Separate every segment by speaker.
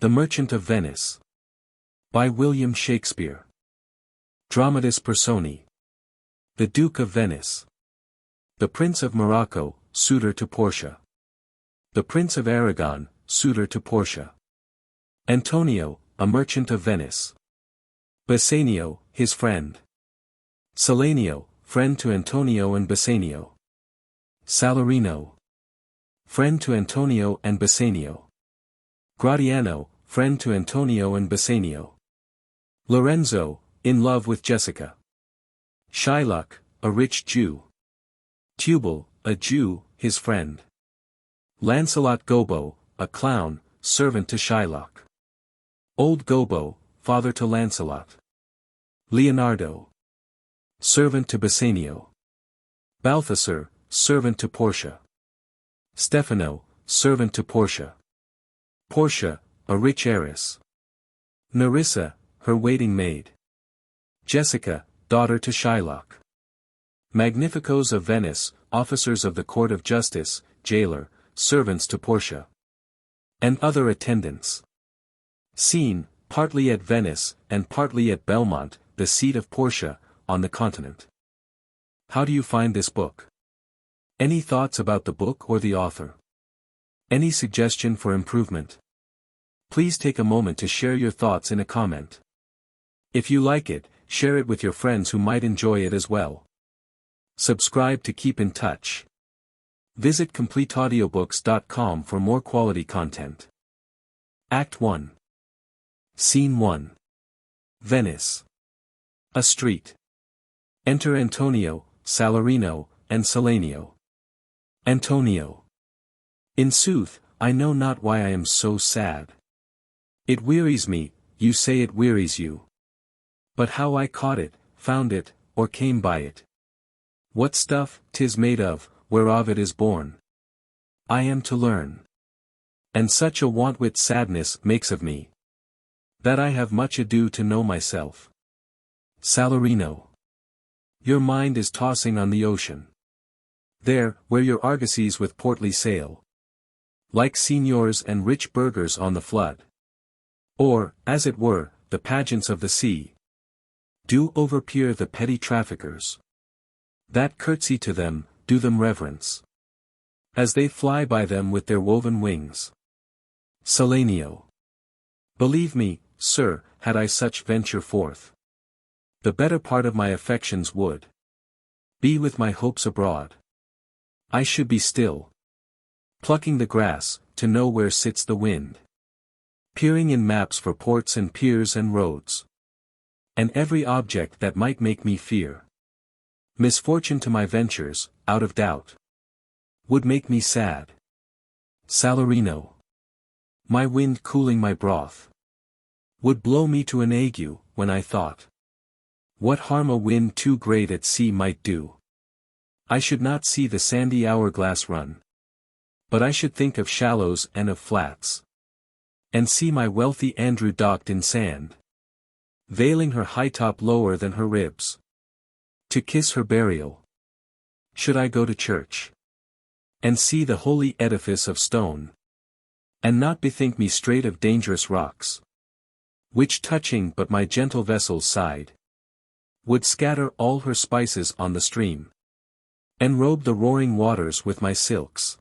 Speaker 1: The Merchant of Venice. By William Shakespeare. Dramatis Personae. The Duke of Venice. The Prince of Morocco, suitor to Portia. The Prince of Aragon, suitor to Portia. Antonio, a merchant of Venice. Bassanio, his friend. Salanio, friend to Antonio and Bassanio. Salarino, friend to Antonio and Bassanio. Gratiano, friend to Antonio and Bassanio. Lorenzo, in love with Jessica. Shylock, a rich Jew. Tubal, a Jew, his friend. Lancelot Gobbo, a clown, servant to Shylock. Old Gobbo, father to Lancelot. Leonardo, servant to Bassanio. Balthasar, servant to Portia. Stefano, servant to Portia. Portia, a rich heiress. Nerissa, her waiting maid. Jessica, daughter to Shylock. Magnificos of Venice, officers of the court of justice, jailer, servants to Portia. And other attendants. Scene, partly at Venice, and partly at Belmont, the seat of Portia, on the continent. How do you find this book? Any thoughts about the book or the author? Any suggestion for improvement? Please take a moment to share your thoughts in a comment. If you like it, share it with your friends who might enjoy it as well. Subscribe to keep in touch. Visit CompleteAudiobooks.com for more quality content. Act 1. Scene 1. Venice. A street. Enter Antonio, Salarino, and Salanio. Antonio. In sooth, I know not why I am so sad. It wearies me, you say it wearies you. But how I caught it, found it, or came by it. What stuff 'tis made of, whereof it is born. I am to learn. And such a want-wit sadness makes of me, that I have much ado to know myself. Salarino. Your mind is tossing on the ocean. There, where your argosies with portly sail. Like signors and rich burghers on the flood. Or, as it were, the pageants of the sea. Do overpeer the petty traffickers. That curtsy to them, do them reverence. As they fly by them with their woven wings. Salanio. Believe me, sir, had I such venture forth. The better part of my affections would be with my hopes abroad. I should be still, plucking the grass, to know where sits the wind. Peering in maps for ports and piers and roads. And every object that might make me fear. Misfortune to my ventures, out of doubt, would make me sad. Salarino. My wind cooling my broth, would blow me to an ague, when I thought. What harm a wind too great at sea might do. I should not see the sandy hourglass run. But I should think of shallows and of flats. And see my wealthy Andrew docked in sand. Veiling her high top lower than her ribs. To kiss her burial. Should I go to church? And see the holy edifice of stone. And not bethink me straight of dangerous rocks. Which touching but my gentle vessel's side. Would scatter all her spices on the stream. And robe the roaring waters with my silks.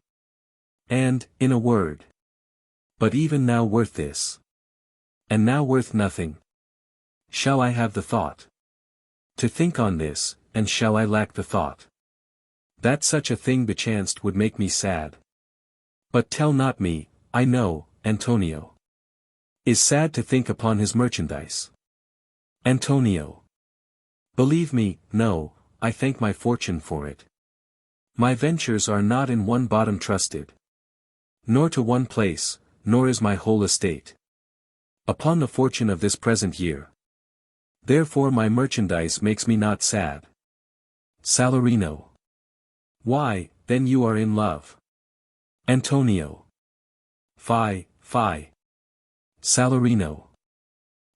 Speaker 1: And, in a word. But even now worth this. And now worth nothing. Shall I have the thought to think on this, and shall I lack the thought that such a thing bechanced would make me sad? But tell not me, I know, Antonio is sad to think upon his merchandise. Antonio. Believe me, no, I thank my fortune for it. My ventures are not in one bottom trusted. Nor to one place, nor is my whole estate upon the fortune of this present year. Therefore my merchandise makes me not sad. Salarino. Why, then you are in love. Antonio. Fie, fie. Salarino.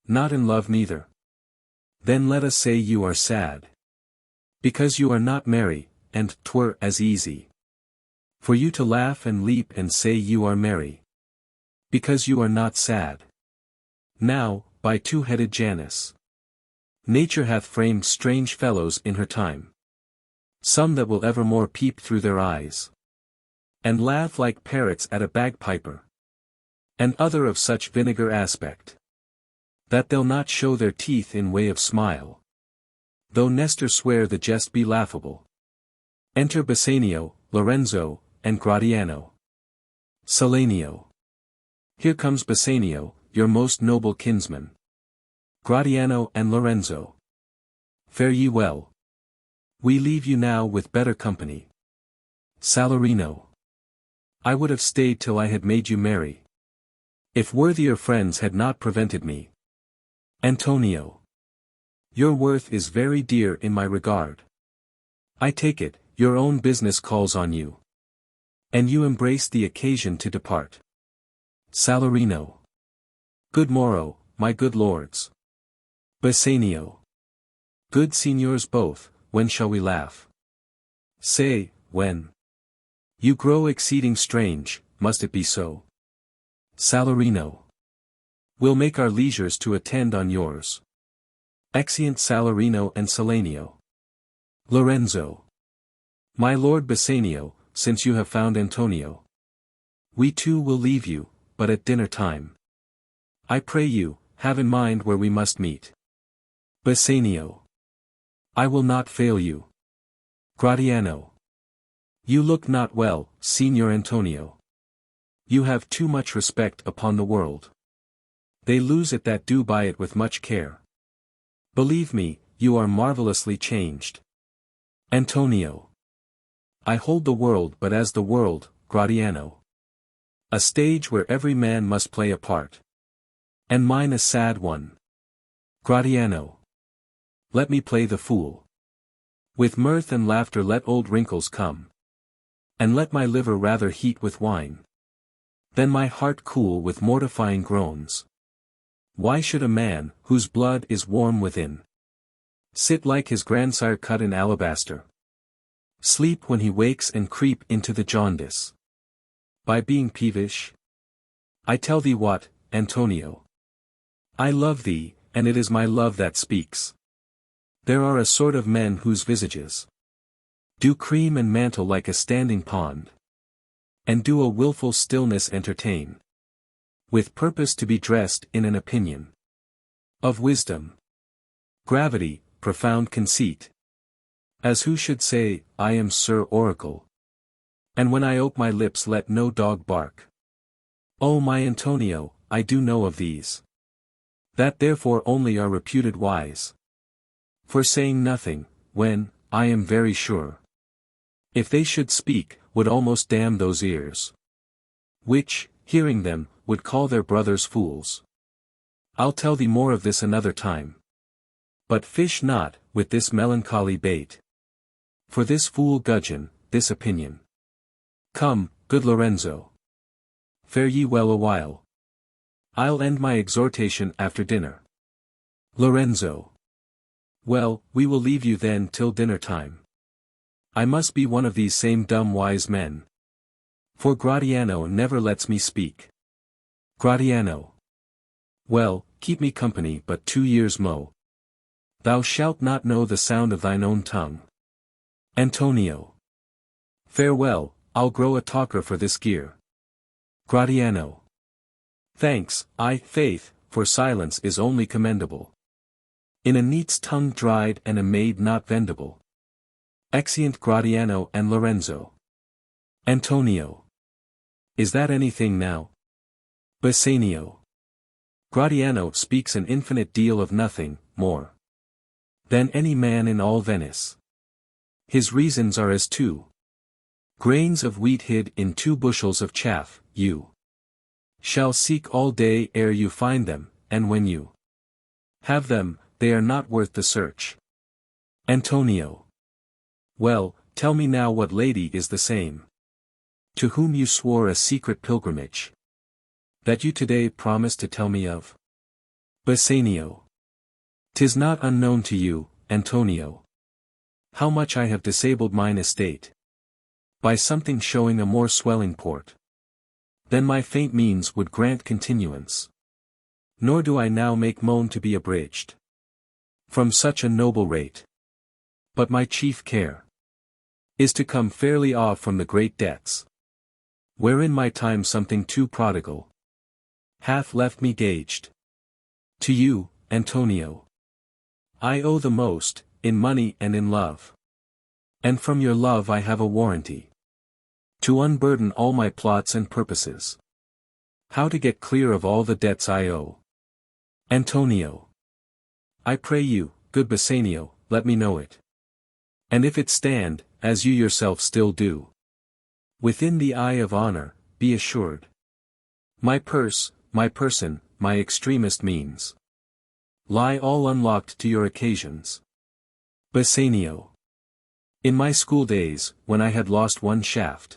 Speaker 1: Not in love neither. Then let us say you are sad. Because you are not merry, and 'twere as easy for you to laugh and leap and say you are merry. Because you are not sad. Now, by two-headed Janus. Nature hath framed strange fellows in her time. Some that will evermore peep through their eyes, and laugh like parrots at a bagpiper. And other of such vinegar aspect, that they'll not show their teeth in way of smile. Though Nestor swear the jest be laughable. Enter Bassanio, Lorenzo, and Gratiano. Salanio. Here comes Bassanio, your most noble kinsman. Gratiano and Lorenzo. Fare ye well. We leave you now with better company. Salarino. I would have stayed till I had made you merry, if worthier friends had not prevented me. Antonio. Your worth is very dear in my regard. I take it, your own business calls on you. And you embrace the occasion to depart. Salarino. Good morrow, my good lords. Bassanio. Good signors both, when shall we laugh? Say, when? You grow exceeding strange, must it be so? Salarino. We'll make our leisures to attend on yours. Exeunt Salarino and Salanio. Lorenzo. My lord Bassanio, since you have found Antonio, we too will leave you, but at dinner time. I pray you, have in mind where we must meet. Bassanio. I will not fail you. Gratiano. You look not well, Signor Antonio. You have too much respect upon the world. They lose it that do buy it with much care. Believe me, you are marvelously changed. Antonio. I hold the world but as the world, Gratiano. A stage where every man must play a part. And mine a sad one. Gratiano. Let me play the fool. With mirth and laughter let old wrinkles come. And let my liver rather heat with wine, than my heart cool with mortifying groans. Why should a man, whose blood is warm within, sit like his grandsire cut in alabaster? Sleep when he wakes and creep into the jaundice. By being peevish? I tell thee what, Antonio. I love thee, and it is my love that speaks. There are a sort of men whose visages do cream and mantle like a standing pond, and do a wilful stillness entertain, with purpose to be dressed in an opinion of wisdom, gravity, profound conceit, as who should say, I am Sir Oracle, and when I ope my lips let no dog bark. O my Antonio, I do know of these, that therefore only are reputed wise, for saying nothing, when, I am very sure, if they should speak, would almost damn those ears, which, hearing them, would call their brothers fools. I'll tell thee more of this another time. But fish not, with this melancholy bait. For this fool gudgeon, this opinion. Come, good Lorenzo. Fare ye well a while. I'll end my exhortation after dinner. Lorenzo. Well, we will leave you then till dinner time. I must be one of these same dumb wise men. For Gratiano never lets me speak. Gratiano. Well, keep me company but 2 years mo. Thou shalt not know the sound of thine own tongue. Antonio. Farewell, I'll grow a talker for this gear. Gratiano. Thanks, faith, for silence is only commendable. In a neat's tongue dried and a maid not vendible. Exeunt Gratiano and Lorenzo. Antonio. Is that anything now? Bassanio. Gratiano speaks an infinite deal of nothing, more than any man in all Venice. His reasons are as 2 grains of wheat hid in 2 bushels of chaff. You shall seek all day ere you find them, and when you have them, they are not worth the search. Antonio. Well, tell me now what lady is the same, to whom you swore a secret pilgrimage, that you today promised to tell me of. Bassanio. 'Tis not unknown to you, Antonio, how much I have disabled mine estate, by something showing a more swelling port, than my faint means would grant continuance. Nor do I now make moan to be abridged from such a noble rate. But my chief care is to come fairly off from the great debts, wherein my time something too prodigal hath left me gauged. To you, Antonio, I owe the most, in money and in love. And from your love I have a warranty to unburden all my plots and purposes. How to get clear of all the debts I owe. Antonio, I pray you, good Bassanio, let me know it. And if it stand, as you yourself still do, within the eye of honor, be assured, my purse, my person, my extremest means, lie all unlocked to your occasions. Bassanio, in my school days, when I had lost one shaft,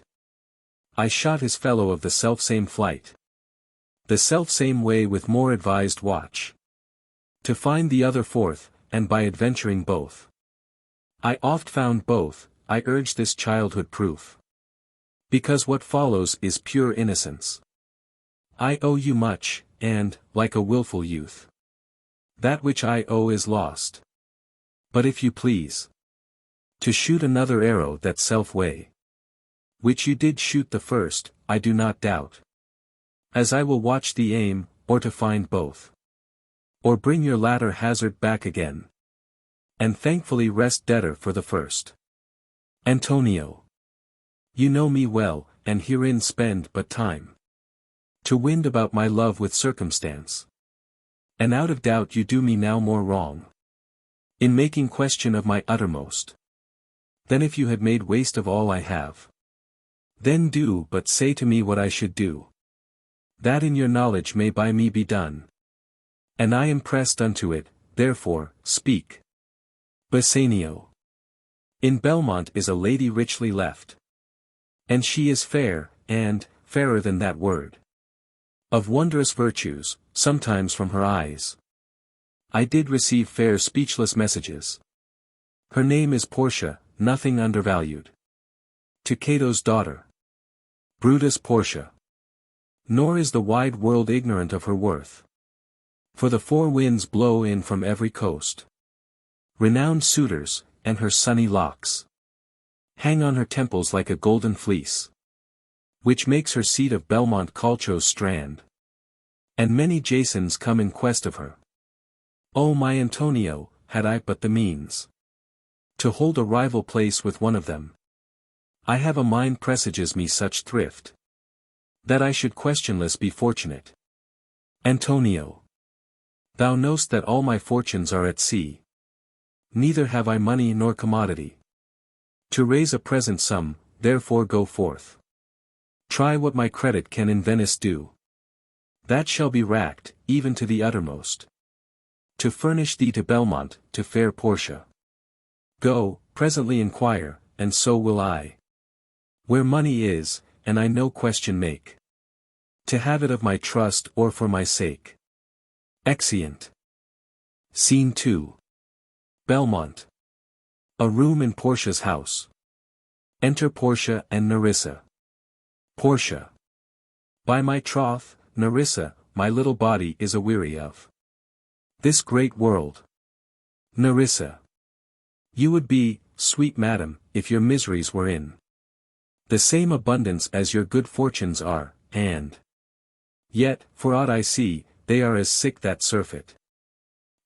Speaker 1: I shot his fellow of the selfsame flight, the selfsame way with more advised watch, to find the other forth, and by adventuring both, I oft found both. I urge this childhood proof, because what follows is pure innocence. I owe you much, and, like a wilful youth, that which I owe is lost. But if you please to shoot another arrow that self-way, which you did shoot the first, I do not doubt, as I will watch the aim, or to find both, or bring your latter hazard back again, and thankfully rest debtor for the first. Antonio, you know me well, and herein spend but time to wind about my love with circumstance. And out of doubt you do me now more wrong in making question of my uttermost, than if you had made waste of all I have. Then do but say to me what I should do, that in your knowledge may by me be done. And I am pressed unto it, therefore, speak. Bassanio, in Belmont is a lady richly left, and she is fair, and, fairer than that word, of wondrous virtues, sometimes from her eyes I did receive fair speechless messages. Her name is Portia, nothing undervalued, to Cato's daughter, Brutus Portia. Nor is the wide world ignorant of her worth, for the four winds blow in from every coast renowned suitors, and her sunny locks hang on her temples like a golden fleece, which makes her seat of Belmont Calcho's strand. And many Jasons come in quest of her. O my Antonio, had I but the means to hold a rival place with one of them, I have a mind presages me such thrift, that I should questionless be fortunate. Antonio, thou know'st that all my fortunes are at sea. Neither have I money nor commodity to raise a present sum, therefore go forth. Try what my credit can in Venice do. That shall be racked, even to the uttermost, to furnish thee to Belmont, to fair Portia. Go, presently inquire, and so will I, where money is, and I no question make, to have it of my trust or for my sake. Exeunt. Scene 2. Belmont. A room in Portia's house. Enter Portia and Nerissa. Portia. By my troth, Nerissa, my little body is aweary of this great world. Nerissa. You would be, sweet madam, if your miseries were in the same abundance as your good fortunes are, and yet, for aught I see, they are as sick that surfeit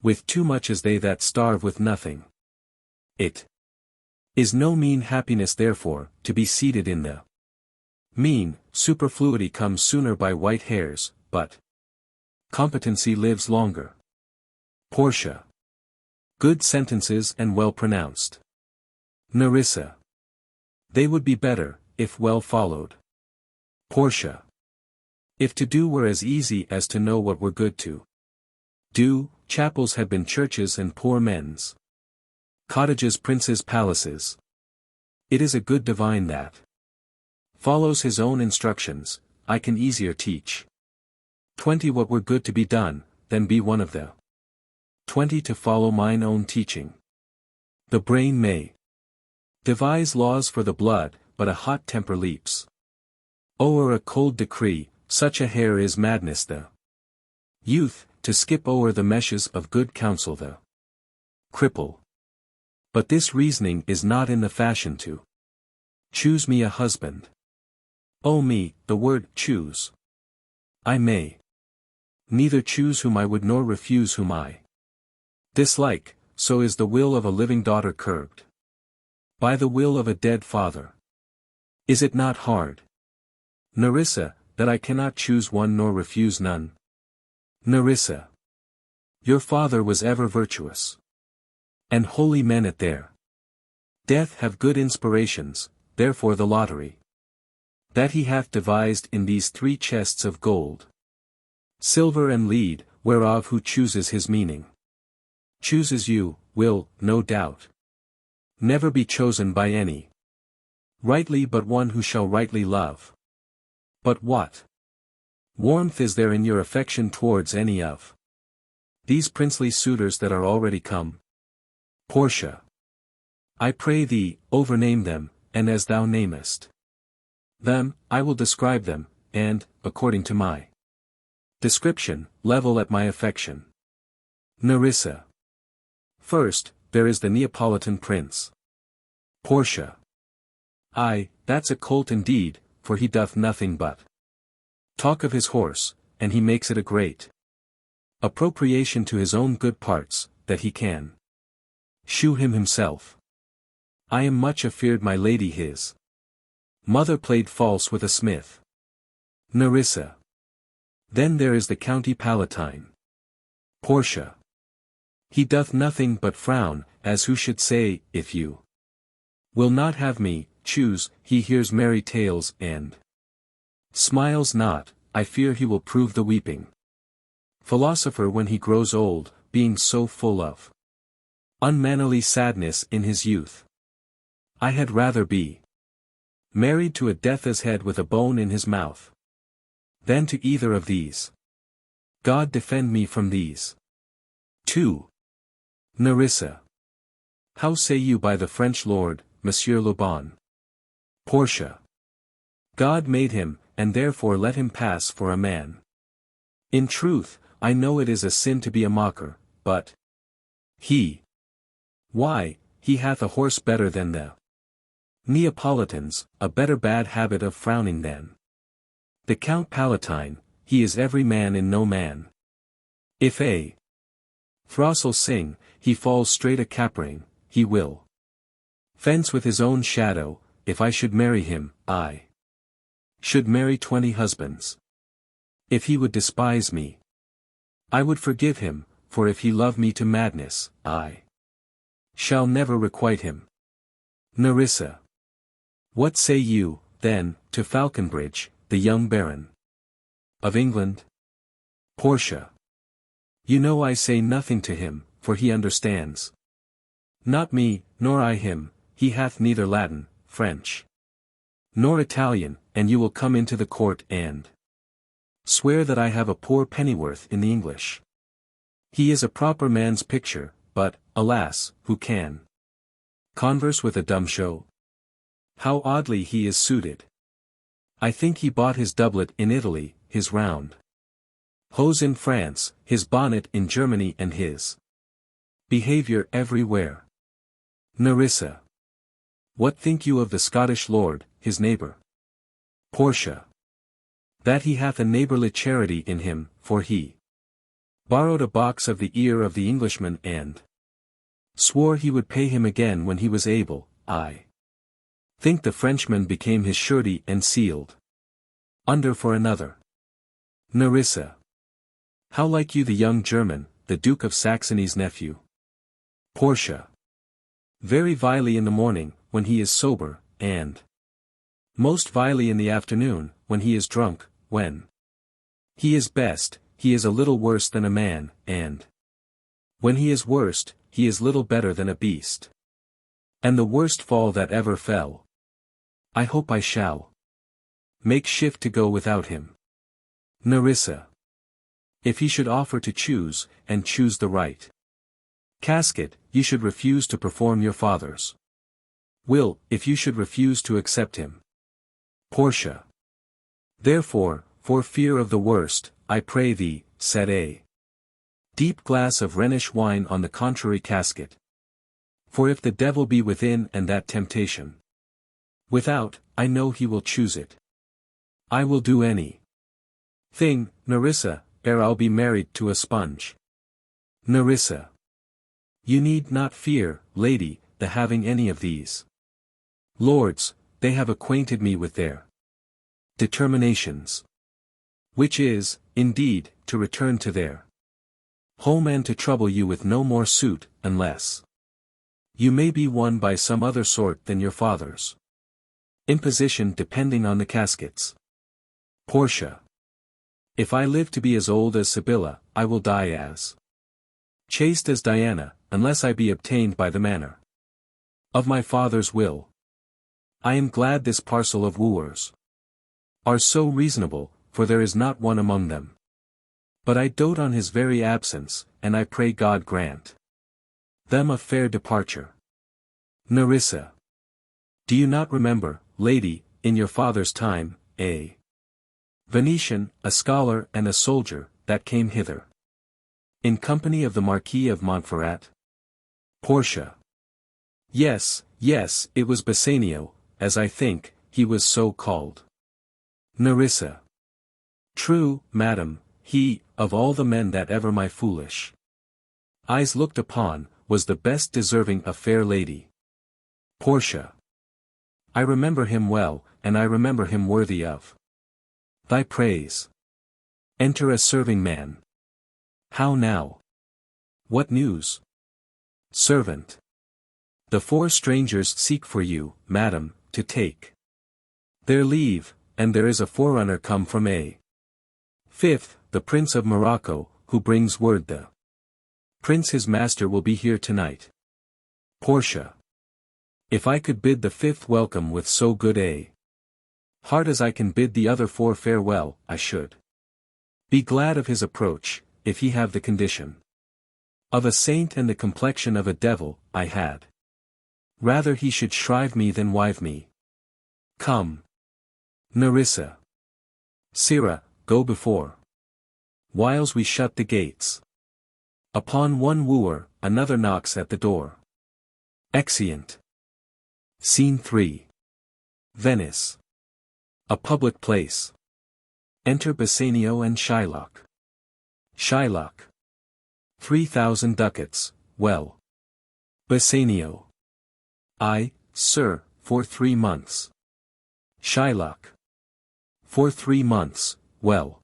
Speaker 1: with too much as they that starve with nothing. It is no mean happiness therefore, to be seated in the mean. Superfluity comes sooner by white hairs, but competency lives longer. Portia. Good sentences and well pronounced. Nerissa. They would be better, if well followed. Portia. If to do were as easy as to know what were good to do, chapels had been churches and poor men's cottages princes' palaces. It is a good divine that follows his own instructions, I can easier teach 20 what were good to be done, than be one of the 20 to follow mine own teaching. The brain may devise laws for the blood, but a hot temper leaps o'er a cold decree. Such a hair is madness. The youth, to skip o'er the meshes of good counsel the cripple. But this reasoning is not in the fashion to choose me a husband. O me, the word choose. I may neither choose whom I would nor refuse whom I dislike, so is the will of a living daughter curbed by the will of a dead father. Is it not hard, Nerissa, that I cannot choose one nor refuse none? Nerissa, your father was ever virtuous, and holy men at their death have good inspirations, therefore the lottery that he hath devised in these 3 chests of gold, silver and lead, whereof who chooses his meaning chooses you, will, no doubt, never be chosen by any rightly but one who shall rightly love. But what warmth is there in your affection towards any of these princely suitors that are already come? Portia, I pray thee, overname them, and as thou namest them, I will describe them, and, according to my description, level at my affection. Nerissa. First, there is the Neapolitan prince. Portia. Ay, that's a colt indeed, for he doth nothing but talk of his horse, and he makes it a great appropriation to his own good parts, that he can shew him himself. I am much afeard my lady his mother played false with a smith. Nerissa. Then there is the County Palatine. Portia. He doth nothing but frown, as who should say, if you will not have me choose, he hears merry tales and smiles not, I fear he will prove the weeping philosopher when he grows old, being so full of unmannerly sadness in his youth. I had rather be married to a death's head with a bone in his mouth than to either of these. God defend me from these 2. Nerissa. How say you by the French lord, Monsieur Le Bon? Portia. God made him, and therefore let him pass for a man. In truth, I know it is a sin to be a mocker, but why, he hath a horse better than the Neapolitans, a better bad habit of frowning than the Count Palatine, he is every man in no man. If a throstle sing, he falls straight a capering, he will fence with his own shadow. If I should marry him, I should marry 20 husbands. If he would despise me, I would forgive him, for if he love me to madness, I shall never requite him. Nerissa. What say you, then, to Falconbridge, the young Baron of England? Portia. You know I say nothing to him, for he understands not me, nor I him. He hath neither Latin, French, nor Italian, and you will come into the court and swear that I have a poor pennyworth in the English. He is a proper man's picture, but, alas, who can converse with a dumb show? How oddly he is suited. I think he bought his doublet in Italy, his round hose in France, his bonnet in Germany and his behavior everywhere. Nerissa. What think you of the Scottish lord, his neighbor? Portia. That he hath a neighborly charity in him, for he borrowed a box of the ear of the Englishman and swore he would pay him again when he was able. I think the Frenchman became his surety and sealed under for another. Nerissa. How like you the young German, the Duke of Saxony's nephew? Portia. Very vilely in the morning, when he is sober, and most vilely in the afternoon, when he is drunk. When he is best, he is a little worse than a man, and when he is worst, he is little better than a beast. And the worst fall that ever fell. I hope I shall make shift to go without him. Nerissa. If he should offer to choose, and choose the right casket, you should refuse to perform your father's will, if you should refuse to accept him. Portia. Therefore, for fear of the worst, I pray thee, said a Deep glass of Rhenish wine on the contrary casket. For if the devil be within and that temptation without, I know he will choose it. I will do any thing, Nerissa, ere I'll be married to a sponge. Nerissa. You need not fear, lady, the having any of these lords, they have acquainted me with their determinations. Which is, indeed, to return to their home and to trouble you with no more suit, unless you may be won by some other sort than your father's imposition depending on the caskets. Portia. If I live to be as old as Sibylla, I will die as chaste as Diana, unless I be obtained by the manner of my father's will. I am glad this parcel of wooers are so reasonable, for there is not one among them. But I dote on his very absence, and I pray God grant them a fair departure. Nerissa. Do you not remember, lady, in your father's time, a Venetian, a scholar and a soldier, that came hither in company of the Marquis of Montferrat? Portia. Yes, yes, it was Bassanio, as I think, he was so called. Nerissa. True, madam, he, of all the men that ever my foolish eyes looked upon, was the best deserving a fair lady. Portia. I remember him well, and I remember him worthy of thy praise. Enter a serving man. How now? What news? Servant. The 4 strangers seek for you, madam, to take their leave, and there is a forerunner come from a 5th, the Prince of Morocco, who brings word the Prince his master will be here tonight. Portia. If I could bid the 5th welcome with so good a heart as I can bid the other 4 farewell, I should be glad of his approach, if he have the condition of a saint and the complexion of a devil, I had rather he should shrive me than wive me. Come. Nerissa. Sirrah, go before. Whiles we shut the gates. Upon one wooer, another knocks at the door. Exeunt. Scene 3. Venice. A public place. Enter Bassanio and Shylock. Shylock. 3,000 ducats, well. Bassanio. I, sir, for 3 months. Shylock. For 3 months, well.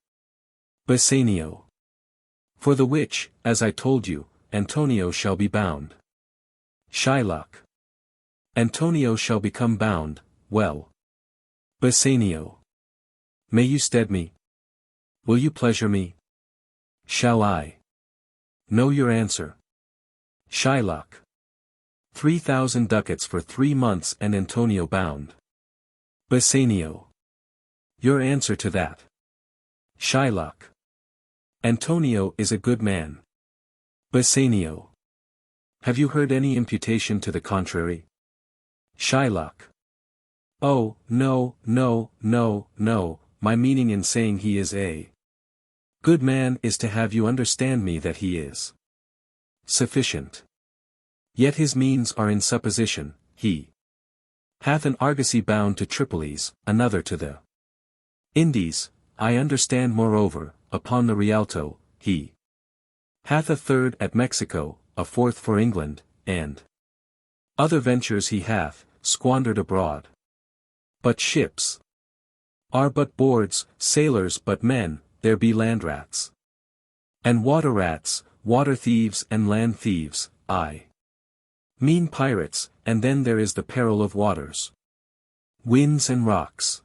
Speaker 1: Bassanio. For the which, as I told you, Antonio shall be bound. Shylock. Antonio shall become bound, well. Bassanio. May you stead me? Will you pleasure me? Shall I know your answer? Shylock. 3,000 ducats for 3 months and Antonio bound. Bassanio. Your answer to that? Shylock. Antonio is a good man. Bassanio. Have you heard any imputation to the contrary? Shylock. Oh, no, no, no, no, my meaning in saying he is a good man is to have you understand me that he is sufficient. Yet his means are in supposition, he hath an argosy bound to Tripolis, another to the Indies, I understand moreover, upon the Rialto, he hath a 3rd at Mexico, a 4th for England, and other ventures he hath, squandered abroad. But ships are but boards, sailors but men, there be land rats and water rats, water thieves and land thieves, I mean pirates, and then there is the peril of waters, winds and rocks.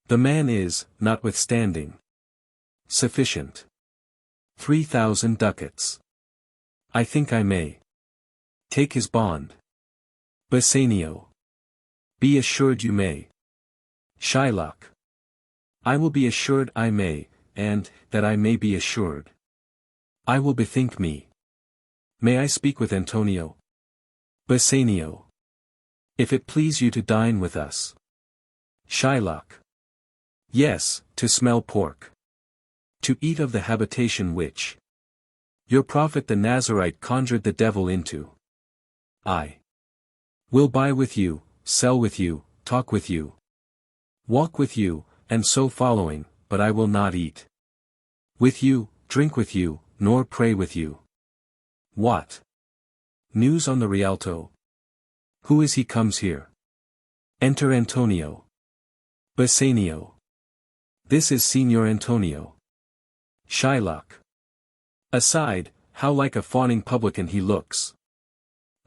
Speaker 1: The man is, notwithstanding, sufficient. 3,000 ducats. I think I may take his bond. Bassanio. Be assured you may. Shylock. I will be assured I may, and, that I may be assured, I will bethink me. May I speak with Antonio? Bassanio. If it please you to dine with us. Shylock. Yes, to smell pork. To eat of the habitation which Your prophet the Nazarite conjured the devil into. I will buy with you, sell with you, talk with you, walk with you, and so following, but I will not eat with you, drink with you, nor pray with you. What news on the Rialto? Who is he comes here? Enter Antonio. Bassanio. This is Signor Antonio. Shylock. Aside, how like a fawning publican he looks.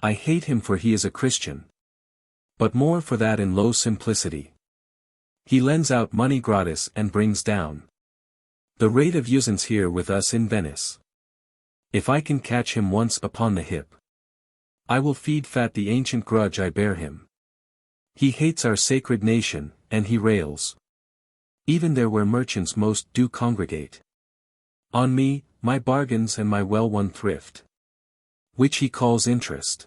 Speaker 1: I hate him for he is a Christian. But more for that in low simplicity. He lends out money gratis and brings down the rate of usance here with us in Venice. If I can catch him once upon the hip, I will feed fat the ancient grudge I bear him. He hates our sacred nation, and he rails even there where merchants most do congregate on me, my bargains and my well-won thrift, which he calls interest.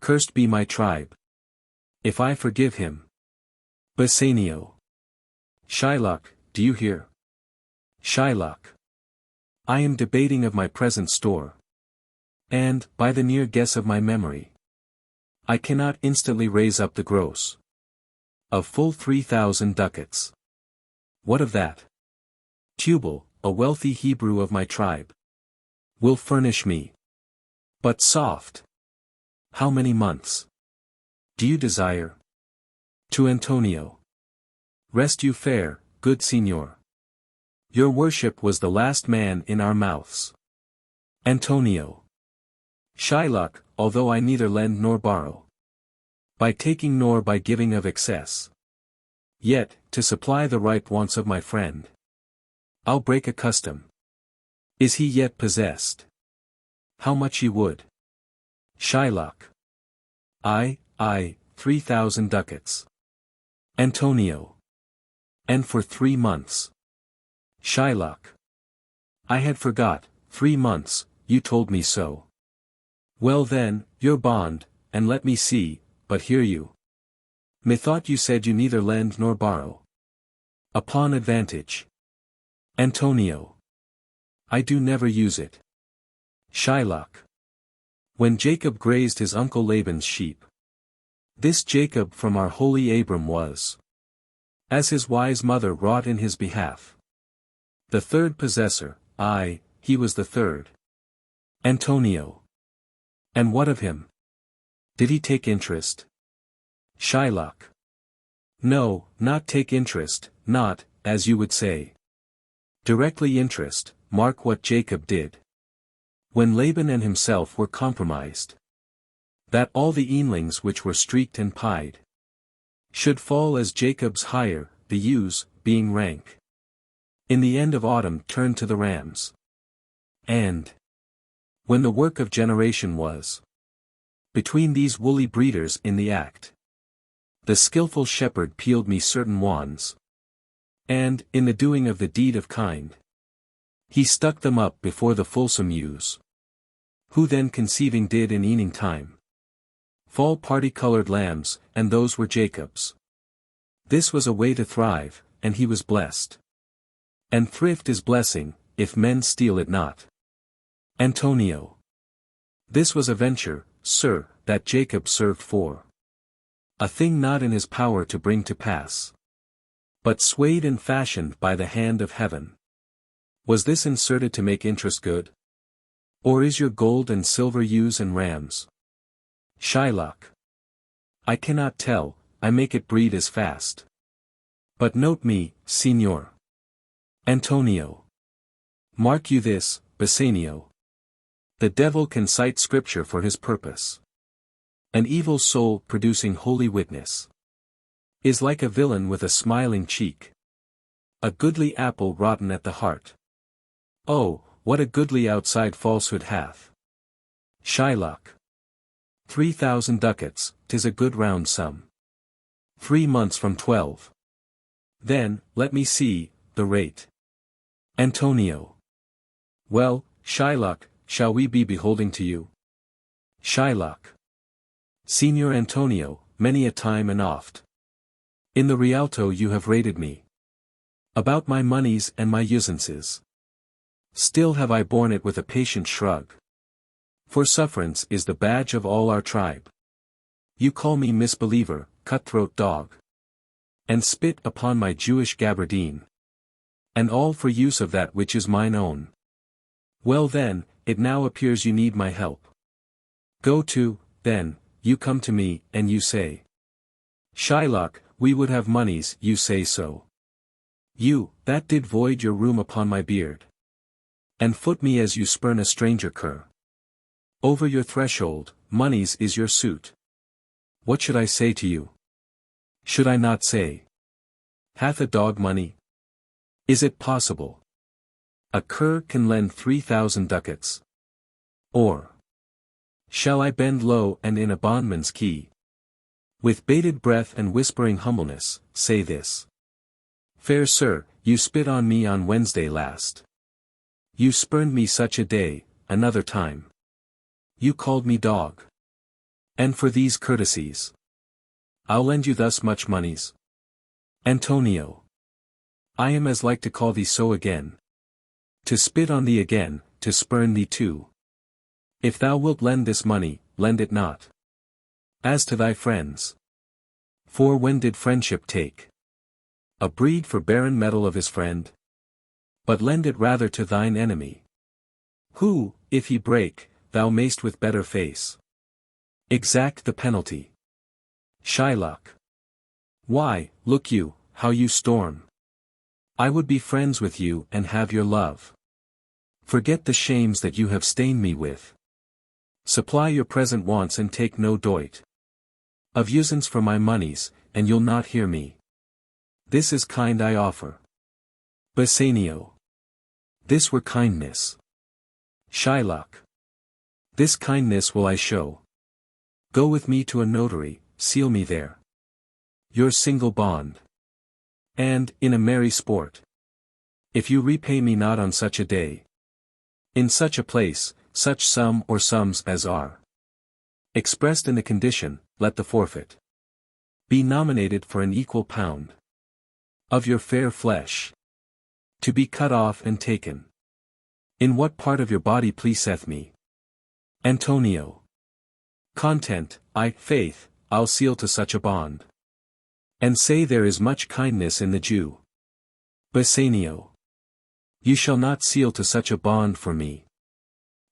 Speaker 1: Cursed be my tribe, if I forgive him. Bassanio. Shylock, do you hear? Shylock. I am debating of my present store. And, by the near guess of my memory, I cannot instantly raise up the gross of full 3,000 ducats. What of that? Tubal, a wealthy Hebrew of my tribe, will furnish me. But soft. How many months do you desire? To Antonio. Rest you fair, good Signor. Your worship was the last man in our mouths. Antonio. Shylock, although I neither lend nor borrow, by taking nor by giving of excess, yet, to supply the ripe wants of my friend, I'll break a custom. Is he yet possessed? How much you would? Shylock. I, 3,000 ducats. Antonio. And for 3 months. Shylock. I had forgot, 3 months, you told me so. Well then, your bond, and let me see, but hear you. Methought you said you neither lend nor borrow. Upon advantage. Antonio. I do never use it. Shylock. When Jacob grazed his uncle Laban's sheep. This Jacob from our holy Abram was, as his wise mother wrought in his behalf, the third possessor, he was the third. Antonio. And what of him? Did he take interest? Shylock. No, not take interest, not, as you would say, directly interest. Mark what Jacob did. When Laban and himself were compromised, that all the eanlings which were streaked and pied should fall as Jacob's hire, the ewes, being rank, in the end of autumn turned to the rams. And when the work of generation was between these woolly breeders in the act, the skilful shepherd peeled me certain wands, and, in the doing of the deed of kind, he stuck them up before the fulsome ewes, who then conceiving did in eaning time fall party-colored lambs, and those were Jacob's. This was a way to thrive, and he was blessed. And thrift is blessing, if men steal it not. Antonio. This was a venture, sir, that Jacob served for. A thing not in his power to bring to pass, but swayed and fashioned by the hand of heaven. Was this inserted to make interest good? Or is your gold and silver ewes and rams? Shylock. I cannot tell, I make it breed as fast. But note me, Signor. Antonio. Mark you this, Bassanio. The devil can cite scripture for his purpose. An evil soul producing holy witness is like a villain with a smiling cheek. A goodly apple rotten at the heart. Oh, what a goodly outside falsehood hath. Shylock. 3,000 ducats, 'tis a good round sum. 3 months from 12. Then, let me see, the rate. Antonio. Well, Shylock, shall we be beholding to you? Shylock. Signor Antonio, many a time and oft. In the Rialto you have rated me about my moneys and my usances. Still have I borne it with a patient shrug. For sufferance is the badge of all our tribe. You call me misbeliever, cutthroat dog. And spit upon my Jewish gabardine. And all for use of that which is mine own. Well then, it now appears you need my help. Go to, then, you come to me, and you say. Shylock, we would have moneys, you say so. You, that did void your room upon my beard. And foot me as you spurn a stranger cur. Over your threshold, moneys is your suit. What should I say to you? Should I not say? Hath a dog money? Is it possible? A cur can lend 3,000 ducats. Or shall I bend low and in a bondman's key? With bated breath and whispering humbleness, say this. Fair sir, you spit on me on Wednesday last. You spurned me such a day, another time. You called me dog. And for these courtesies, I'll lend you thus much moneys. Antonio. I am as like to call thee so again. To spit on thee again, to spurn thee too. If thou wilt lend this money, lend it not. As to thy friends. For when did friendship take a breed for barren metal of his friend? But lend it rather to thine enemy. Who, if he break, thou mayst with better face exact the penalty. Shylock. Why, look you, how you storm. I would be friends with you and have your love. Forget the shames that you have stained me with. Supply your present wants and take no doit of usance for my moneys, and you'll not hear me. This is kind I offer. Bassanio. This were kindness. Shylock. This kindness will I show. Go with me to a notary, seal me there. Your single bond. And, in a merry sport. If you repay me not on such a day. In such a place, such sum or sums as are expressed in the condition, let the forfeit be nominated for an equal pound of your fair flesh, to be cut off and taken. In what part of your body pleaseth me? Antonio. Content, faith, I'll seal to such a bond. And say there is much kindness in the Jew. Bassanio. You shall not seal to such a bond for me.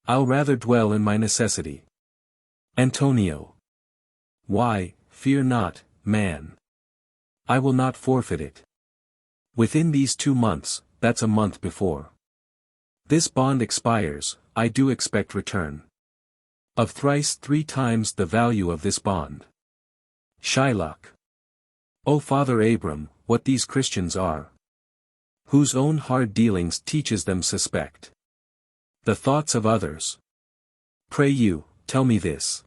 Speaker 1: I'll rather dwell in my necessity. Antonio. Why, fear not, man. I will not forfeit it. Within these 2 months, that's a month before this bond expires, I do expect return of thrice 3 times the value of this bond. Shylock. O Father Abram, what these Christians are, whose own hard dealings teaches them suspect the thoughts of others. Pray you, tell me this.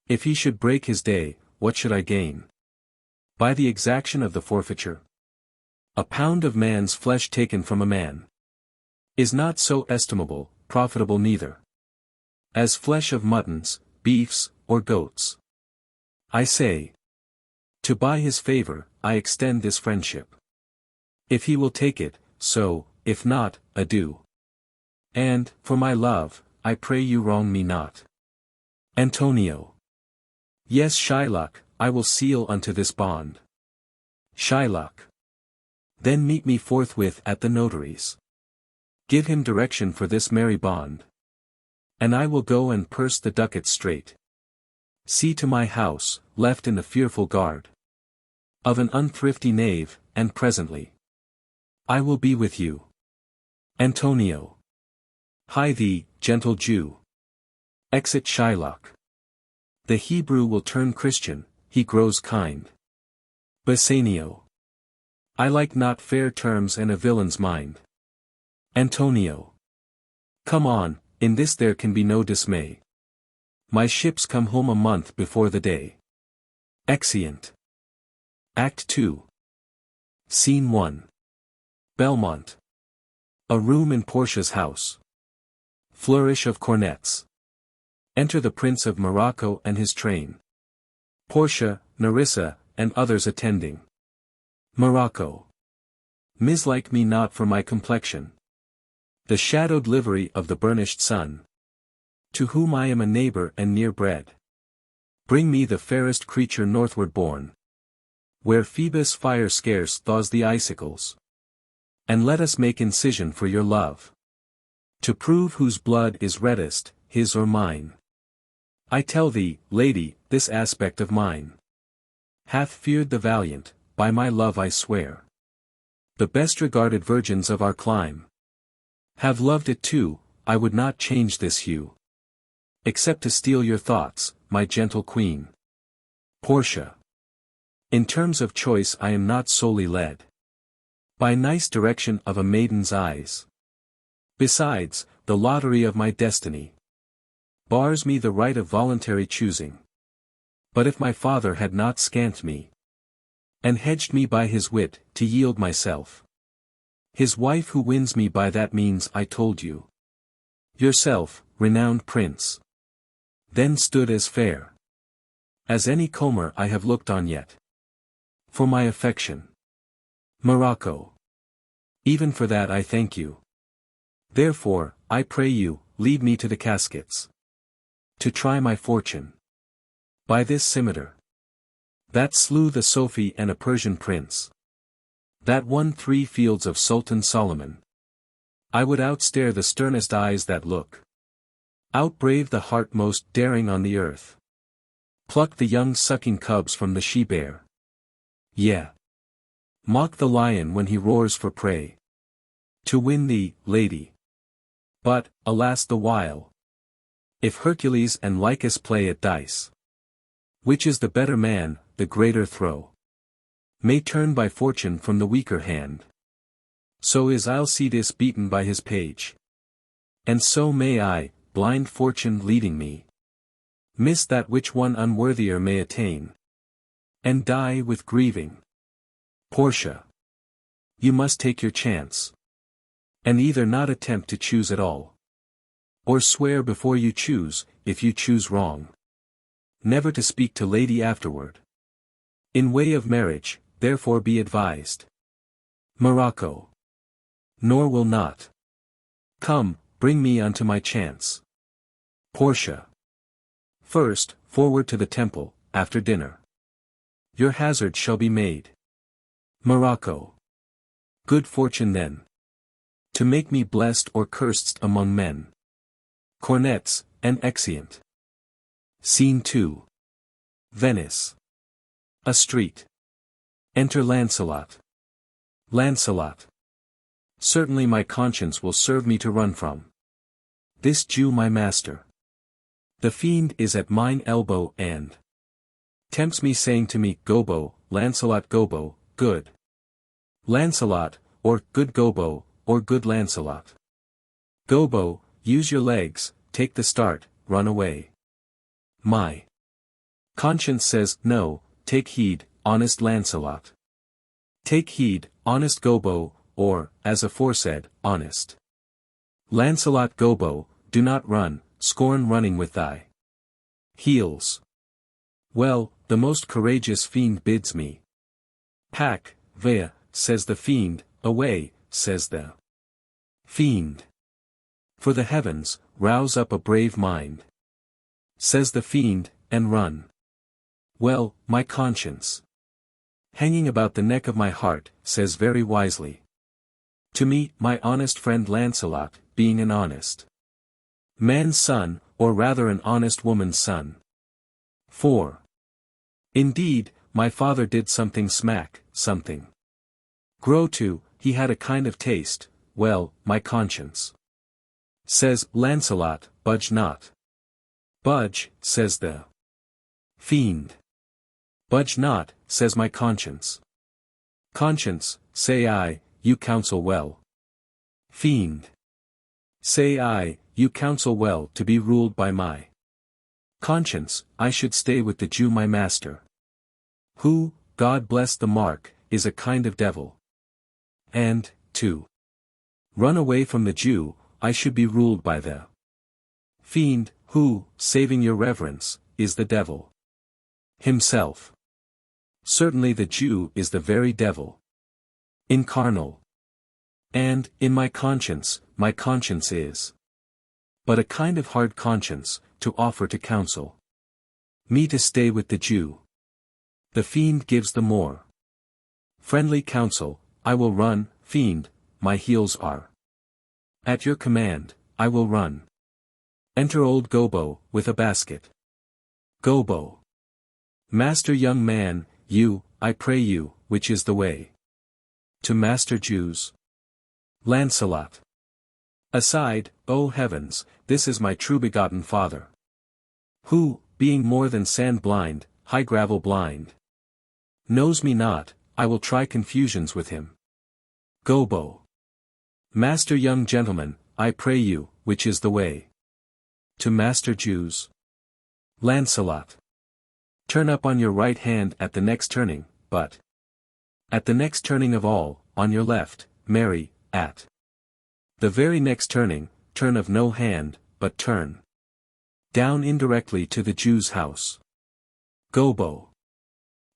Speaker 1: If he should break his day, what should I gain by the exaction of the forfeiture? A pound of man's flesh taken from a man is not so estimable, profitable neither, as flesh of muttons, beefs, or goats. I say, to buy his favor, I extend this friendship. If he will take it, so, if not, adieu. And, for my love, I pray you wrong me not. Antonio. Yes, Shylock, I will seal unto this bond. Shylock. Then meet me forthwith at the notary's. Give him direction for this merry bond. And I will go and purse the ducats straight. See to my house, left in the fearful guard of an unthrifty knave, and presently I will be with you. Antonio. Hie thee, gentle Jew. Exit Shylock. The Hebrew will turn Christian, he grows kind. Bassanio. I like not fair terms and a villain's mind. Antonio. Come on, in this there can be no dismay. My ships come home a month before the day. Exeunt. Act 2. Scene 1. Belmont. A room in Portia's house. Flourish of cornets. Enter the Prince of Morocco and his train. Portia, Nerissa, and others attending. Morocco. Mislike me not for my complexion. The shadowed livery of the burnished sun, to whom I am a neighbor and near bred. Bring me the fairest creature northward born, where Phoebus' fire scarce thaws the icicles. And let us make incision for your love, to prove whose blood is reddest, his or mine. I tell thee, lady, this aspect of mine hath feared the valiant, by my love I swear. The best regarded virgins of our clime have loved it too. I would not change this hue, except to steal your thoughts, my gentle queen. Portia. In terms of choice I am not solely led by nice direction of a maiden's eyes. Besides, the lottery of my destiny bars me the right of voluntary choosing. But if my father had not scamped me, and hedged me by his wit, to yield myself, his wife who wins me by that means I told you, yourself, renowned prince, then stood as fair as any comer I have looked on yet. For my affection, Morocco, even for that I thank you. Therefore, I pray you, lead me to the caskets, to try my fortune by this scimitar, that slew the Sophy and a Persian prince, that won 3 fields of Sultan Solomon. I would outstare the sternest eyes that look, outbrave the heart most daring on the earth, pluck the young sucking cubs from the she-bear, yeah, mock the lion when he roars for prey, to win thee, lady. But, alas the while, if Hercules and Lycus play at dice, which is the better man, the greater throw may turn by fortune from the weaker hand. So is Alcides beaten by his page, and so may I, blind fortune leading me, miss that which one unworthier may attain, and die with grieving. Portia, you must take your chance, and either not attempt to choose at all, or swear before you choose, if you choose wrong, never to speak to lady afterward. In way of marriage, therefore be advised. Morocco. Nor will not. Come, bring me unto my chance. Portia. First, forward to the temple, after dinner. Your hazard shall be made. Morocco. Good fortune then, to make me blessed or cursed among men. Cornets, and exeunt. Scene 2. Venice. A street. Enter Lancelot. Lancelot. Certainly my conscience will serve me to run from this Jew my master. The fiend is at mine elbow and tempts me, saying to me, Gobbo, Lancelot, Gobbo, good Lancelot, or good Gobbo, or good Lancelot. Gobbo, use your legs, take the start, run away. My conscience says, no, take heed, honest Lancelot. Take heed, honest Gobbo, or, as aforesaid, honest Lancelot. Gobbo, do not run, scorn running with thy heels. Well, the most courageous fiend bids me pack, vea, says the fiend, away, says the fiend. For the heavens, rouse up a brave mind, says the fiend, and run. Well, my conscience, hanging about the neck of my heart, says very wisely to me, my honest friend Lancelot, being an honest man's son, or rather an honest woman's son. For indeed, my father did something smack, something grow to, he had a kind of taste. Well, my conscience says, Lancelot, budge not. Budge, says the fiend. Budge not, says my conscience. Conscience, say I, you counsel well. Fiend. Say I, you counsel well to be ruled by my conscience. I should stay with the Jew my master, who, God bless the mark, is a kind of devil. And, to run away from the Jew, I should be ruled by the fiend, who, saving your reverence, is the devil himself. Certainly the Jew is the very devil incarnal. And, in my conscience is. But a kind of hard conscience, to offer to counsel. Me to stay with the Jew. The fiend gives the more. Friendly counsel, I will run, fiend, my heels are. At your command, I will run. Enter old Gobbo, with a basket. Gobbo. Master young man, you, I pray you, which is the way? To Master Jews. Lancelot. Aside, O heavens, this is my true begotten father. Who, being more than sand blind, high gravel blind. Knows me not, I will try confusions with him. Gobbo. Master young gentleman, I pray you, which is the way? To Master Jews. Lancelot. Turn up on your right hand at the next turning, but at the next turning of all, on your left, marry, at the very next turning, turn of no hand, but turn down indirectly to the Jew's house. Gobbo.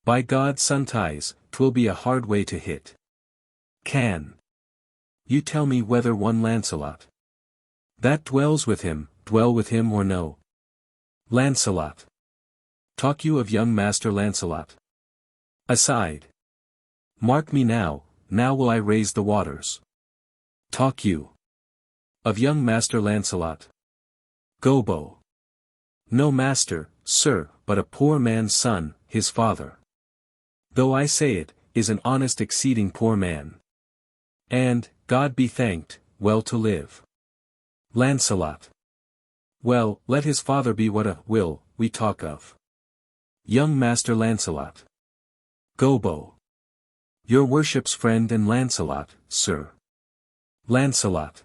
Speaker 1: By God Sunties, 'twill be a hard way to hit. Can you tell me whether one Lancelot that dwells with him, dwell with him or no? Lancelot. Talk you of young Master Lancelot? Aside. Mark me now will I raise the waters. Talk you of young Master Lancelot? Gobbo. No master, sir, but a poor man's son, his father. Though I say it, is an honest exceeding poor man. And, God be thanked, well to live. Lancelot. Well, let his father be what a will we talk of. Young Master Lancelot. Gobbo. Your worship's friend and Lancelot, sir. Lancelot.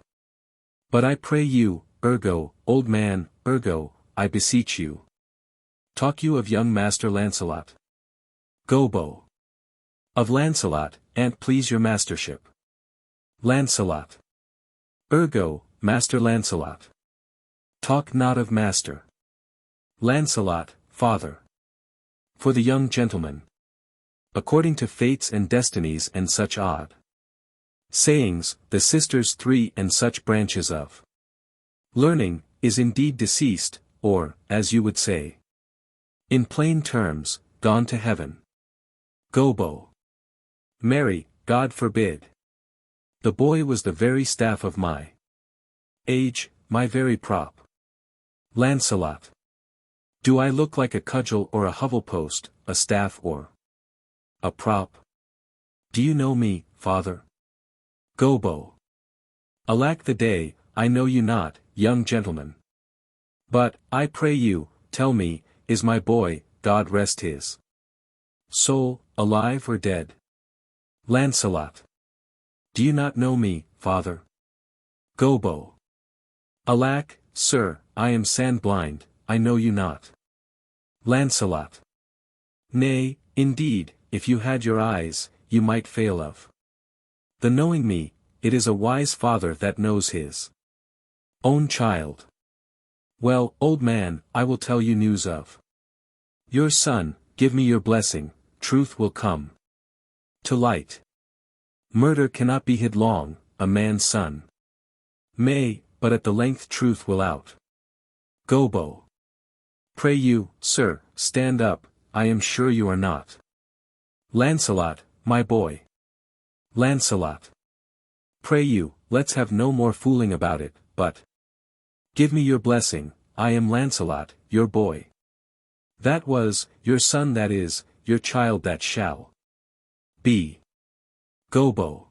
Speaker 1: But I pray you, ergo, old man, ergo, I beseech you. Talk you of young Master Lancelot? Gobbo. Of Lancelot, an't please your mastership. Lancelot. Ergo, Master Lancelot. Talk not of master. Lancelot, father. For the young gentleman. According to fates and destinies and such odd sayings, the sisters three and such branches of learning, is indeed deceased, or, as you would say, in plain terms, gone to heaven. Gobbo. Marry, God forbid. The boy was the very staff of my age, my very prop. Lancelot. Do I look like a cudgel or a hovel post, a staff or a prop? Do you know me, father? Gobbo. Alack the day, I know you not, young gentleman. But, I pray you, tell me, is my boy, God rest his soul, alive or dead? Lancelot. Do you not know me, father? Gobbo. Alack, sir, I am sand blind, I know you not. Lancelot. Nay, indeed, if you had your eyes, you might fail of the knowing me. It is a wise father that knows his own child. Well, old man, I will tell you news of your son. Give me your blessing, truth will come to light. Murder cannot be hid long, a man's son may, but at the length truth will out. Gobbo. Pray you, sir, stand up, I am sure you are not. Lancelot, my boy. Lancelot. Pray you, let's have no more fooling about it, but give me your blessing, I am Lancelot, your boy. That was, your son that is, your child that shall be. Gobbo.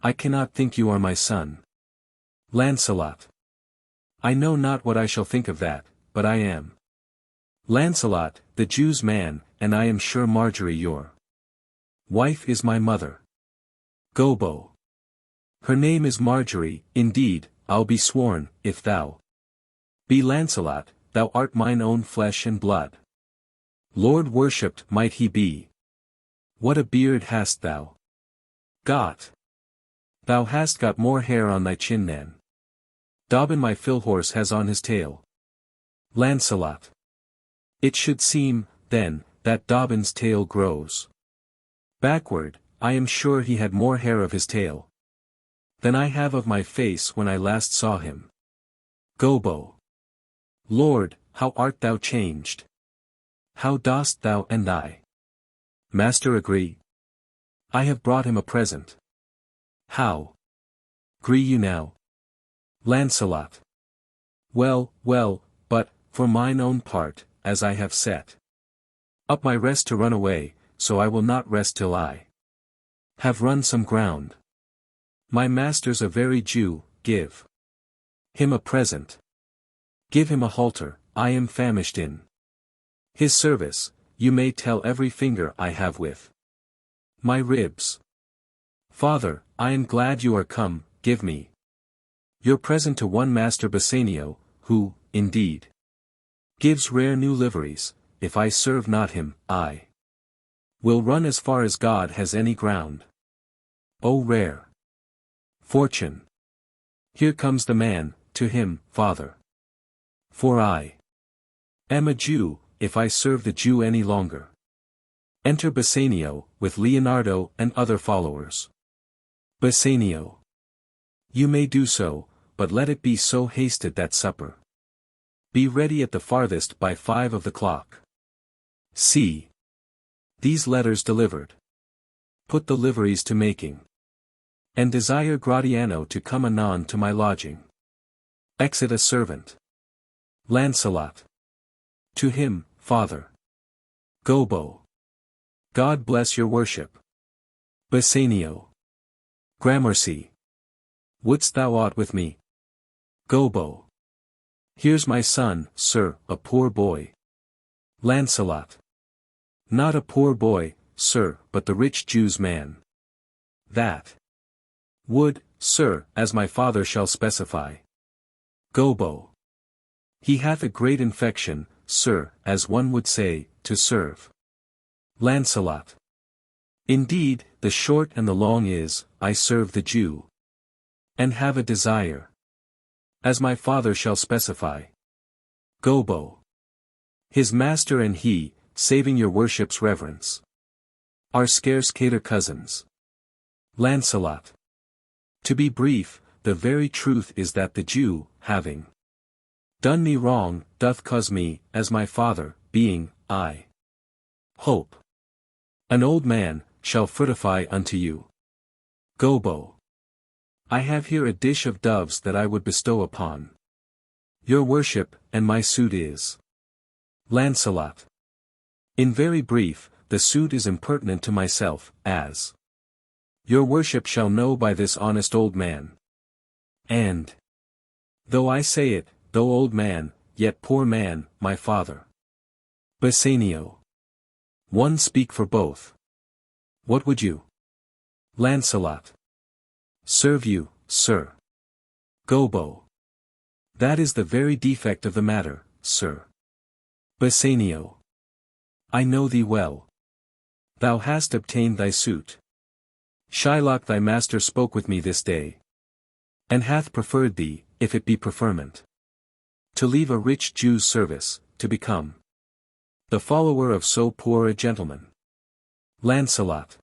Speaker 1: I cannot think you are my son. Lancelot. I know not what I shall think of that, but I am Lancelot, the Jew's man, and I am sure Marjorie your wife is my mother. Gobbo. Her name is Marjorie, indeed, I'll be sworn, if thou be Lancelot, thou art mine own flesh and blood. Lord worshipped might he be. What a beard hast thou got! Thou hast got more hair on thy chin than Dobbin my Philhorse has on his tail. Lancelot. It should seem, then, that Dobbin's tail grows backward, I am sure he had more hair of his tail. than I have of my face when I last saw him. Gobbo. Lord, how art thou changed! How dost thou and I? Master agree? I have brought him a present. How? Gree you now? Lancelot. Well, well, but, for mine own part, as I have set up my rest to run away, so I will not rest till I have run some ground. My master's a very Jew, give him a present. Give him a halter, I am famished in his service, you may tell every finger I have with my ribs. Father, I am glad you are come, give me your present to one Master Bassanio, who, indeed, gives rare new liveries. If I serve not him, I will run as far as God has any ground. O rare fortune! Here comes the man, to him, Father. For I am a Jew, if I serve the Jew any longer. Enter Bassanio, with Leonardo and other followers. Bassanio. You may do so, but let it be so hasted that supper be ready at the farthest by 5 of the clock. See these letters delivered. Put the liveries to making. And desire Gratiano to come anon to my lodging. Exit a servant. Lancelot. To him, Father. Gobbo. God bless your worship. Bassanio. Gramercy. Wouldst thou aught with me? Gobbo. Here's my son, sir, a poor boy. Lancelot. Not a poor boy, sir, but the rich Jew's man. That would, sir, as my father shall specify. Gobbo. He hath a great infection, sir, as one would say, to serve. Lancelot. Indeed, the short and the long is, I serve the Jew. And have a desire. As my father shall specify. Gobbo. His master and he, saving your worship's reverence, are scarce cater cousins. Lancelot. To be brief, the very truth is that the Jew, having done me wrong, doth cause me, as my father, being, I hope, an old man, shall fructify unto you. Gobbo. I have here a dish of doves that I would bestow upon your worship, and my suit is. Lancelot. In very brief, the suit is impertinent to myself, as your worship shall know by this honest old man. And though I say it, though old man, yet poor man, my father. Bassanio. One speak for both. What would you? Lancelot. Serve you, sir. Gobbo. That is the very defect of the matter, sir. Bassanio. I know thee well. Thou hast obtained thy suit. Shylock thy master spoke with me this day. And hath preferred thee, if it be preferment, to leave a rich Jew's service, to become the follower of so poor a gentleman. Lancelot.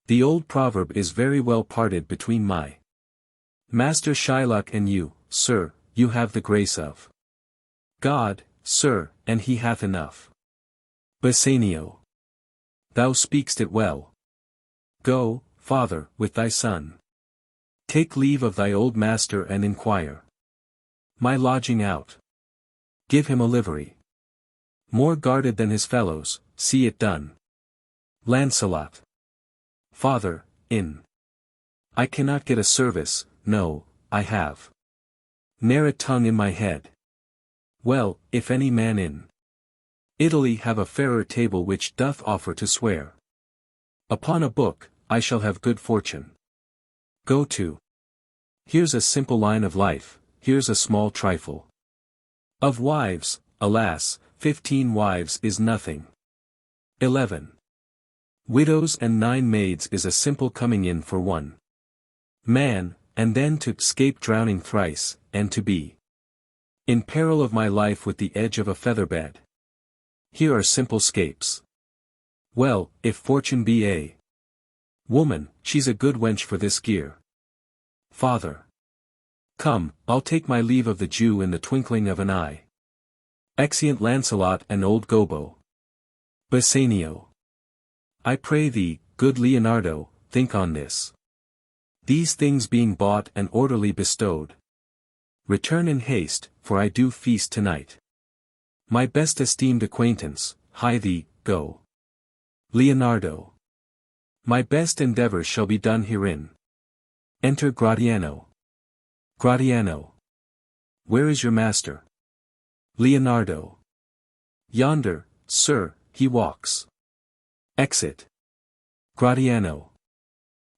Speaker 1: The old proverb is very well parted between my master Shylock and you, sir. You have the grace of God, sir, and he hath enough. Bassanio. Thou speak'st it well. Go, father, with thy son. Take leave of thy old master and inquire my lodging out. Give him a livery more guarded than his fellows, see it done. Lancelot. Father, in I cannot get a service, no, I have ne'er a tongue in my head. Well, if any man in Italy have a fairer table which doth offer to swear upon a book, I shall have good fortune. Go to. Here's a simple line of life, here's a small trifle. Of wives, alas, 15 wives is nothing. 11 widows and 9 maids is a simple coming in for one man, and then to 'scape drowning thrice, and to be in peril of my life with the edge of a feather bed. Here are simple scapes. Well, if fortune be a woman, she's a good wench for this gear. Father. Come, I'll take my leave of the Jew in the twinkling of an eye. Exeunt Lancelot and old Gobbo. Bassanio. I pray thee, good Leonardo, think on this. These things being bought and orderly bestowed. Return in haste, for I do feast tonight. My best esteemed acquaintance, hie thee, go. Leonardo. My best endeavors shall be done herein. Enter Gratiano. Gratiano. Where is your master? Leonardo. Yonder, sir, he walks. Exit. Gratiano.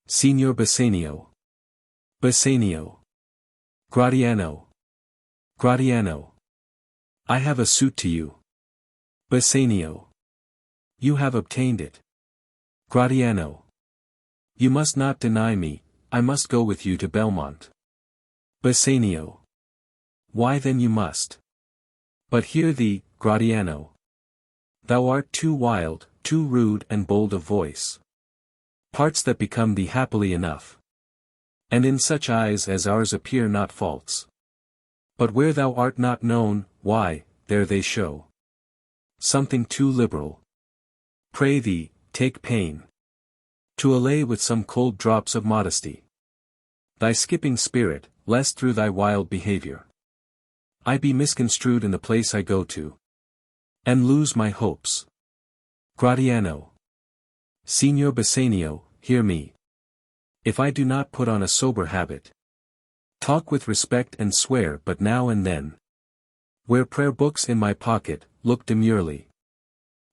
Speaker 1: Signor Bassanio. Bassanio. Gratiano. Gratiano. I have a suit to you. Bassanio. You have obtained it. Gratiano. You must not deny me, I must go with you to Belmont. Bassanio. Why then you must. But hear thee, Gratiano. Thou art too wild, too rude and bold of voice. Parts that become thee happily enough. And in such eyes as ours appear not faults. But where thou art not known, why, there they show something too liberal. Pray thee, take pain to allay with some cold drops of modesty thy skipping spirit, lest through thy wild behavior I be misconstrued in the place I go to, and lose my hopes. Gratiano. Signor Bassanio, hear me. If I do not put on a sober habit, talk with respect and swear but now and then, wear prayer books in my pocket, look demurely.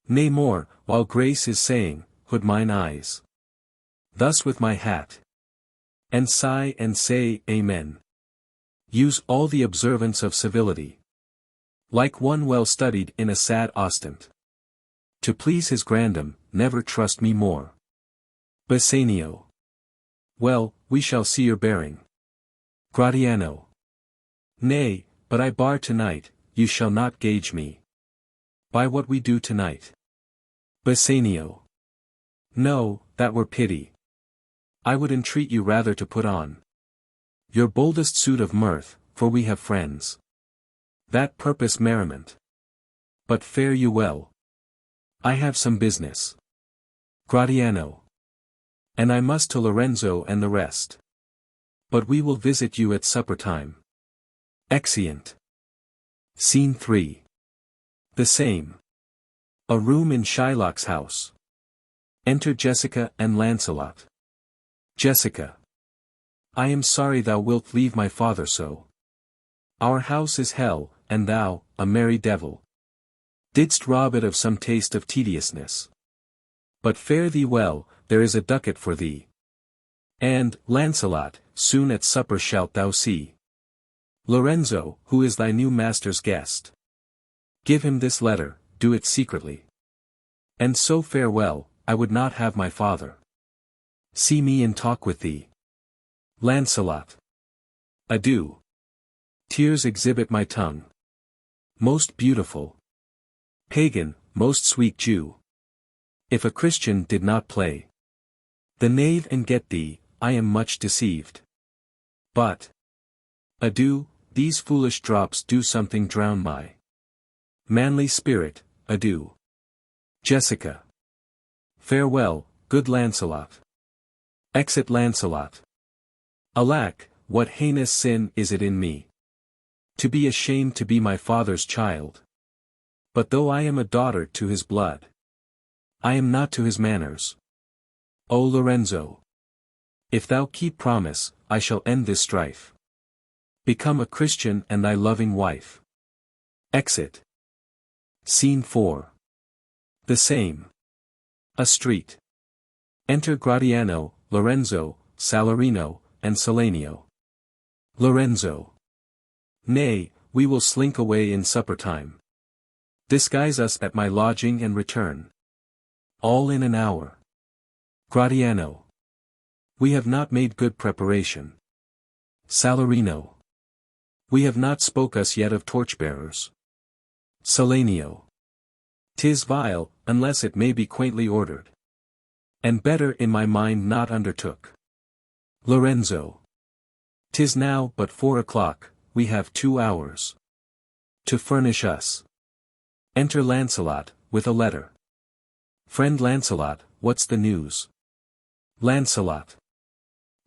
Speaker 1: Nay more, while grace is saying, hood mine eyes. Thus with my hat. And sigh and say, Amen. Use all the observance of civility. Like one well studied in a sad ostent. To please his grandam, never trust me more. Bassanio. Well, we shall see your bearing. Gratiano. Nay, but I bar tonight, you shall not gauge me by what we do tonight. Bassanio. No, that were pity. I would entreat you rather to put on your boldest suit of mirth, for we have friends that purpose merriment. But fare you well. I have some business. Gratiano. And I must to Lorenzo and the rest. But we will visit you at supper time. Exeunt. Scene 3. The same. A room in Shylock's house. Enter Jessica and Lancelot. Jessica. I am sorry thou wilt leave my father so. Our house is hell, and thou, a merry devil, didst rob it of some taste of tediousness. But fare thee well, there is a ducat for thee. And, Lancelot, soon at supper shalt thou see Lorenzo, who is thy new master's guest. Give him this letter, do it secretly. And so farewell, I would not have my father see me and talk with thee. Lancelot. Adieu. Tears exhibit my tongue. Most beautiful pagan, most sweet Jew. If a Christian did not play the knave and get thee, I am much deceived. But adieu, these foolish drops do something drown my manly spirit, adieu. Jessica. Farewell, good Lancelot. Exit Lancelot. Alack, what heinous sin is it in me to be ashamed to be my father's child. But though I am a daughter to his blood, I am not to his manners. O Lorenzo! If thou keep promise, I shall end this strife. Become a Christian and thy loving wife. Exit. Scene 4. The same. A street. Enter Gratiano, Lorenzo, Salarino, and Salanio. Lorenzo. Nay, we will slink away in supper time. Disguise us at my lodging and return. All in an hour. Gratiano. We have not made good preparation. Salarino. We have not spoke us yet of torchbearers. Salanio. 'Tis vile, unless it may be quaintly ordered. And better in my mind not undertook. Lorenzo. 'Tis now but 4 o'clock, we have 2 hours to furnish us. Enter Lancelot, with a letter. Friend Lancelot, what's the news? Lancelot.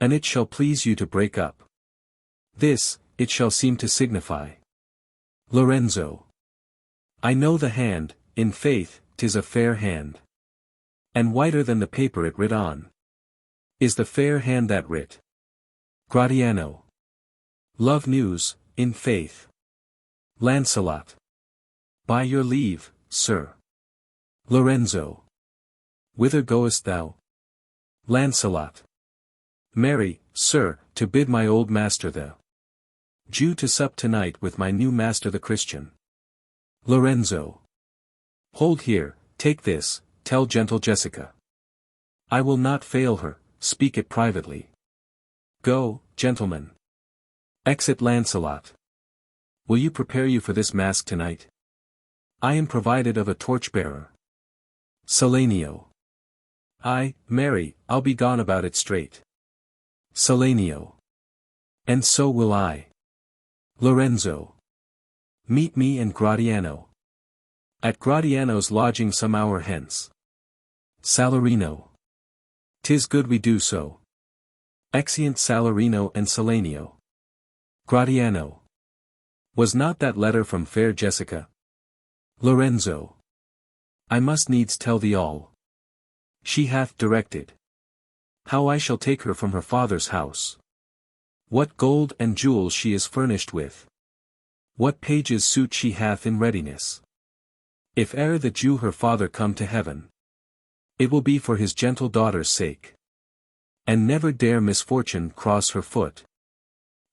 Speaker 1: And it shall please you to break up. This, it shall seem to signify. Lorenzo. I know the hand, in faith, 'tis a fair hand. And whiter than the paper it writ on. Is the fair hand that writ. Gratiano. Love news, in faith. Lancelot. By your leave, sir. Lorenzo. Whither goest thou? Lancelot. Marry, sir, to bid my old master the Jew to sup tonight with my new master the Christian. Lorenzo. Hold here, take this, tell gentle Jessica. I will not fail her, speak it privately. Go, gentlemen. Exit Lancelot. Will you prepare you for this mask tonight? I am provided of a torchbearer. Salanio. Ay, marry, I'll be gone about it straight. Salanio. And so will I. Lorenzo. Meet me and Gratiano. At Gratiano's lodging some hour hence. Salarino. 'Tis good we do so. Exeunt Salarino and Salanio. Gratiano. Was not that letter from fair Jessica? Lorenzo. I must needs tell thee all. She hath directed how I shall take her from her father's house. What gold and jewels she is furnished with. What pages' suit she hath in readiness. If e'er the Jew her father come to heaven, it will be for his gentle daughter's sake. And never dare misfortune cross her foot,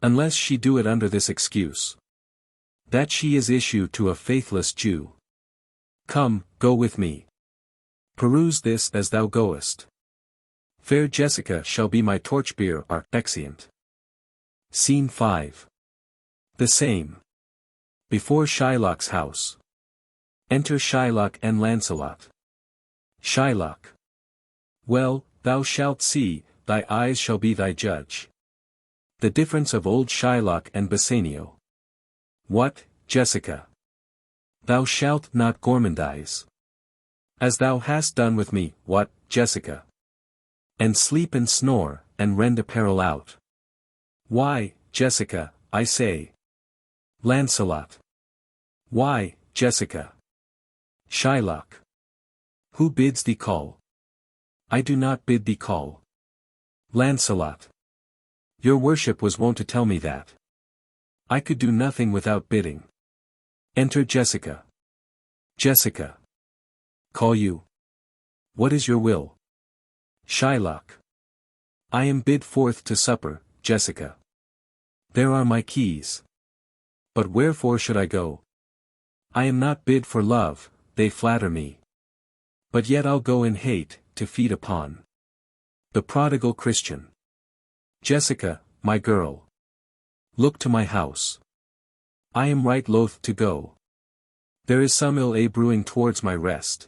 Speaker 1: unless she do it under this excuse, that she is issue to a faithless Jew. Come, go with me. Peruse this as thou goest. Fair Jessica shall be my torchbearer. Exeunt. Scene 5. The same. Before Shylock's house. Enter Shylock and Lancelot. Shylock. Well, thou shalt see, thy eyes shall be thy judge. The difference of old Shylock and Bassanio. What, Jessica? Thou shalt not gourmandize. As thou hast done with me, what, Jessica? And sleep and snore, and rend apparel out. Why, Jessica, I say. Lancelot. Why, Jessica? Shylock. Who bids thee call? I do not bid thee call. Lancelot. Your worship was wont to tell me that. I could do nothing without bidding. Enter Jessica. Jessica. Call you. What is your will? Shylock. I am bid forth to supper, Jessica. There are my keys. But wherefore should I go? I am not bid for love, they flatter me. But yet I'll go in hate, to feed upon the prodigal Christian. Jessica, my girl. Look to my house. I am right loath to go. There is some ill brewing towards my rest.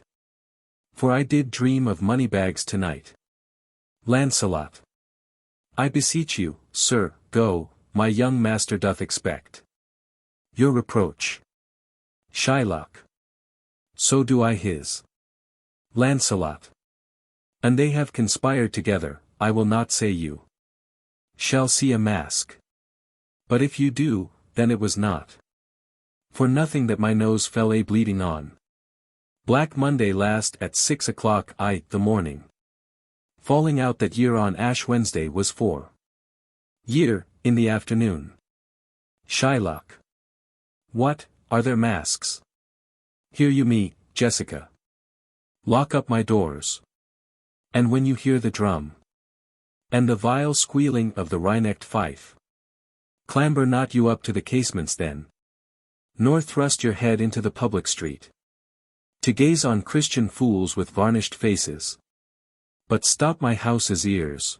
Speaker 1: For I did dream of money bags tonight. Lancelot. I beseech you, sir, go, my young master doth expect your reproach. Shylock. So do I his. Lancelot. And they have conspired together, I will not say you shall see a mask. But if you do, then it was not for nothing that my nose fell bleeding on Black Monday last at 6 o'clock the morning. Falling out that year on Ash Wednesday was 4 year, in the afternoon. Shylock. What, are there masks? Hear you me, Jessica. Lock up my doors. And when you hear the drum, and the vile squealing of the wry-necked fife, clamber not you up to the casements then, nor thrust your head into the public street, to gaze on Christian fools with varnished faces. But stop my house's ears.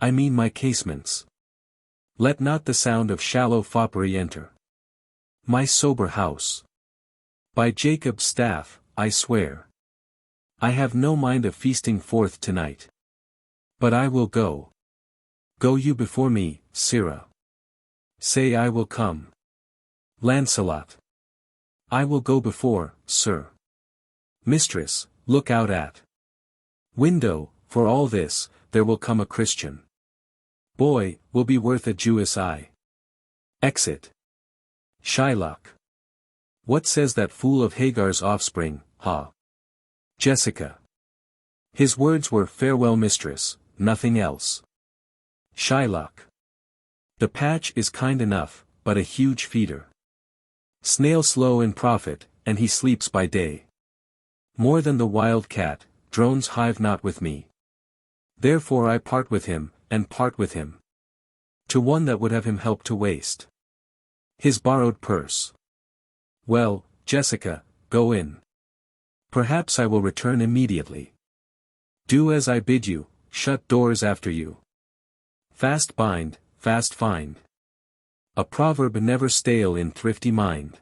Speaker 1: I mean my casements. Let not the sound of shallow foppery enter my sober house. By Jacob's staff, I swear, I have no mind of feasting forth tonight. But I will go. Go you before me, Sirrah. Say I will come. Lancelot. I will go before, sir. Mistress, look out at window, for all this, there will come a Christian boy, will be worth a Jewess eye. Exit. Shylock. What says that fool of Hagar's offspring, ha? Jessica. His words were, farewell mistress, nothing else. Shylock. The patch is kind enough, but a huge feeder. Snail slow in profit, and he sleeps by day. More than the wild cat, drones hive not with me. Therefore I part with him, and part with him. To one that would have him help to waste his borrowed purse. Well, Jessica, go in. Perhaps I will return immediately. Do as I bid you, shut doors after you. Fast bind, fast find. A proverb never stale in thrifty mind.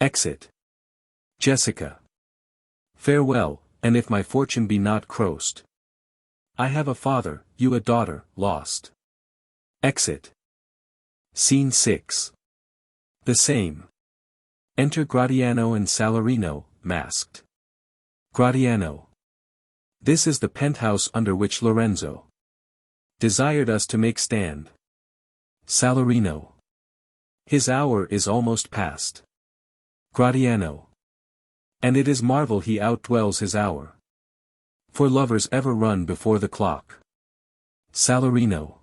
Speaker 1: Exit. Jessica. Farewell, and if my fortune be not crossed, I have a father, you a daughter, lost. Exit. Scene 6. The same. Enter Gratiano and Salarino, masked. Gratiano. This is the penthouse under which Lorenzo desired us to make stand. Salarino. His hour is almost past. Gratiano. And it is marvel he outdwells his hour. For lovers ever run before the clock. Salarino.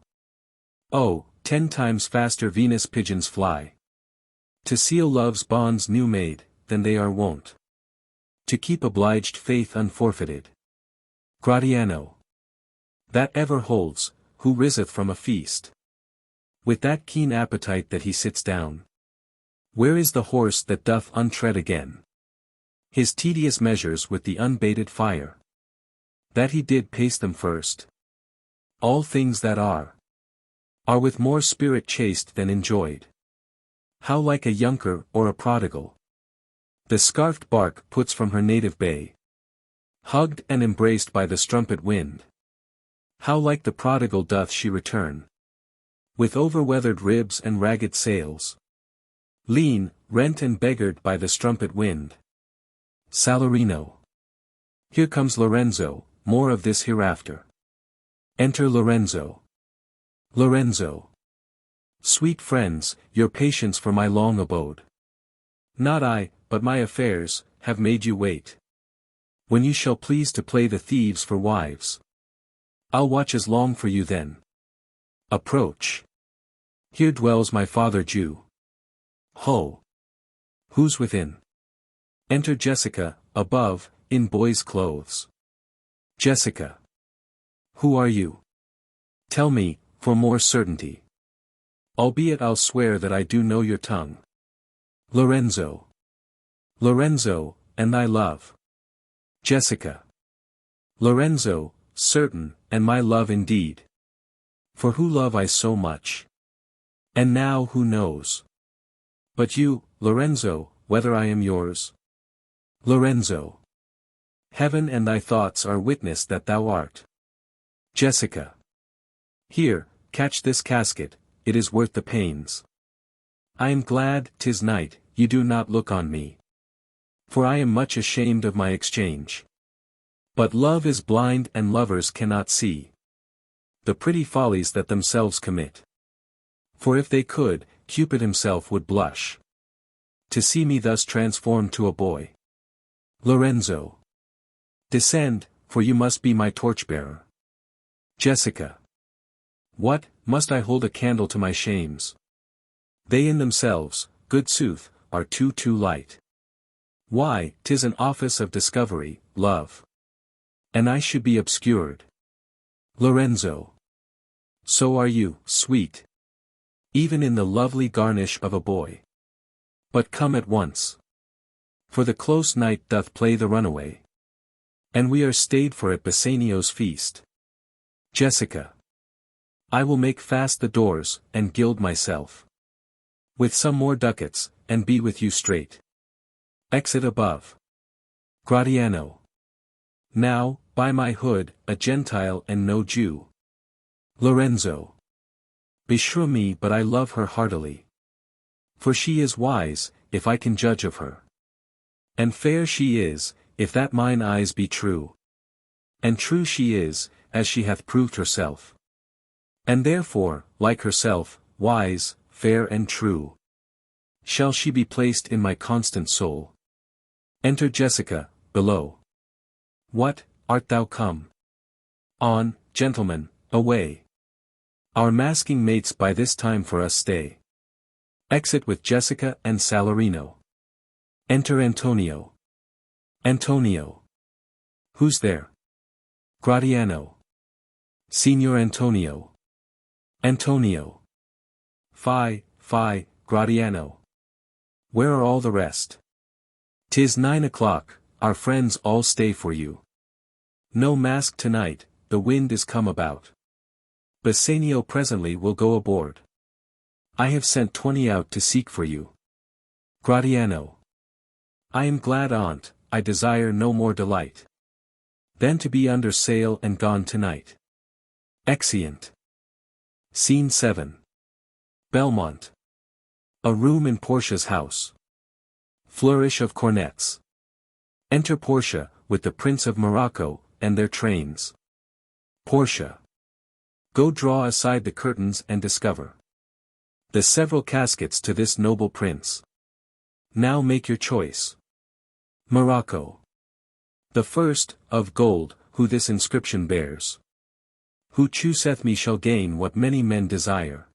Speaker 1: Oh, 10 times faster Venus pigeons fly to seal love's bonds new made, than they are wont to keep obliged faith unforfeited. Gratiano. That ever holds, who riseth from a feast with that keen appetite that he sits down. Where is the horse that doth untread again his tedious measures with the unbaited fire? That he did pace them first. All things that are with more spirit chaste than enjoyed. How like a younker or a prodigal the scarfed bark puts from her native bay, hugged and embraced by the strumpet wind. How like the prodigal doth she return, with over-weathered ribs and ragged sails, lean, rent and beggared by the strumpet wind. Salarino. Here comes Lorenzo, more of this hereafter. Enter Lorenzo. Lorenzo. Sweet friends, your patience for my long abode. Not I, but my affairs, have made you wait. When you shall please to play the thieves for wives, I'll watch as long for you then. Approach. Here dwells my father Jew. Ho! Who's within? Enter Jessica, above, in boy's clothes. Jessica. Who are you? Tell me, for more certainty. Albeit I'll swear that I do know your tongue. Lorenzo. Lorenzo, and thy love. Jessica. Lorenzo, certain, and my love indeed. For who love I so much? And now who knows but you, Lorenzo, whether I am yours? Lorenzo. Heaven and thy thoughts are witness that thou art. Jessica. Here, catch this casket, it is worth the pains. I am glad, 'tis night, you do not look on me. For I am much ashamed of my exchange. But love is blind and lovers cannot see the pretty follies that themselves commit. For if they could, Cupid himself would blush to see me thus transformed to a boy. Lorenzo. Descend, for you must be my torchbearer. Jessica. What, must I hold a candle to my shames? They in themselves, good sooth, are too light. Why, 'tis an office of discovery, love. And I should be obscured. Lorenzo. So are you, sweet. Even in the lovely garnish of a boy. But come at once. For the close night doth play the runaway. And we are stayed for at Bassanio's feast. Jessica. I will make fast the doors, and gild myself with some more ducats, and be with you straight. Exit above. Gratiano. Now, by my hood, a Gentile and no Jew. Lorenzo. Beshrew me, but I love her heartily. For she is wise, if I can judge of her. And fair she is, if that mine eyes be true. And true she is, as she hath proved herself. And therefore, like herself, wise, fair and true, shall she be placed in my constant soul. Enter Jessica, below. What, art thou come? On, gentlemen, away. Our masking mates by this time for us stay. Exit with Jessica and Salarino. Enter Antonio. Antonio. Who's there? Gratiano. Signor Antonio. Antonio. Fie, Gratiano. Where are all the rest? 'Tis 9 o'clock, our friends all stay for you. No mask tonight, the wind is come about. Bassanio presently will go aboard. I have sent 20 out to seek for you. Gratiano. I am glad on't, I desire no more delight than to be under sail and gone tonight. Exeunt. Scene 7. Belmont. A room in Portia's house. Flourish of cornets. Enter Portia, with the Prince of Morocco, and their trains. Portia. Go draw aside the curtains and discover the several caskets to this noble prince. Now make your choice. Morocco. The first, of gold, who this inscription bears. Who chooseth me shall gain what many men desire.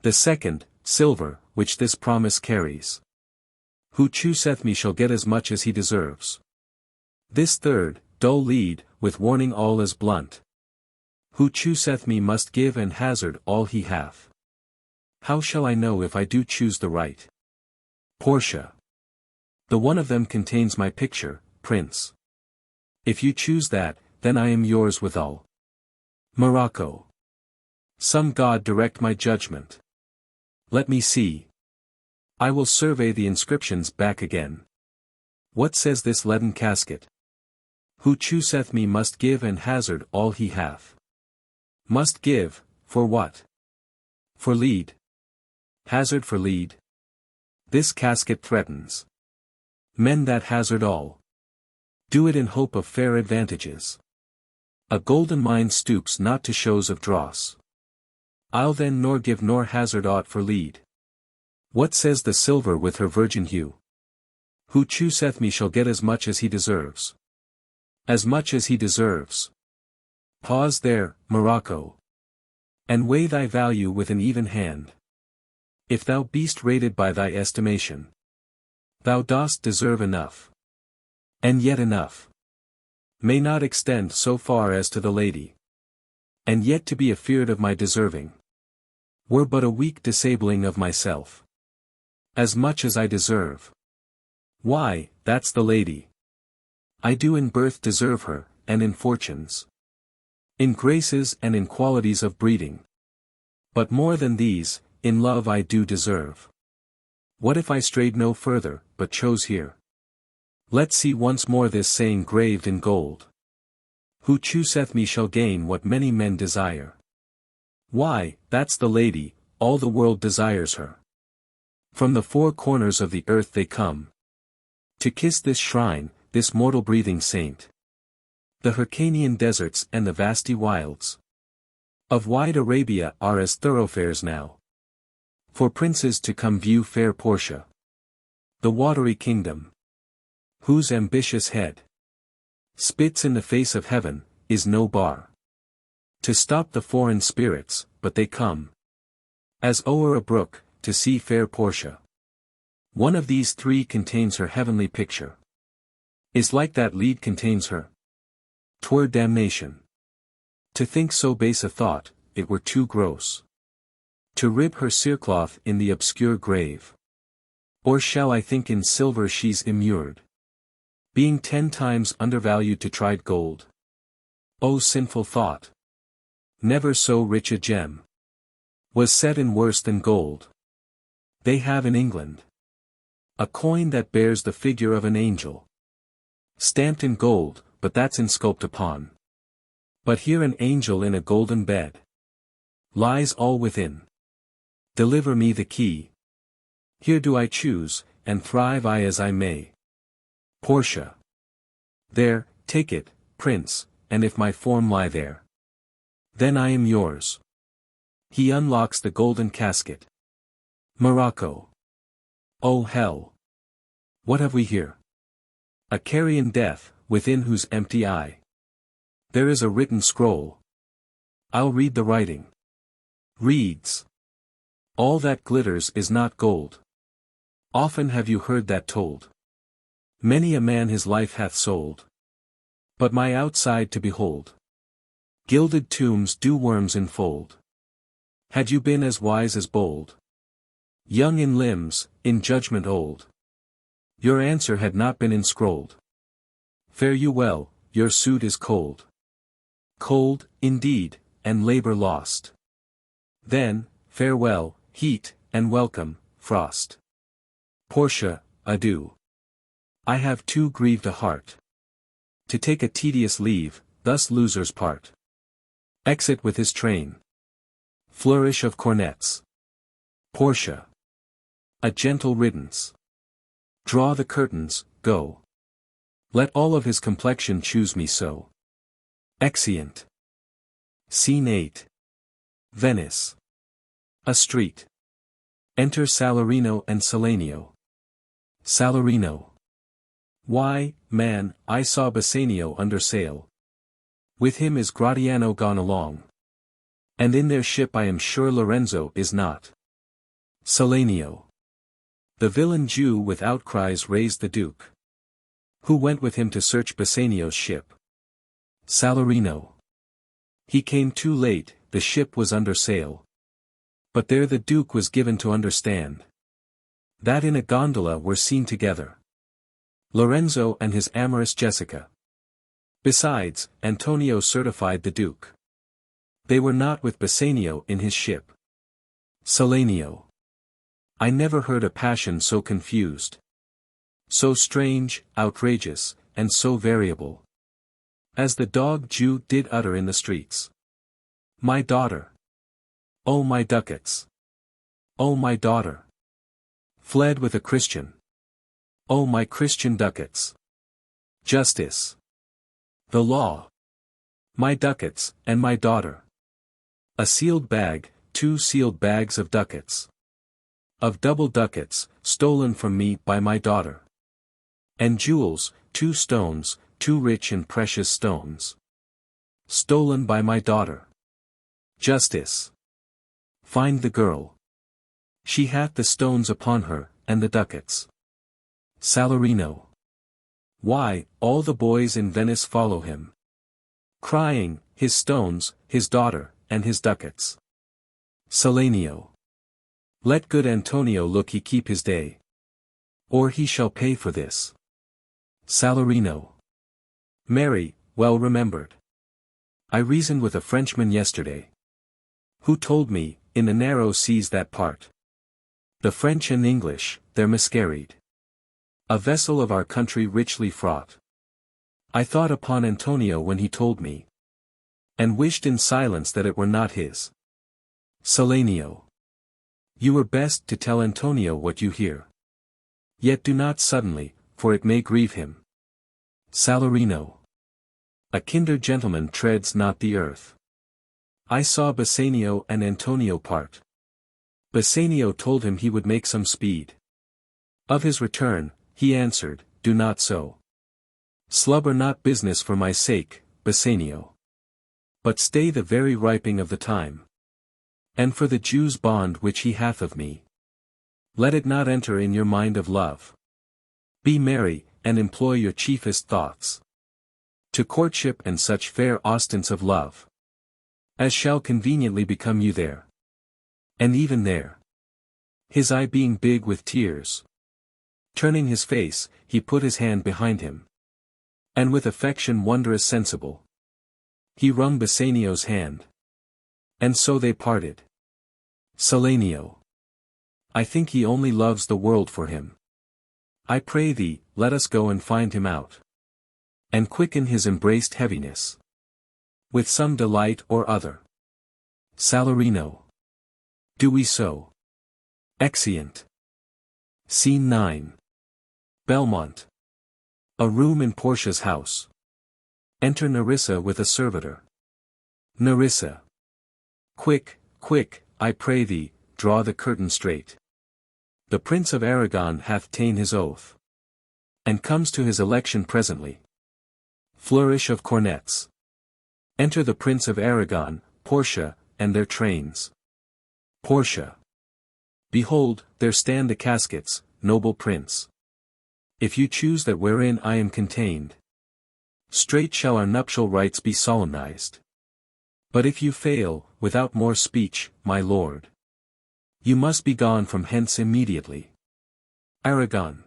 Speaker 1: The second, silver, which this promise carries. Who chooseth me shall get as much as he deserves. This third, dull lead, with warning all is blunt. Who chooseth me must give and hazard all he hath. How shall I know if I do choose the right? Portia. The one of them contains my picture, Prince. If you choose that, then I am yours withal. Morocco. Some god direct my judgment. Let me see. I will survey the inscriptions back again. What says this leaden casket? Who chooseth me must give and hazard all he hath. Must give, for what? For lead. Hazard for lead. This casket threatens men that hazard all. Do it in hope of fair advantages. A golden mind stoops not to shows of dross. I'll then nor give nor hazard aught for lead. What says the silver with her virgin hue? Who chooseth me shall get as much as he deserves. As much as he deserves. Pause there, Morocco. And weigh thy value with an even hand. If thou beest rated by thy estimation, thou dost deserve enough. And yet enough may not extend so far as to the lady. And yet to be afeard of my deserving were but a weak disabling of myself. As much as I deserve. Why, that's the lady. I do in birth deserve her, and in fortunes. In graces and in qualities of breeding. But more than these, in love I do deserve. What if I strayed no further, but chose here? Let's see once more this saying graved in gold. Who chooseth me shall gain what many men desire. Why, that's the lady, all the world desires her. From the four corners of the earth they come to kiss this shrine, this mortal breathing saint. The Hyrcanian deserts and the vasty wilds of wide Arabia are as thoroughfares now for princes to come view fair Portia. The watery kingdom, whose ambitious head spits in the face of heaven, is no bar to stop the foreign spirits, but they come as o'er a brook, to see fair Portia. One of these three contains her heavenly picture. Is like that lead contains her. 'Twere damnation to think so base a thought, it were too gross. To rib her cerecloth in the obscure grave. Or shall I think in silver she's immured, being 10 times undervalued to tried gold? O sinful thought! Never so rich a gem was set in worse than gold. They have in England a coin that bears the figure of an angel, stamped in gold, but that's insculped upon. But here an angel in a golden bed. Lies all within. Deliver me the key. Here do I choose, and thrive I as I may. Portia. There, take it, prince, and if my form lie there, then I am yours. He unlocks the golden casket. Morocco. Oh hell! What have we here? A carrion death, within whose empty eye there is a written scroll. I'll read the writing. Reads. All that glitters is not gold. Often have you heard that told. Many a man his life hath sold. But my outside to behold. Gilded tombs do worms enfold. Had you been as wise as bold, young in limbs, in judgment old, your answer had not been inscrolled. Fare you well, your suit is cold. Cold, indeed, and labor lost. Then, farewell, heat, and welcome, frost. Portia, adieu. I have too grieved a heart to take a tedious leave, thus losers part. Exit with his train. Flourish of cornets. Portia. A gentle riddance. Draw the curtains, go. Let all of his complexion choose me so. Exeunt. Scene 8. Venice. A street. Enter Salarino and Salanio. Salarino. Why, man, I saw Bassanio under sail. With him is Gratiano gone along. And in their ship I am sure Lorenzo is not. Salanio. The villain Jew with outcries raised the Duke, who went with him to search Bassanio's ship. Salarino. He came too late, the ship was under sail. But there the Duke was given to understand that in a gondola were seen together Lorenzo and his amorous Jessica. Besides, Antonio certified the Duke they were not with Bassanio in his ship. Salanio. I never heard a passion so confused, so strange, outrageous, and so variable, as the dog Jew did utter in the streets. My daughter. Oh my ducats. Oh my daughter. Fled with a Christian. Oh my Christian ducats. Justice. The law. My ducats, and my daughter. A sealed bag, 2 sealed bags of ducats. Of double ducats, stolen from me by my daughter. And jewels, 2 stones, 2 rich and precious stones. Stolen by my daughter. Justice. Find the girl. She hath the stones upon her, and the ducats. Salarino. Why, all the boys in Venice follow him, crying, his stones, his daughter, and his ducats. Salanio. Let good Antonio look he keep his day, or he shall pay for this. Salarino. Mary, well remembered. I reasoned with a Frenchman yesterday, who told me, in the narrow seas that part, the French and English, there miscarried. A vessel of our country richly fraught. I thought upon Antonio when he told me, and wished in silence that it were not his. Salanio. You were best to tell Antonio what you hear. Yet do not suddenly, for it may grieve him. Salarino. A kinder gentleman treads not the earth. I saw Bassanio and Antonio part. Bassanio told him he would make some speed. Of his return, he answered, do not so. Slubber not business for my sake, Bassanio. But stay the very riping of the time. And for the Jew's bond which he hath of me, let it not enter in your mind of love. Be merry, and employ your chiefest thoughts to courtship and such fair ostents of love as shall conveniently become you there. And even there, his eye being big with tears, turning his face, he put his hand behind him, and with affection wondrous sensible, he wrung Bassanio's hand. And so they parted. Salanio. I think he only loves the world for him. I pray thee, let us go and find him out, and quicken his embraced heaviness with some delight or other. Salarino. Do we so? Exeunt. Scene 9. Belmont. A room in Portia's house. Enter Nerissa with a servitor. Nerissa. Quick, quick, I pray thee, draw the curtain straight. The Prince of Aragon hath ta'en his oath. And comes to his election presently. Flourish of cornets. Enter the Prince of Aragon, Portia, and their trains. Portia. Behold, there stand the caskets, noble prince. If you choose that wherein I am contained, straight shall our nuptial rites be solemnized. But if you fail, without more speech, my lord, you must be gone from hence immediately. Aragon.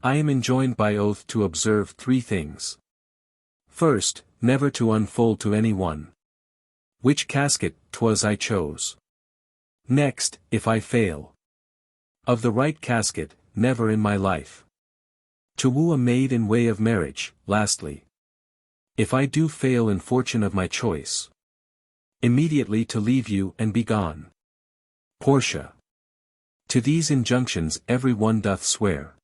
Speaker 1: I am enjoined by oath to observe 3 things. First, never to unfold to any one which casket 'twas I chose. Next, if I fail of the right casket, never in my life to woo a maid in way of marriage. Lastly, if I do fail in fortune of my choice, immediately to leave you and be gone. Portia. To these injunctions every one doth swear.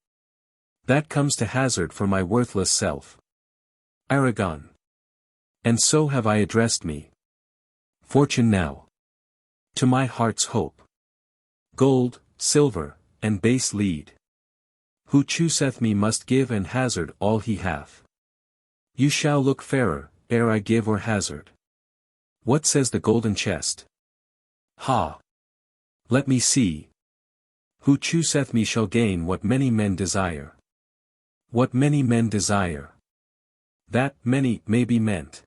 Speaker 1: That comes to hazard for my worthless self. Aragon. And so have I addressed me. Fortune now. To my heart's hope. Gold, silver, and base lead. Who chooseth me must give and hazard all he hath. You shall look fairer, ere I give or hazard. What says the golden chest? Ha! Let me see. Who chooseth me shall gain what many men desire. What many men desire. That many may be meant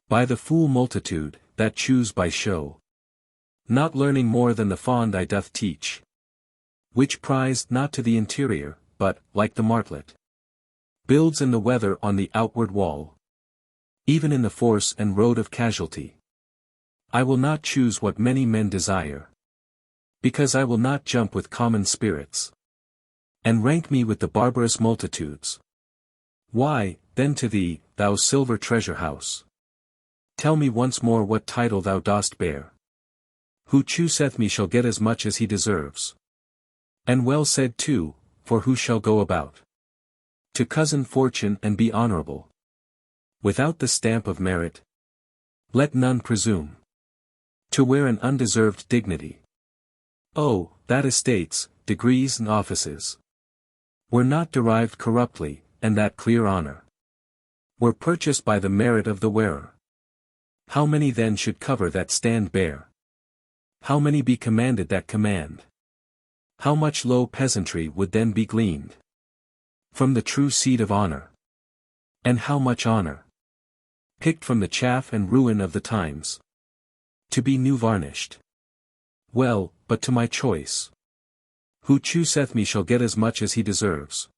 Speaker 1: by the fool multitude, that choose by show, not learning more than the fond I doth teach, which prize not to the interior, but, like the martlet, builds in the weather on the outward wall, even in the force and road of casualty. I will not choose what many men desire, because I will not jump with common spirits, and rank me with the barbarous multitudes. Why, then to thee, thou silver treasure house, tell me once more what title thou dost bear. Who chooseth me shall get as much as he deserves. And well said too, for who shall go about to cozen fortune and be honorable without the stamp of merit? Let none presume to wear an undeserved dignity. Oh, that estates, degrees and offices were not derived corruptly, and that clear honor were purchased by the merit of the wearer. How many then should cover that stand bare? How many be commanded that command? How much low peasantry would then be gleaned from the true seed of honor? And how much honor picked from the chaff and ruin of the times, to be new varnished? Well, but to my choice. Who chooseth me shall get as much as he deserves.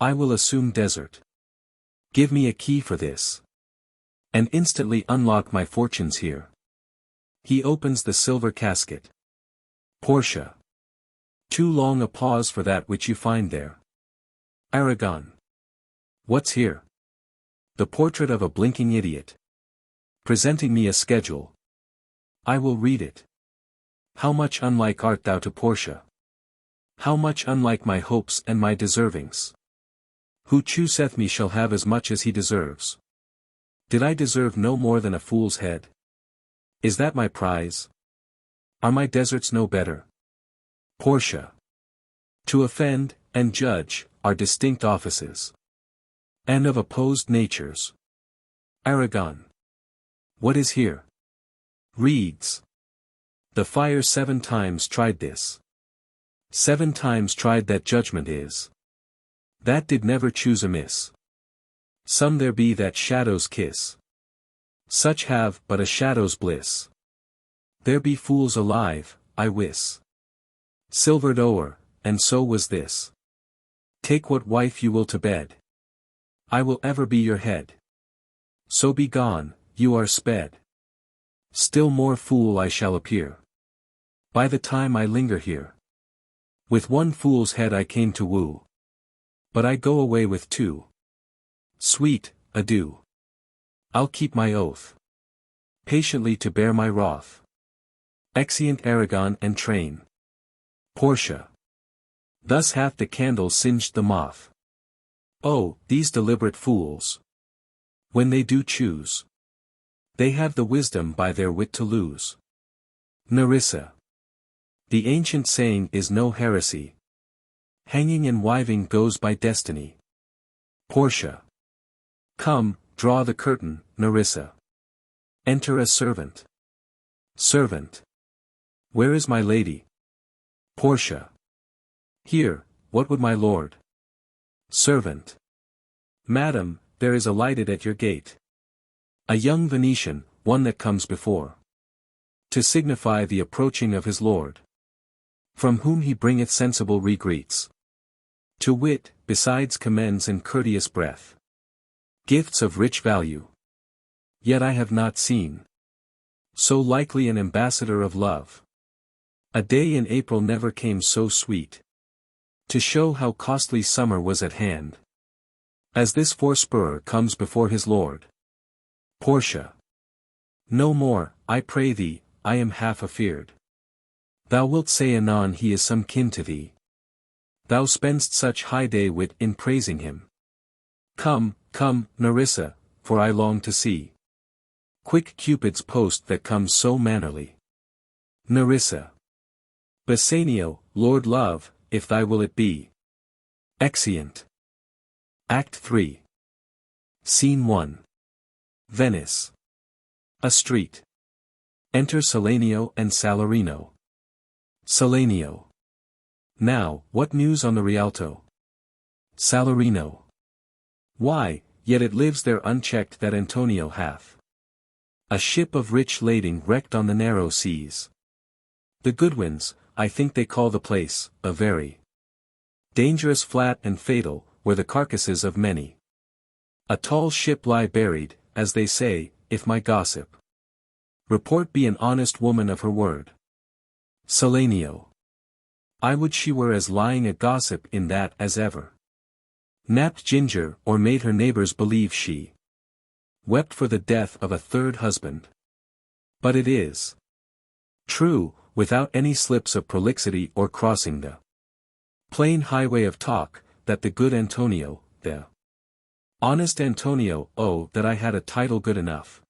Speaker 1: I will assume desert. Give me a key for this, and instantly unlock my fortunes here. He opens the silver casket. Portia. Too long a pause for that which you find there. Aragon. What's here? The portrait of a blinking idiot, presenting me a schedule. I will read it. How much unlike art thou to Portia? How much unlike my hopes and my deservings? Who chooseth me shall have as much as he deserves. Did I deserve no more than a fool's head? Is that my prize? Are my deserts no better? Portia. To offend, and judge, are distinct offices, and of opposed natures. Aragon. What is here? Reads. The fire 7 times tried this. 7 times tried that judgment is. That did never choose amiss. Some there be that shadows kiss. Such have but a shadow's bliss. There be fools alive, I wis. Silvered o'er, and so was this. Take what wife you will to bed. I will ever be your head. So be gone, you are sped. Still more fool I shall appear by the time I linger here. With 1 fool's head I came to woo, but I go away with 2. Sweet, adieu. I'll keep my oath. patiently to bear my wrath. Exeunt Aragon and train. Portia. Thus hath the candle singed the moth. Oh, these deliberate fools! When they do choose, they have the wisdom by their wit to lose. Nerissa. The ancient saying is no heresy. Hanging and wiving goes by destiny. Portia. Come, draw the curtain, Nerissa. Enter a servant. Servant. Where is my lady? Portia. Here, what would my lord? Servant. Madam, there is a lighted at your gate. A young Venetian, one that comes before, to signify the approaching of his lord, from whom he bringeth sensible regreets. To wit, besides commends and courteous breath, gifts of rich value. Yet I have not seen so likely an ambassador of love. A day in April never came so sweet, to show how costly summer was at hand, as this forespurrer comes before his lord. Portia. No more, I pray thee, I am half afeard. Thou wilt say anon he is some kin to thee. Thou spendst such high day wit in praising him. Come, come, Nerissa, for I long to see quick Cupid's post that comes so mannerly. Nerissa. Bassanio, Lord Love, if thy will it be. Exeunt. Act 3. Scene 1. Venice. A street. Enter Salanio and Salarino. Salanio. Now, what news on the Rialto? Salarino. Why, yet it lives there unchecked that Antonio hath a ship of rich lading wrecked on the narrow seas. The Goodwins, I think they call the place, a very dangerous flat and fatal, where the carcasses of many a tall ship lie buried, as they say, if my gossip report be an honest woman of her word. Salanio. I would she were as lying a gossip in that as ever napped ginger or made her neighbors believe she wept for the death of a third husband. But it is true, without any slips of prolixity or crossing the plain highway of talk, that the good Antonio, the honest Antonio, oh, that I had a title good enough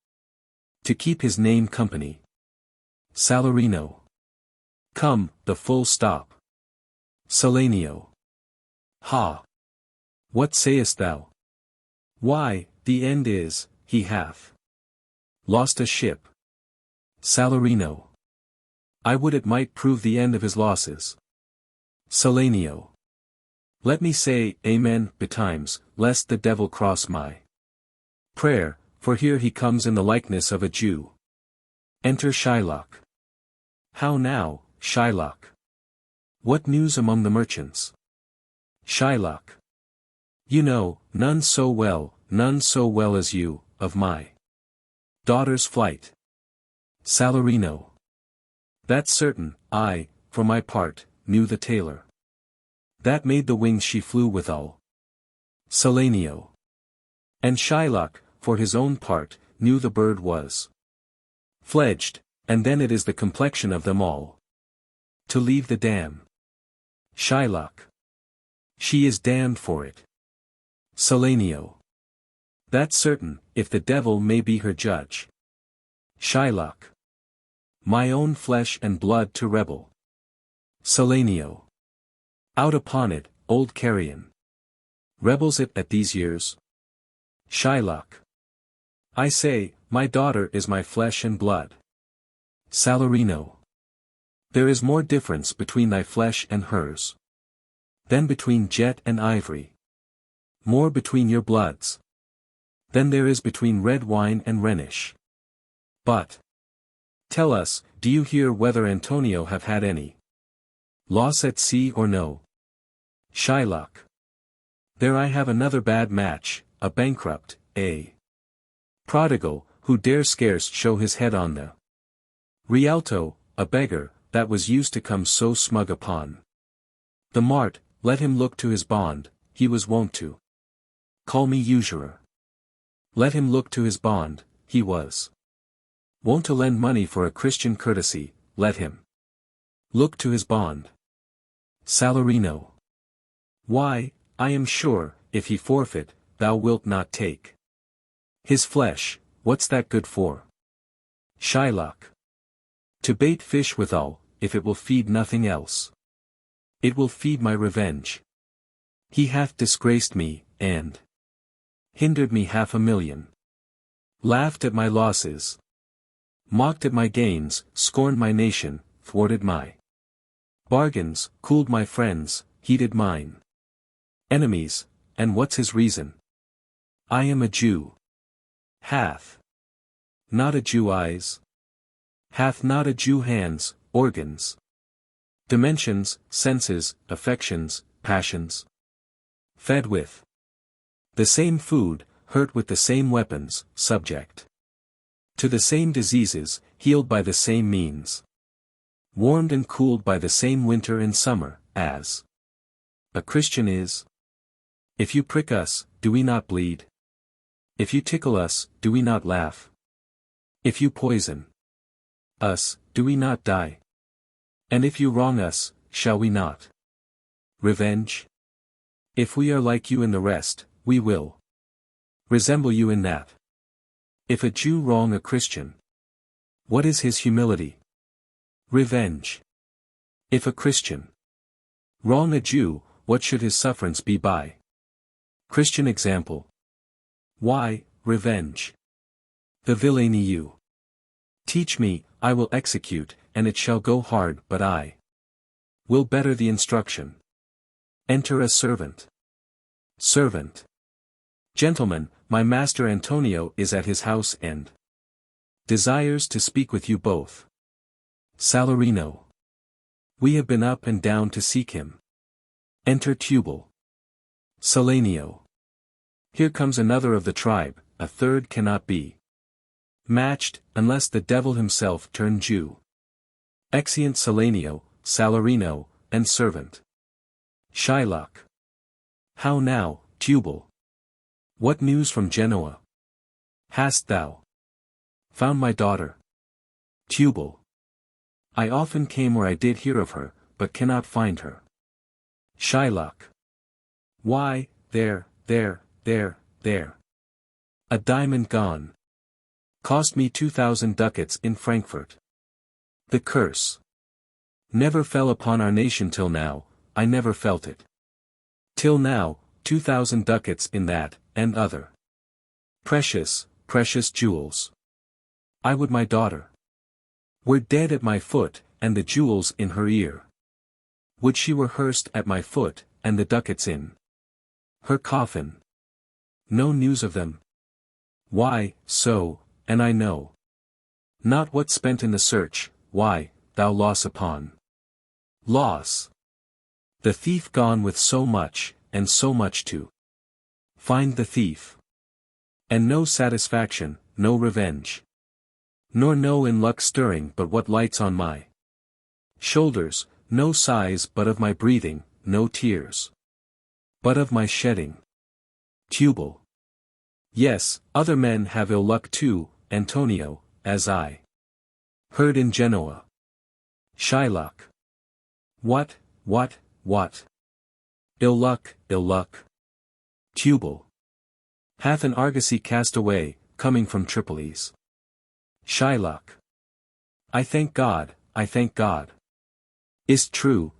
Speaker 1: to keep his name company. Salarino. Come, the full stop. Salanio. Ha! What sayest thou? Why, the end is, he hath lost a ship. Salarino. I would it might prove the end of his losses. Salanio. Let me say, Amen, betimes, lest the devil cross my prayer, for here he comes in the likeness of a Jew. Enter Shylock. How now, Shylock? What news among the merchants? Shylock. You know, none so well as you, of my daughter's flight. Salarino. That's certain, I, for my part, knew the tailor that made the wings she flew withal. Salanio. And Shylock, for his own part, knew the bird was fledged, and then it is the complexion of them all to leave the dam. Shylock. She is damned for it. Salanio. That's certain, if the devil may be her judge. Shylock. My own flesh and blood to rebel. Salanio. Out upon it, old carrion. Rebels it at these years? Shylock. I say, my daughter is my flesh and blood. Salarino. There is more difference between thy flesh and hers than between jet and ivory. More between your bloods than there is between red wine and Rhenish. But tell us, do you hear whether Antonio have had any loss at sea or no? Shylock. There I have another bad match, a bankrupt, a prodigal, who dare scarce show his head on the Rialto, a beggar, that was used to come so smug upon the mart. Let him look to his bond, he was wont to call me usurer. Let him look to his bond, he was Wont to lend money for a Christian courtesy, let him look to his bond. Salarino. Why, I am sure, if he forfeit, thou wilt not take his flesh, what's that good for? Shylock. To bait fish withal, if it will feed nothing else. It will feed my revenge. He hath disgraced me, and hindered me 500,000. Laughed at my losses. Mocked at my gains, scorned my nation, thwarted my bargains, cooled my friends, heated mine enemies, and what's his reason? I am a Jew. Hath not a Jew eyes? Hath not a Jew hands, organs, dimensions, senses, affections, passions? Fed with the same food, hurt with the same weapons, subject to the same diseases, healed by the same means, warmed and cooled by the same winter and summer, as a Christian is. If you prick us, do we not bleed? If you tickle us, do we not laugh? If you poison us, do we not die? And if you wrong us, shall we not revenge? If we are like you in the rest, we will resemble you in that. If a Jew wrong a Christian, what is his humility? Revenge. If a Christian wrong a Jew, what should his sufferance be by Christian example? Why, revenge. The villainy you teach me, I will execute, and it shall go hard, but I will better the instruction. Enter a servant. Servant. Gentlemen, my master Antonio is at his house and desires to speak with you both. Salarino. We have been up and down to seek him. Enter Tubal. Salanio. Here comes another of the tribe, a third cannot be matched, unless the devil himself turn Jew. Exeunt Salanio, Salarino, and servant. Shylock. How now, Tubal? What news from Genoa? Hast thou found my daughter? Tubal. I often came where I did hear of her, but cannot find her. Shylock. Why, there. A diamond gone. Cost me 2,000 ducats in Frankfurt. The curse never fell upon our nation till now, I never felt it. Till now, 2,000 ducats in that, and other precious jewels. I would my daughter were dead at my foot, and the jewels in her ear. Would she were hearsed at my foot, and the ducats in her coffin. No news of them? Why, so, and I know not what spent in the search. Why, thou loss upon loss. The thief gone with so much, and so much to find the thief. And no satisfaction, no revenge. Nor no in luck stirring but what lights on my shoulders, no sighs but of my breathing, no tears but of my shedding. Tubal. Yes, other men have ill luck too, Antonio, as I heard in Genoa. Shylock. What? Ill luck. Tubal. Hath an argosy cast away, coming from Tripolis. Shylock. I thank God. Is true.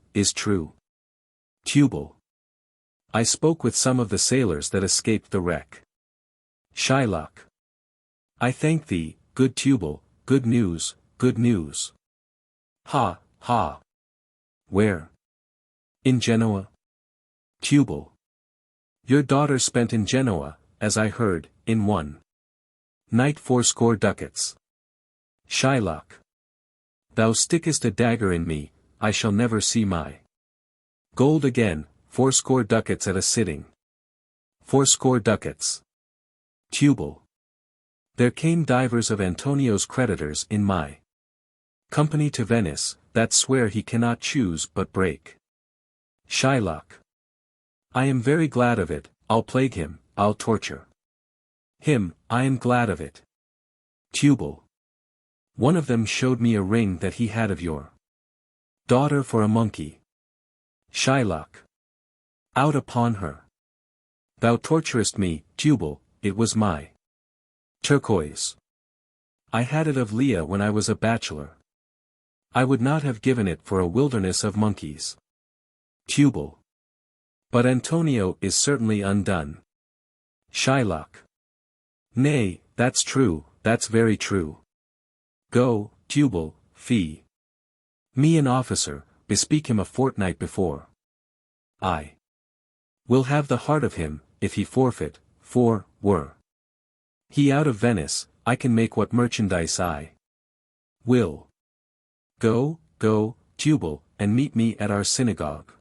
Speaker 1: Tubal. I spoke with some of the sailors that escaped the wreck. Shylock. I thank thee, good Tubal, good news. Ha. Where? In Genoa. Tubal. Your daughter spent in Genoa, as I heard, in one night 80 ducats. Shylock. Thou stickest a dagger in me, I shall never see my gold again, 80 ducats at a sitting. 80 ducats. Tubal. There came divers of Antonio's creditors in my company to Venice, that swear he cannot choose but break. Shylock. I am very glad of it, I'll plague him, I'll torture him, I am glad of it. Tubal. One of them showed me a ring that he had of your daughter for a monkey. Shylock. Out upon her. Thou torturest me, Tubal, it was my turquoise. I had it of Leah when I was a bachelor. I would not have given it for a wilderness of monkeys. Tubal. But Antonio is certainly undone. Shylock. Nay, that's true, that's very true. Go, Tubal, fee me an officer, bespeak him a fortnight before. I will have the heart of him, if he forfeit, for, were he out of Venice, I can make what merchandise I will. Go, Tubal, and meet me at our synagogue.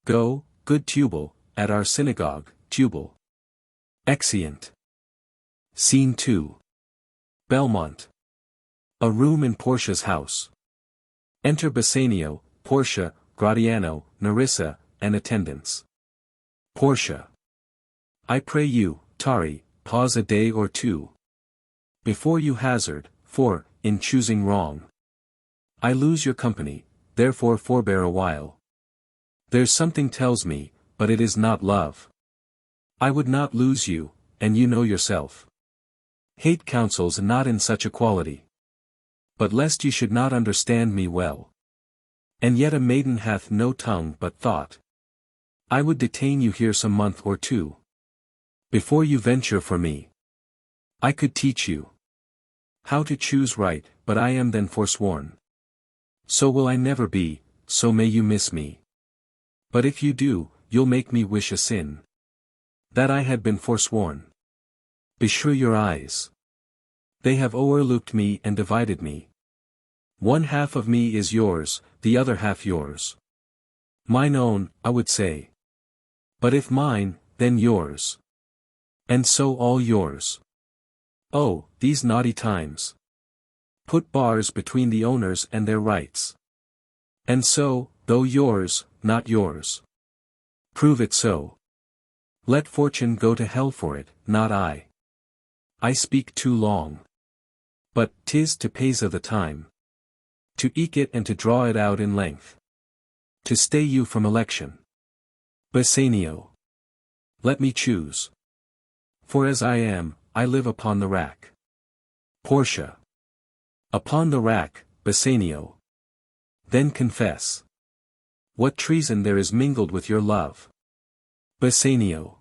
Speaker 1: Go, good Tubal, at our synagogue, Tubal. Exeunt. Scene 2. Belmont. A room in Portia's house. Enter Bassanio, Portia, Gratiano, Nerissa, and attendants. Portia. I pray you, tarry, pause a day or two. Before you hazard, for, in choosing wrong, I lose your company, therefore forbear a while. There's something tells me, but it is not love. I would not lose you, and you know yourself. Hate counsels not in such equality. But lest you should not understand me well. And yet a maiden hath no tongue but thought. I would detain you here some month or two. Before you venture for me. I could teach you how to choose right, but I am then forsworn. So will I never be, so may you miss me. But if you do, you'll make me wish a sin that I had been forsworn. Beshrew your eyes. They have o'erlooked me and divided me. One half of me is yours, the other half yours. Mine own, I would say. But if mine, then yours. And so all yours. Oh, these naughty times. Put bars between the owners and their rights. And so, though yours, not yours. Prove it so. Let fortune go to hell for it, not I. I speak too long. But 'tis to pays of the time. To eke it and to draw it out in length. To stay you from election. Bassanio. Let me choose. For as I am, I live upon the rack. Portia. Upon the rack, Bassanio. Then confess. What treason there is mingled with your love. Bassanio.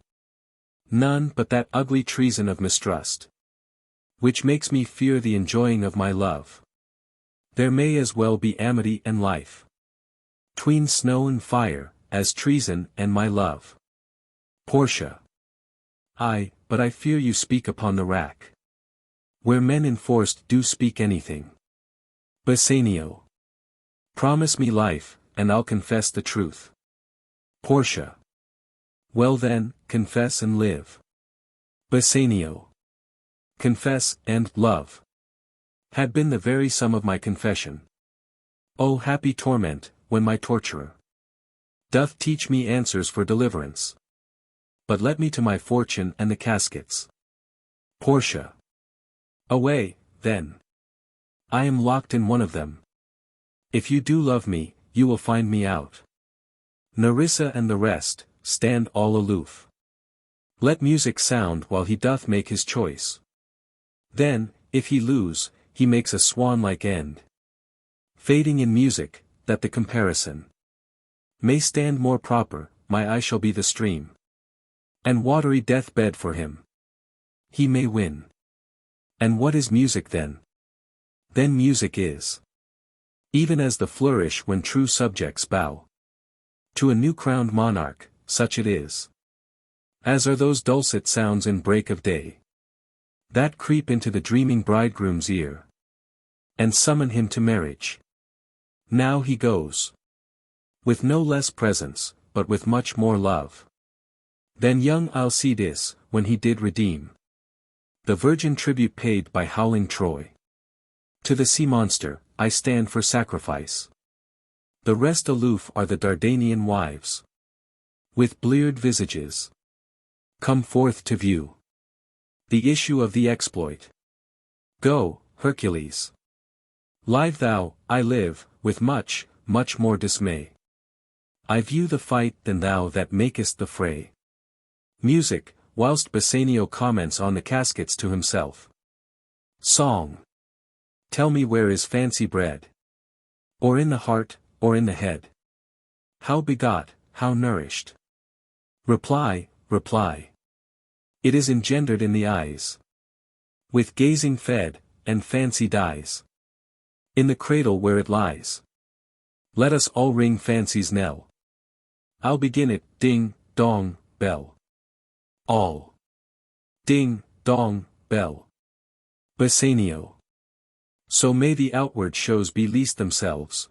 Speaker 1: None but that ugly treason of mistrust. Which makes me fear the enjoying of my love. There may as well be amity and life. Tween snow and fire, as treason and my love. Portia. Ay, but I fear you speak upon the rack. Where men enforced do speak anything. Bassanio. Promise me life, and I'll confess the truth. Portia. Well then, confess and live. Bassanio. Confess, and love. Had been the very sum of my confession. O happy torment, when my torturer doth teach me answers for deliverance. But let me to my fortune and the caskets. Portia. Away, then. I am locked in one of them. If you do love me, you will find me out. Nerissa and the rest, stand all aloof. Let music sound while he doth make his choice. Then, if he lose, he makes a swan-like end. Fading in music, that the comparison may stand more proper, my eye shall be the stream. And watery death-bed for him. He may win. And what is music then? Then music is even as the flourish when true subjects bow to a new-crowned monarch, such it is. As are those dulcet sounds in break of day, that creep into the dreaming bridegroom's ear, and summon him to marriage. Now he goes, with no less presence, but with much more love, than young Alcides, when he did redeem the virgin tribute paid by howling Troy. To the sea-monster, I stand for sacrifice. The rest aloof are the Dardanian wives, with bleared visages, come forth to view the issue of the exploit. Go, Hercules. Live thou, I live, with much, much more dismay. I view the fight than thou that makest the fray. Music, whilst Bassanio comments on the caskets to himself. Song. Tell me where is fancy bred? Or in the heart, or in the head? How begot, how nourished? Reply, reply. It is engendered in the eyes. With gazing fed, and fancy dies. In the cradle where it lies. Let us all ring fancy's knell. I'll begin it, ding, dong, bell. All. Ding, dong, bell. Bassanio. So may the outward shows be least themselves.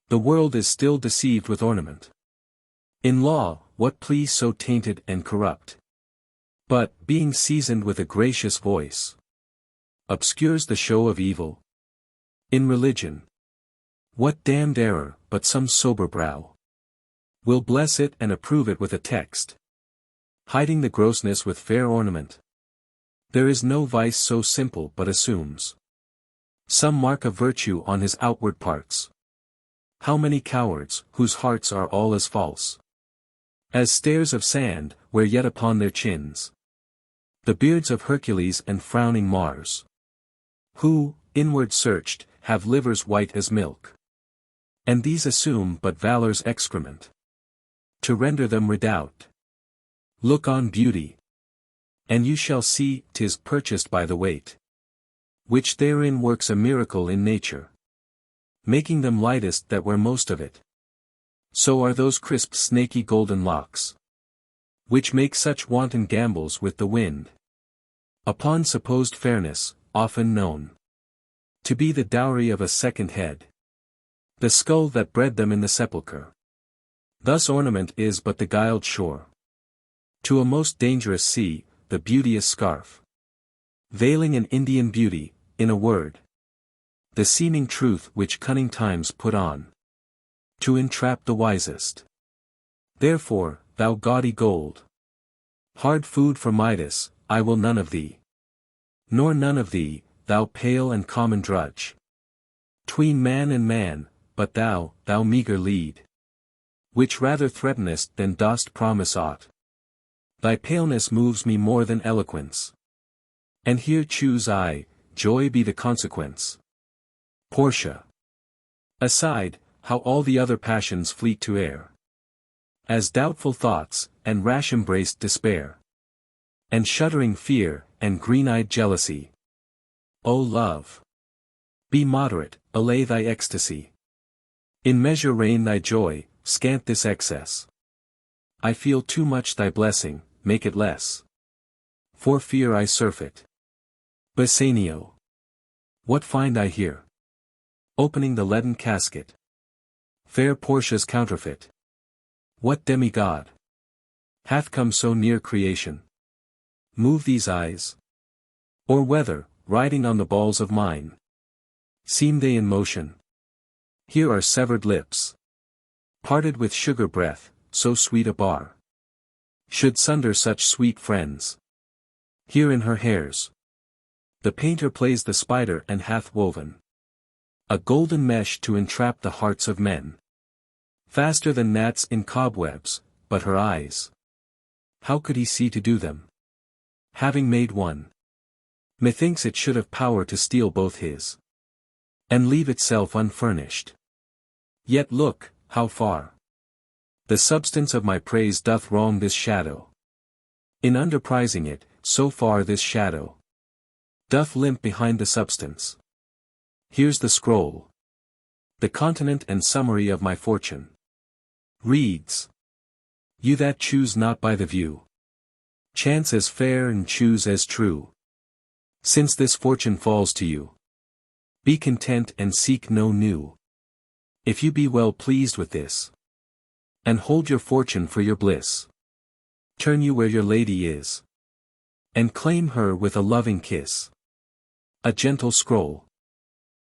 Speaker 1: The world is still deceived with ornament. In law, what please so tainted and corrupt? But, being seasoned with a gracious voice, obscures the show of evil. In religion, what damned error, but some sober brow will bless it and approve it with a text, hiding the grossness with fair ornament. There is no vice so simple but assumes some mark of virtue on his outward parts. How many cowards, whose hearts are all as false as stairs of sand, wear yet upon their chins the beards of Hercules and frowning Mars, who, inward searched, have livers white as milk. And these assume but valor's excrement, to render them redoubt. Look on beauty, and you shall see 'tis purchased by the weight, which therein works a miracle in nature, making them lightest that wear most of it. So are those crisp snaky golden locks, which make such wanton gambols with the wind, upon supposed fairness, often known to be the dowry of a second head, the skull that bred them in the sepulchre. Thus ornament is but the guiled shore to a most dangerous sea, the beauteous scarf, veiling an Indian beauty, in a word, the seeming truth which cunning times put on to entrap the wisest. Therefore, thou gaudy gold, hard food for Midas, I will none of thee, nor none of thee, thou pale and common drudge, tween man and man, but thou meagre lead, which rather threatenest than dost promise aught. Thy paleness moves me more than eloquence, and here choose I, joy be the consequence. Portia. Aside, how all the other passions fleet to air, as doubtful thoughts, and rash embraced despair, and shuddering fear, and green-eyed jealousy. O love! Be moderate, allay thy ecstasy. In measure reign thy joy, scant this excess. I feel too much thy blessing, make it less. For fear I surfeit. Bassanio. What find I here? Opening the leaden casket. Fair Portia's counterfeit. What demigod hath come so near creation? Move these eyes? Or whether, riding on the balls of mine, seem they in motion? Here are severed lips, parted with sugar breath, so sweet a bar should sunder such sweet friends. Here in her hairs, the painter plays the spider and hath woven a golden mesh to entrap the hearts of men, faster than gnats in cobwebs, but her eyes, how could he see to do them? Having made one, methinks it should have power to steal both his, and leave itself unfurnished. Yet look, how far the substance of my praise doth wrong this shadow. In underprizing it, so far this shadow doth limp behind the substance. Here's the scroll, the continent and summary of my fortune. Reads, you that choose not by the view, chance as fair and choose as true. Since this fortune falls to you, be content and seek no new. If you be well pleased with this, and hold your fortune for your bliss, turn you where your lady is, and claim her with a loving kiss. A gentle scroll.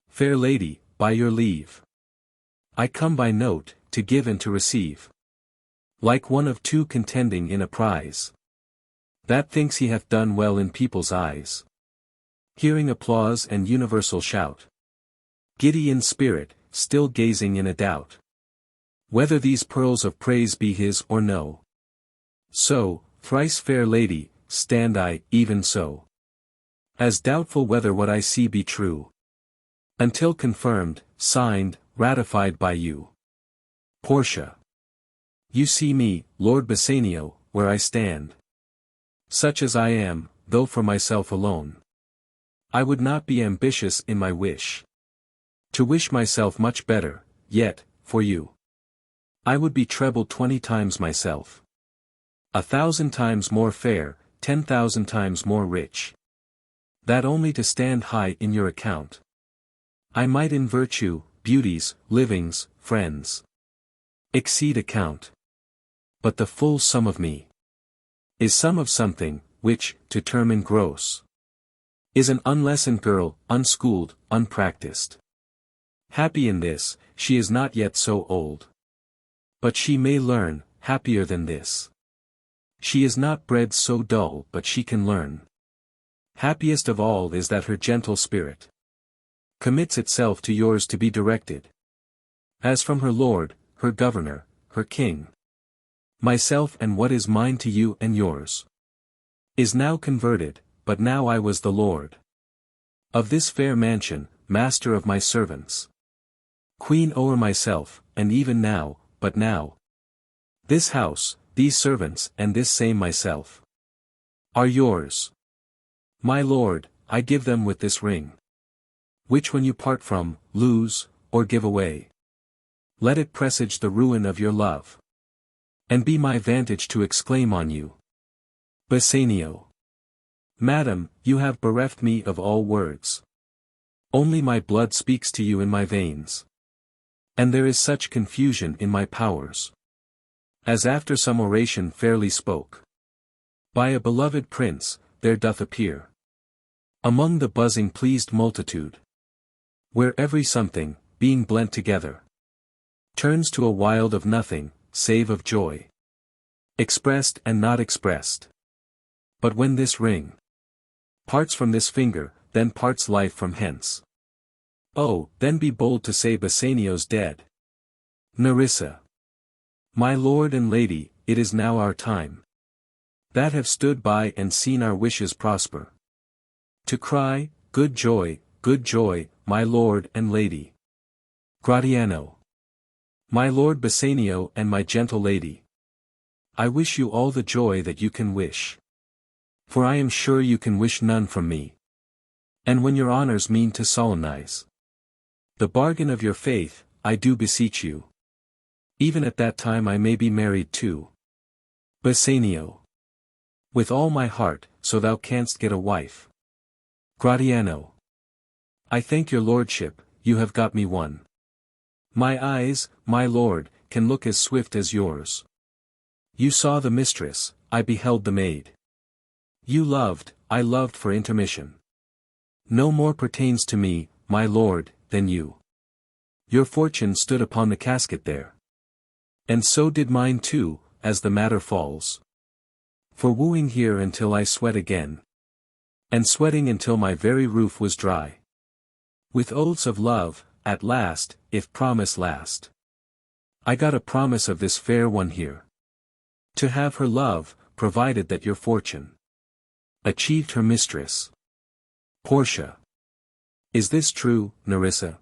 Speaker 1: Fair lady, by your leave, I come by note, to give and to receive. Like one of two contending in a prize, that thinks he hath done well in people's eyes. Hearing applause and universal shout, Giddy in spirit, still gazing in a doubt. Whether these pearls of praise be his or no. So, thrice fair lady, stand I, even so. As doubtful whether what I see be true. Until confirmed, signed, ratified by you. Portia. You see me, Lord Bassanio, where I stand. Such as I am, though for myself alone. I would not be ambitious in my wish. To wish myself much better, yet, for you. I would be treble 20 times myself. 1,000 times more fair, 10,000 times more rich. That only to stand high in your account. I might in virtue, beauties, livings, friends. Exceed account. But the full sum of me is sum of something, which, to term in gross, is an unlessoned girl, unschooled, unpracticed. Happy in this, she is not yet so old. But she may learn, happier than this. She is not bred so dull, but she can learn. Happiest of all is that her gentle spirit commits itself to yours to be directed. As from her lord, her governor, her king. Myself and what is mine to you and yours is now converted, but now I was the lord of this fair mansion, master of my servants. Queen o'er myself, and even now, but now. This house, these servants and this same myself are yours. My lord, I give them with this ring. Which when you part from, lose, or give away. Let it presage the ruin of your love. And be my vantage to exclaim on you. Bassanio. Madam, you have bereft me of all words. Only my blood speaks to you in my veins. And there is such confusion in my powers. As after some oration fairly spoke. By a beloved prince, there doth appear. Among the buzzing pleased multitude. Where every something, being blent together, turns to a wild of nothing, save of joy. Expressed and not expressed. But when this ring parts from this finger, then parts life from hence. Oh, then be bold to say Bassanio's dead. Nerissa. My lord and lady, it is now our time. That have stood by and seen our wishes prosper. To cry, good joy, my lord and lady. Gratiano. My lord Bassanio and my gentle lady. I wish you all the joy that you can wish. For I am sure you can wish none from me. And when your honors mean to solemnize the bargain of your faith, I do beseech you. Even at that time I may be married too. Bassanio. With all my heart, so thou canst get a wife. Gratiano. I thank your lordship, you have got me one. My eyes, my lord, can look as swift as yours. You saw the mistress, I beheld the maid. You loved, I loved for intermission. No more pertains to me, my lord, than you. Your fortune stood upon the casket there. And so did mine too, as the matter falls. For wooing here until I sweat again. And sweating until my very roof was dry. With oaths of love, at last, if promise last. I got a promise of this fair one here. To have her love, provided that your fortune achieved her mistress. Portia. Is this true, Nerissa?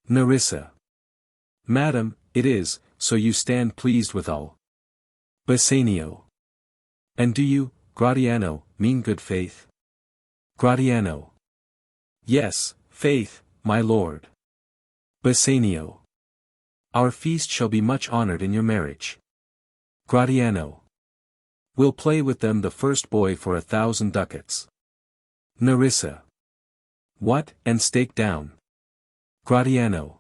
Speaker 1: Nerissa. Madam, it is, so you stand pleased withal. Bassanio. And do you, Gratiano, mean good faith? Gratiano. Yes, faith, my lord. Bassanio. Our feast shall be much honored in your marriage. Gratiano. We'll play with them the first boy for 1,000 ducats. Nerissa. What, and stake down? Gratiano.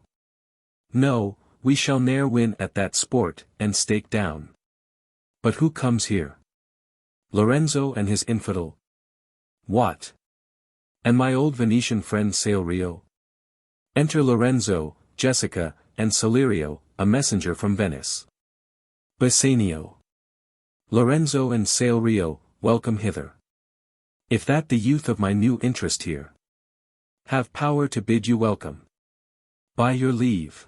Speaker 1: No, we shall ne'er win at that sport, and stake down. But who comes here? Lorenzo and his infidel. What? And my old Venetian friend Salerio? Enter Lorenzo, Jessica, and Salerio, a messenger from Venice. Bassanio. Lorenzo and Salerio, welcome hither. If that the youth of my new interest here have power to bid you welcome. By your leave.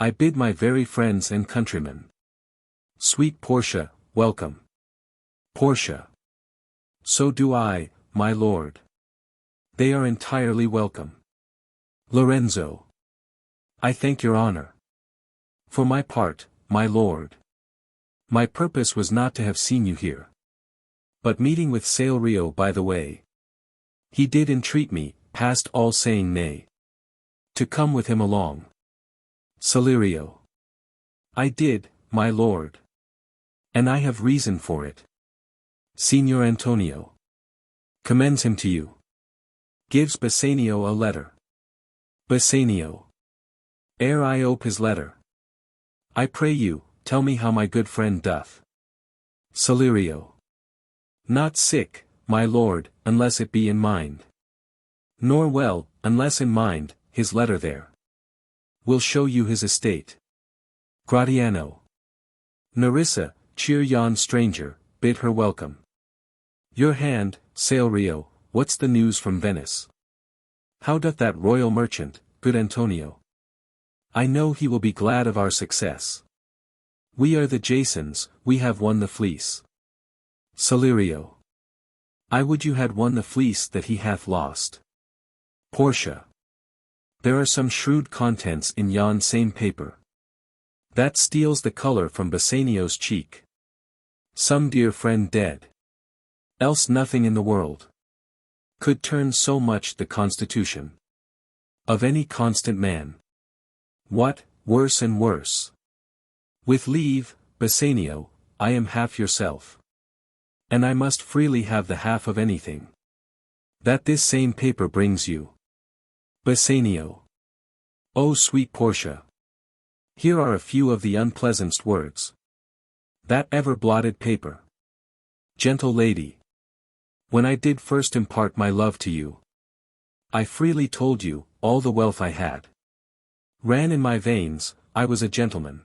Speaker 1: I bid my very friends and countrymen. Sweet Portia, welcome. Portia. So do I, my lord. They are entirely welcome. Lorenzo. I thank your honor. For my part, my lord. My purpose was not to have seen you here. But meeting with Rio by the way. He did entreat me, past all saying nay. To come with him along. Salerio. I did, my lord. And I have reason for it. Signor Antonio. Commends him to you. Gives Bassanio a letter. Bassanio. Ere I ope his letter. I pray you, tell me how my good friend doth. Salerio. Not sick, my lord, unless it be in mind. Nor well, unless in mind, his letter there. Will show you his estate. Gratiano. Nerissa, cheer yon stranger, bid her welcome. Your hand, Rio, what's the news from Venice? How doth that royal merchant, good Antonio? I know he will be glad of our success. We are the Jasons, we have won the fleece. Salerio. I would you had won the fleece that he hath lost. Portia. There are some shrewd contents in yon same paper. That steals the color from Bassanio's cheek. Some dear friend dead. Else nothing in the world could turn so much the constitution of any constant man. What, worse and worse. With leave, Bassanio, I am half yourself. And I must freely have the half of anything that this same paper brings you. Bassanio. O sweet Portia. Here are a few of the unpleasantest words. That ever blotted paper. Gentle lady. When I did first impart my love to you, I freely told you, all the wealth I had ran in my veins, I was a gentleman.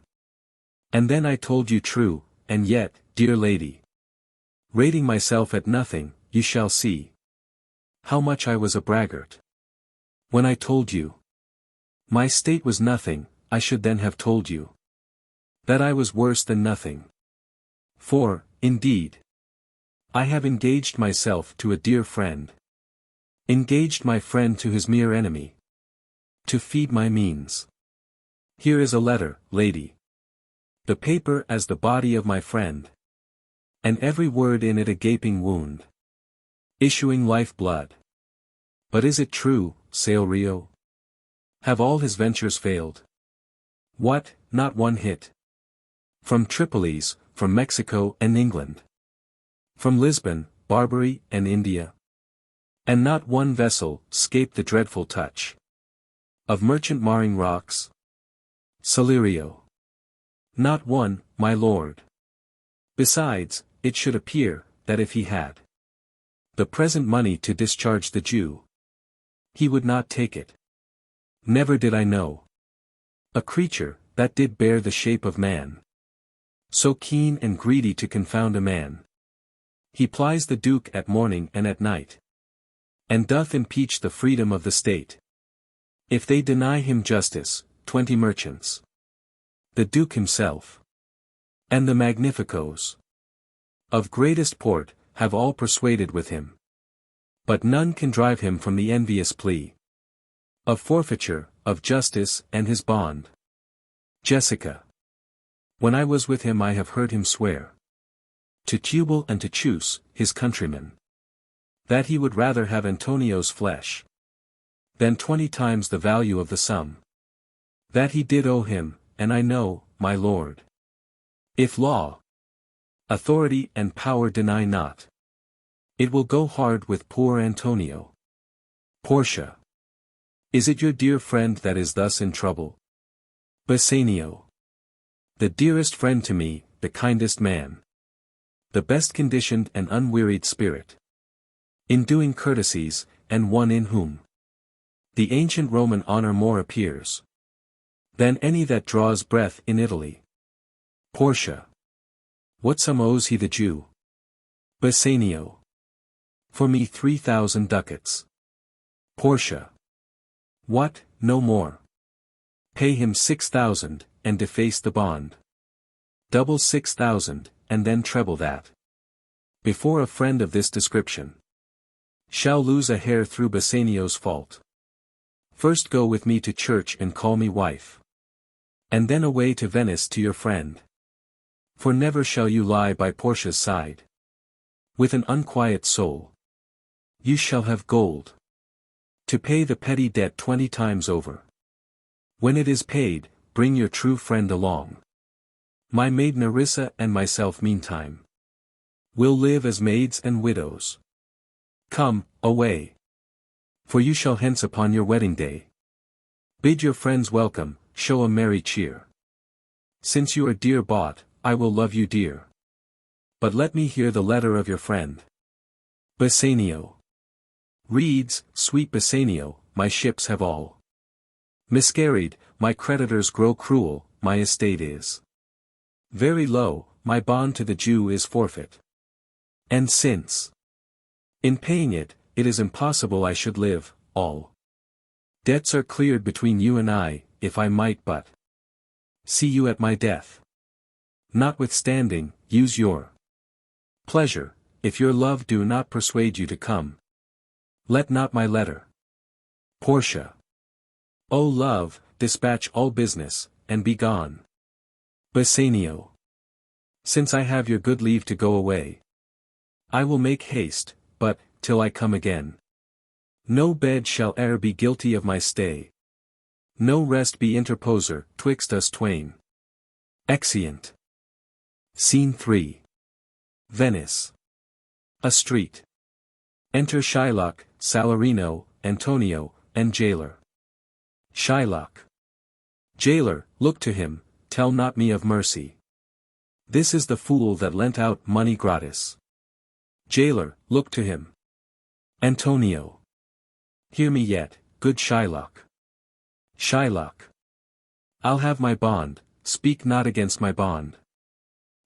Speaker 1: And then I told you true, and yet, dear lady, rating myself at nothing, you shall see how much I was a braggart. When I told you my state was nothing, I should then have told you that I was worse than nothing. For, indeed, I have engaged myself to a dear friend. Engaged my friend to his mere enemy. To feed my means. Here is a letter, lady. The paper as the body of my friend. And every word in it a gaping wound. Issuing life blood. But is it true, Rio? Have all his ventures failed? What, not one hit? From Tripolis, from Mexico and England. From Lisbon, Barbary and India. And not one vessel 'scaped the dreadful touch of merchant marring rocks. Salerio. Not one, my lord. Besides, it should appear, that if he had the present money to discharge the Jew, he would not take it. Never did I know a creature, that did bear the shape of man, so keen and greedy to confound a man. He plies the Duke at morning and at night, and doth impeach the freedom of the state. If they deny him justice, 20 merchants, the Duke himself, and the Magnificos of greatest port, have all persuaded with him. But none can drive him from the envious plea of forfeiture, of justice, and his bond. Jessica. When I was with him I have heard him swear to Tubal and to Chus, his countrymen, that he would rather have Antonio's flesh than 20 times the value of the sum that he did owe him, and I know, my lord, if law, authority and power deny not, it will go hard with poor Antonio. Portia. Is it your dear friend that is thus in trouble? Bassanio. The dearest friend to me, the kindest man. The best conditioned and unwearied spirit. In doing courtesies, and one in whom the ancient Roman honor more appears than any that draws breath in Italy. Portia. What sum owes he the Jew? Bassanio. For me 3,000 ducats. Portia. What, no more? Pay him 6,000, and deface the bond. Double 6,000, and then treble that. Before a friend of this description shall lose a hair through Bassanio's fault. First go with me to church and call me wife. And then away to Venice to your friend. For never shall you lie by Portia's side. With an unquiet soul. You shall have gold. To pay the petty debt 20 times over. When it is paid, bring your true friend along. My maid Nerissa and myself meantime will live as maids and widows. Come, away. For you shall hence upon your wedding day. Bid your friends welcome, show a merry cheer. Since you are dear bought, I will love you dear. But let me hear the letter of your friend. Bassanio. Reads, sweet Bassanio, my ships have all miscarried, my creditors grow cruel, my estate is very low, my bond to the Jew is forfeit. And since in paying it, it is impossible I should live, all debts are cleared between you and I, if I might but see you at my death. Notwithstanding, use your pleasure, if your love do not persuade you to come. Let not my letter. Portia. O love, dispatch all business, and be gone. Bassanio. Since I have your good leave to go away, I will make haste, but, till I come again, no bed shall e'er be guilty of my stay. No rest be interposer, twixt us twain. Exeunt. Scene 3. Venice. A street. Enter Shylock, Salarino, Antonio, and jailer. Shylock. Jailer, look to him, tell not me of mercy. This is the fool that lent out money gratis. Jailer, look to him. Antonio. Hear me yet, good Shylock. Shylock. I'll have my bond, speak not against my bond.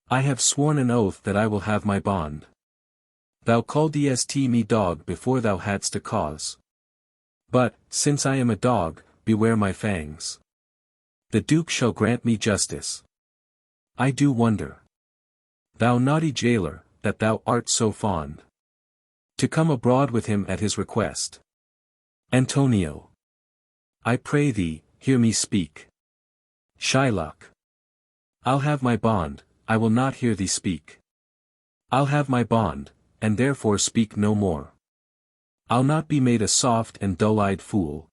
Speaker 1: I have sworn an oath that I will have my bond. Thou calledst me dog before thou hadst a cause. But, since I am a dog, beware my fangs. The Duke shall grant me justice. I do wonder, thou naughty jailer, that thou art so fond to come abroad with him at his request. Antonio. I pray thee, hear me speak. Shylock. I'll have my bond, I will not hear thee speak. I'll have my bond, and therefore speak no more. I'll not be made a soft and dull-eyed fool,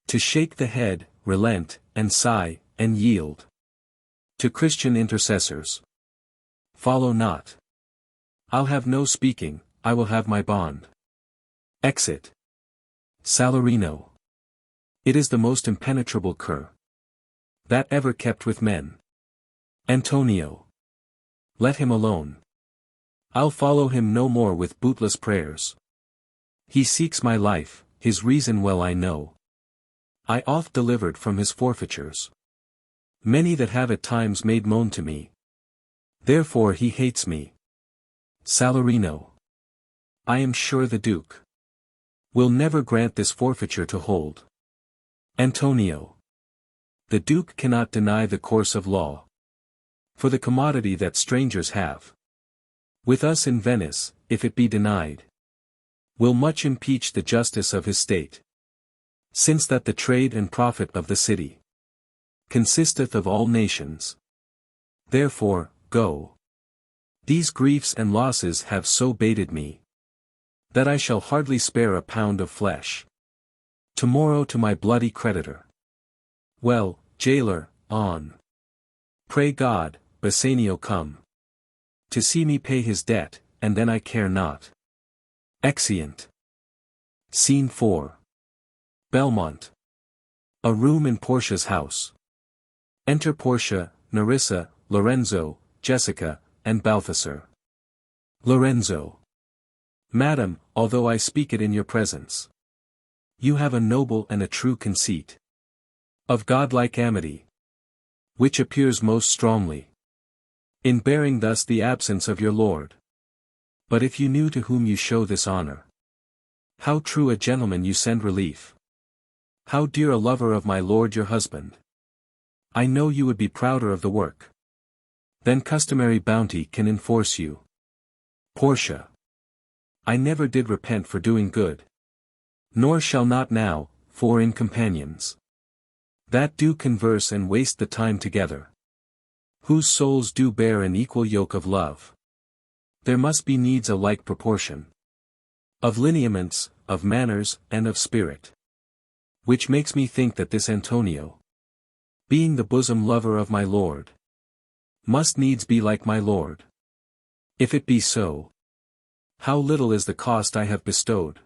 Speaker 1: to shake the head, relent, and sigh, and yield to Christian intercessors. Follow not. I'll have no speaking, I will have my bond. Exit. Salarino. It is the most impenetrable cur that ever kept with men. Antonio. Let him alone. I'll follow him no more with bootless prayers. He seeks my life, his reason well I know. I oft delivered from his forfeitures. Many that have at times made moan to me. Therefore he hates me. Salarino. I am sure the Duke will never grant this forfeiture to hold. Antonio. The Duke cannot deny the course of law. For the commodity that strangers have with us in Venice, if it be denied, will much impeach the justice of his state. Since that the trade and profit of the city consisteth of all nations. Therefore, go. These griefs and losses have so baited me, that I shall hardly spare a pound of flesh. Tomorrow to my bloody creditor. Well, jailer, on. Pray God, Bassanio come to see me pay his debt, and then I care not. Exeunt. Scene 4. Belmont. A room in Portia's house. Enter Portia, Nerissa, Lorenzo, Jessica, and Balthasar. Lorenzo. Madam, although I speak it in your presence, you have a noble and a true conceit of godlike amity, which appears most strongly in bearing thus the absence of your lord. But if you knew to whom you show this honor, how true a gentleman you send relief, how dear a lover of my lord your husband, I know you would be prouder of the work than customary bounty can enforce you. Portia. I never did repent for doing good. Nor shall not now, for in companions that do converse and waste the time together, whose souls do bear an equal yoke of love, there must be needs a like proportion of lineaments, of manners, and of spirit. Which makes me think that this Antonio, being the bosom lover of my lord, must needs be like my lord. If it be so, how little is the cost I have bestowed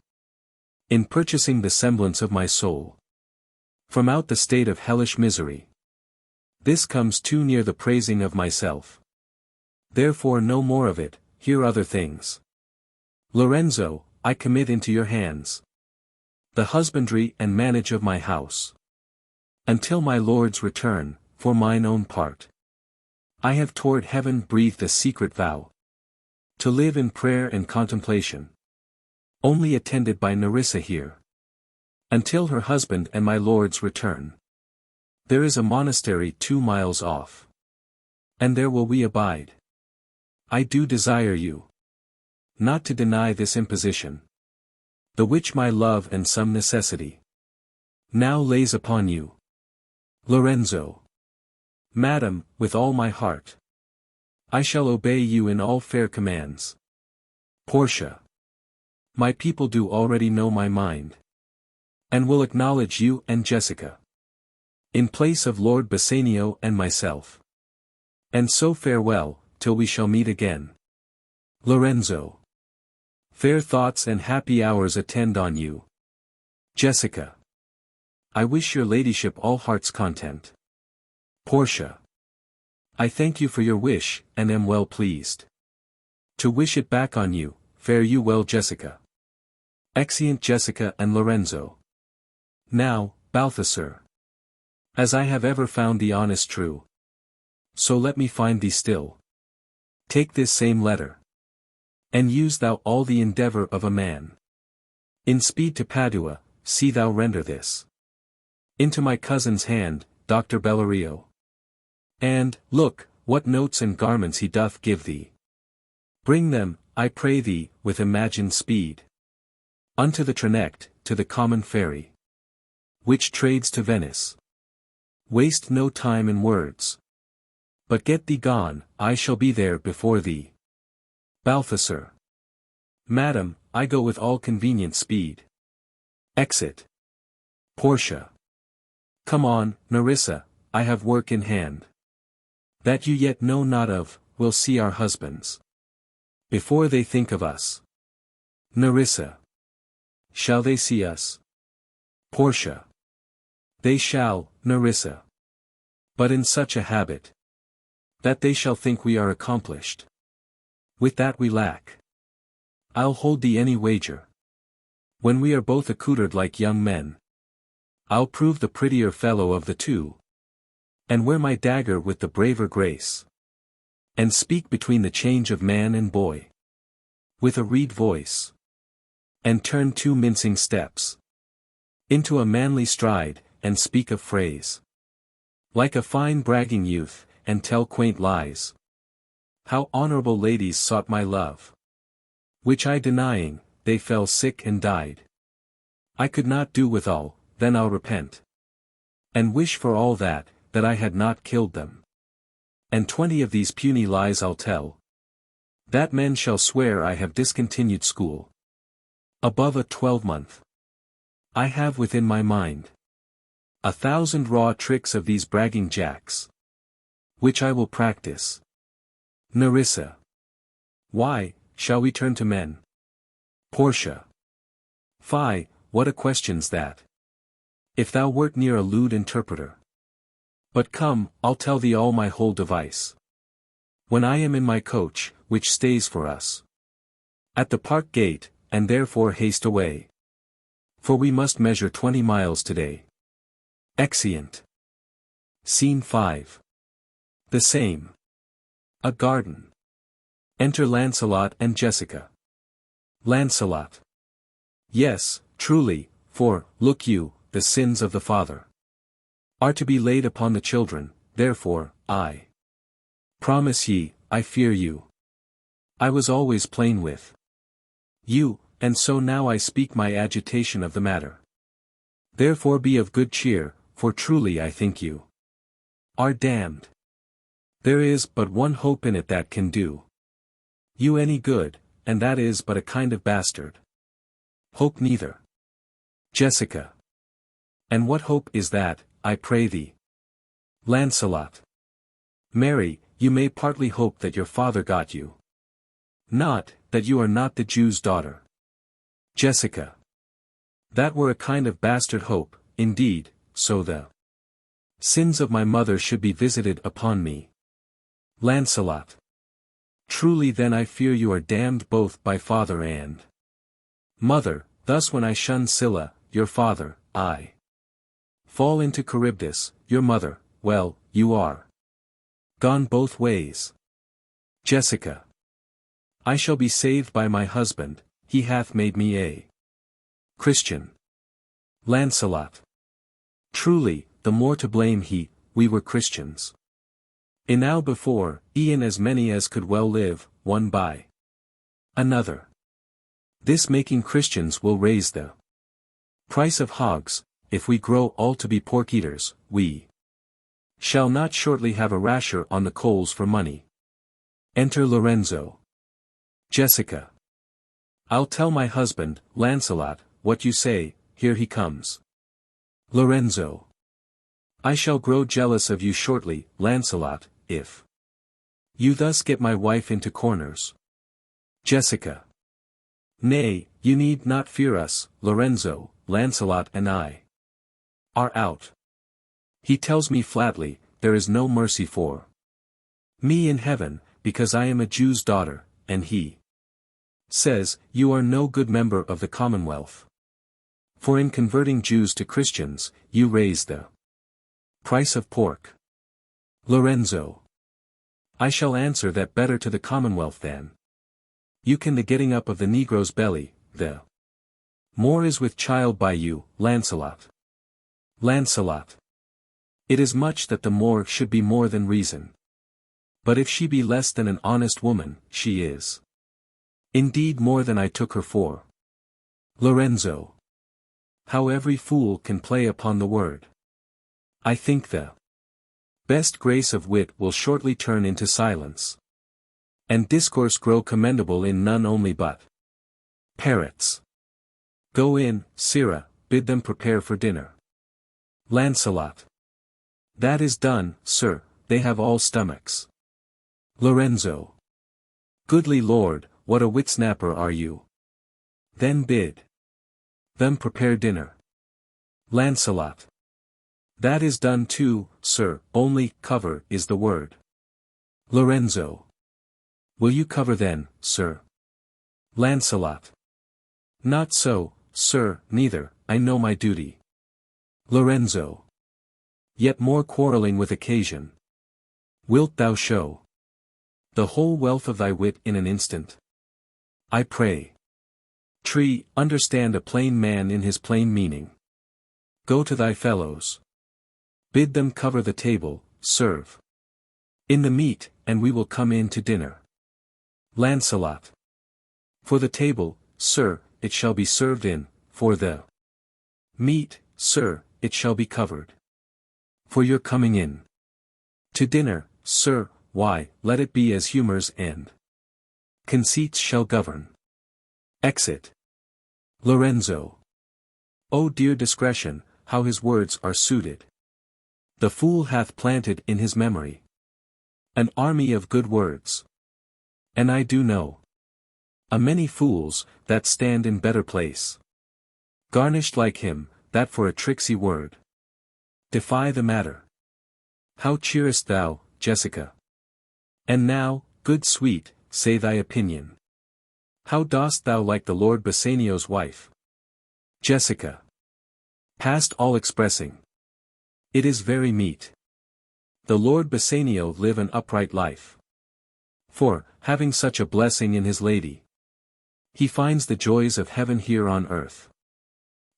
Speaker 1: in purchasing the semblance of my soul from out the state of hellish misery. This comes too near the praising of myself. Therefore no more of it, hear other things. Lorenzo, I commit into your hands the husbandry and manage of my house, until my lord's return. For mine own part, I have toward heaven breathed a secret vow, to live in prayer and contemplation, only attended by Nerissa here, until her husband and my lord's return. There is a monastery 2 miles off, and there will we abide. I do desire you not to deny this imposition, the which my love and some necessity now lays upon you. Lorenzo. Madam, with all my heart, I shall obey you in all fair commands. Portia. My people do already know my mind, and will acknowledge you and Jessica in place of Lord Bassanio and myself. And so farewell, till we shall meet again. Lorenzo. Fair thoughts and happy hours attend on you. Jessica. I wish your ladyship all heart's content. Portia. I thank you for your wish, and am well pleased to wish it back on you. Fare you well, Jessica. Exeunt Jessica and Lorenzo. Now, Balthasar, as I have ever found thee honest true, so let me find thee still. Take this same letter, and use thou all the endeavor of a man. In speed to Padua, see thou render this into my cousin's hand, Dr. Bellario. And, look, what notes and garments he doth give thee. Bring them, I pray thee, with imagined speed, unto the Trinect, to the common ferry, which trades to Venice. Waste no time in words, but get thee gone. I shall be there before thee. Balthasar. Madam, I go with all convenient speed. Exit. Portia. Come on, Nerissa, I have work in hand that you yet know not of. We'll see our husbands before they think of us. Nerissa. Shall they see us? Portia. They shall, Nerissa. But in such a habit that they shall think we are accomplished with that we lack. I'll hold thee any wager. When we are both accoutred like young men, I'll prove the prettier fellow of the two, and wear my dagger with the braver grace, and speak between the change of man and boy, with a reed voice, and turn 2 mincing steps into a manly stride, and speak of phrase like a fine bragging youth, and tell quaint lies. How honorable ladies sought my love, which I denying, they fell sick and died. I could not do withal, then I'll repent, and wish for all that I had not killed them. And 20 of these puny lies I'll tell, that men shall swear I have discontinued school above a 12-month. I have within my mind 1,000 raw tricks of these bragging jacks, which I will practice. Nerissa. Why, shall we turn to men? Portia. Fie, what a question's that! If thou wert near a lewd interpreter. But come, I'll tell thee all my whole device. When I am in my coach, which stays for us at the park gate, and therefore haste away, for we must measure 20 miles today. Exeunt. Scene 5. The same. A garden. Enter Lancelot and Jessica. Lancelot. Yes, truly, for, look you, the sins of the father are to be laid upon the children, therefore, I promise ye, I fear you. I was always plain with you, and so now I speak my agitation of the matter. Therefore be of good cheer, for truly I think you are damned. There is but one hope in it that can do you any good, and that is but a kind of bastard. Hope neither. Jessica. And what hope is that, I pray thee? Lancelot. Mary, you may partly hope that your father got you. Not, that you are not the Jew's daughter. Jessica. That were a kind of bastard hope, indeed, so the sins of my mother should be visited upon me. Lancelot. Truly then I fear you are damned both by father and mother, thus when I shun Scylla, your father, I fall into Charybdis, your mother, well, you are gone both ways. Jessica. I shall be saved by my husband, he hath made me a Christian. Lancelot. Truly, the more to blame he, we were Christians. Enow before, e'en as many as could well live, one by another. This making Christians will raise the price of hogs, if we grow all to be pork-eaters, we shall not shortly have a rasher on the coals for money. Enter Lorenzo. Jessica. I'll tell my husband, Lancelot, what you say, here he comes. Lorenzo. I shall grow jealous of you shortly, Lancelot, if you thus get my wife into corners. Jessica. Nay, you need not fear us, Lorenzo, Lancelot and I are out. He tells me flatly, there is no mercy for me in heaven, because I am a Jew's daughter, and he says, you are no good member of the Commonwealth. For in converting Jews to Christians, you raise the price of pork. Lorenzo. I shall answer that better to the Commonwealth than you can the getting up of the Negro's belly, the more is with child by you, Lancelot. Lancelot. It is much that the more should be more than reason. But if she be less than an honest woman, she is indeed more than I took her for. Lorenzo. How every fool can play upon the word. I think the best grace of wit will shortly turn into silence, and discourse grow commendable in none only but parrots. Go in, Sirrah, bid them prepare for dinner. Lancelot. That is done, sir, they have all stomachs. Lorenzo. Goodly lord, what a wit-snapper are you. Then bid them prepare dinner. Lancelot. That is done too, sir, only, cover is the word. Lorenzo. Will you cover then, sir? Lancelot. Not so, sir, neither, I know my duty. Lorenzo. Yet more quarrelling with occasion. Wilt thou show the whole wealth of thy wit in an instant? I pray. Tree, understand a plain man in his plain meaning. Go to thy fellows. Bid them cover the table, serve in the meat, and we will come in to dinner. Lancelot. For the table, sir, it shall be served in, for the meat, sir, it shall be covered. For your coming in to dinner, sir, why, let it be as humours and conceits shall govern. Exit. Lorenzo. O dear discretion, how his words are suited. The fool hath planted in his memory an army of good words. And I do know a many fools, that stand in better place, garnished like him, that for a tricksy word defy the matter. How cheerest thou, Jessica? And now, good sweet, say thy opinion. How dost thou like the Lord Bassanio's wife? Jessica. Past all expressing. It is very meet. The Lord Bassanio live an upright life. For, having such a blessing in his lady, he finds the joys of heaven here on earth.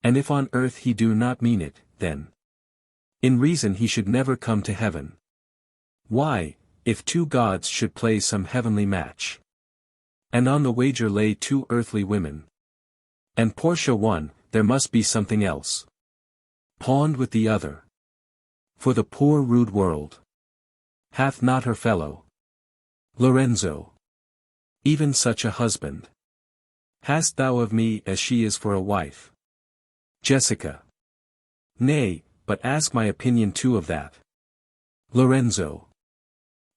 Speaker 1: And if on earth he do not mean it, then in reason he should never come to heaven. Why, if two gods should play some heavenly match, and on the wager lay two earthly women, and Portia won, there must be something else pawned with the other. For the poor rude world hath not her fellow, Lorenzo, even such a husband. Hast thou of me as she is for a wife? Jessica. Nay, but ask my opinion too of that. Lorenzo.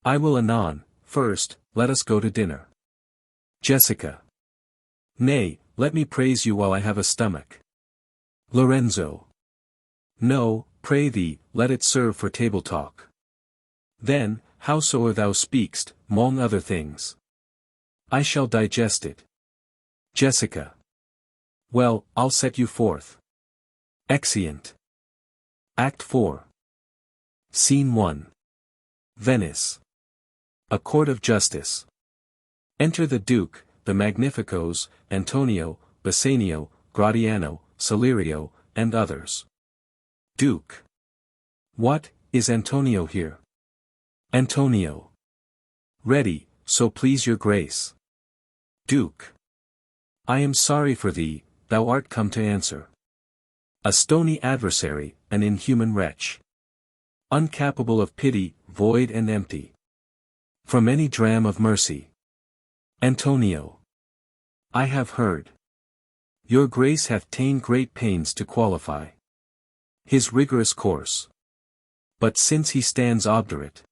Speaker 1: I will anon. First, let us go to dinner. Jessica. Nay, let me praise you while I have a stomach. Lorenzo. No, pray thee, let it serve for table talk. Then, howsoe'er thou speak'st, 'mong other things, I shall digest it. Jessica. Well, I'll set you forth. Exeunt. Act 4. Scene 1. Venice. A court of justice. Enter the Duke, the Magnificos, Antonio, Bassanio, Gratiano, Salerio, and others. Duke. What, is Antonio here? Antonio. Ready, so please your grace. Duke. I am sorry for thee, thou art come to answer. A stony adversary, an inhuman wretch, uncapable of pity, void and empty, from any dram of mercy. Antonio. I have heard. Your grace hath ta'en great pains to qualify his rigorous course. But since he stands obdurate,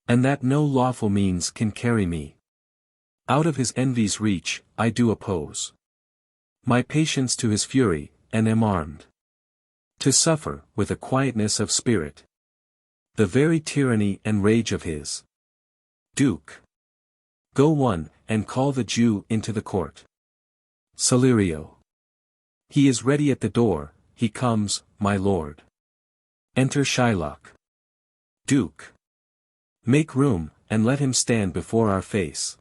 Speaker 1: and that no lawful means can carry me out of his envy's reach, I do oppose my patience to his fury, and am armed to suffer, with a quietness of spirit, the very tyranny and rage of his. Duke. Go one, and call the Jew into the court. Salerio. He is ready at the door, he comes, my lord. Enter Shylock. Duke. Make room, and let him stand before our face.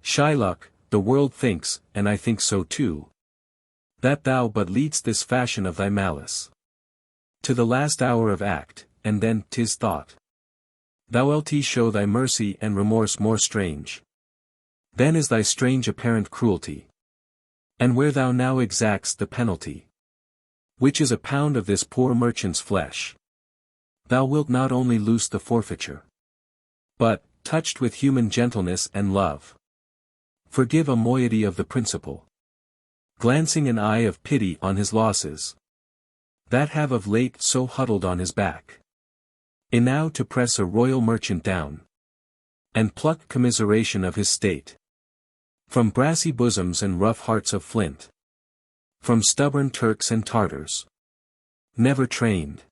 Speaker 1: Shylock, the world thinks, and I think so too, that thou but lead'st this fashion of thy malice to the last hour of act, and then 'tis thought thou'lt show thy mercy and remorse more strange than is thy strange apparent cruelty. And where thou now exact'st the penalty, which is a pound of this poor merchant's flesh, thou wilt not only loose the forfeiture, but, touched with human gentleness and love, forgive a moiety of the principal, glancing an eye of pity on his losses, that have of late so huddled on his back, enow to press a royal merchant down, and pluck commiseration of his state from brassy bosoms and rough hearts of flint, from stubborn Turks and Tartars, never trained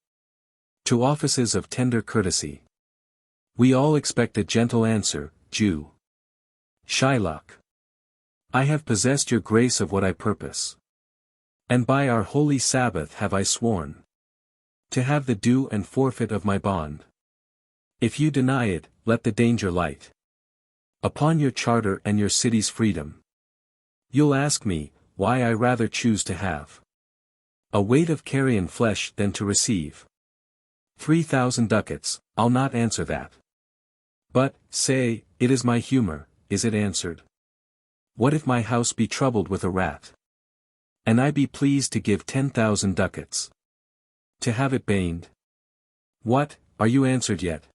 Speaker 1: to offices of tender courtesy. We all expect a gentle answer, Jew. Shylock. I have possessed your grace of what I purpose, and by our holy Sabbath have I sworn to have the due and forfeit of my bond. If you deny it, let the danger light upon your charter and your city's freedom. You'll ask me, why I rather choose to have a weight of carrion flesh than to receive 3,000 ducats, I'll not answer that. But, say, it is my humor, is it answered? What if my house be troubled with a rat, and I be pleased to give 10,000 ducats to have it baned? What, are you answered yet?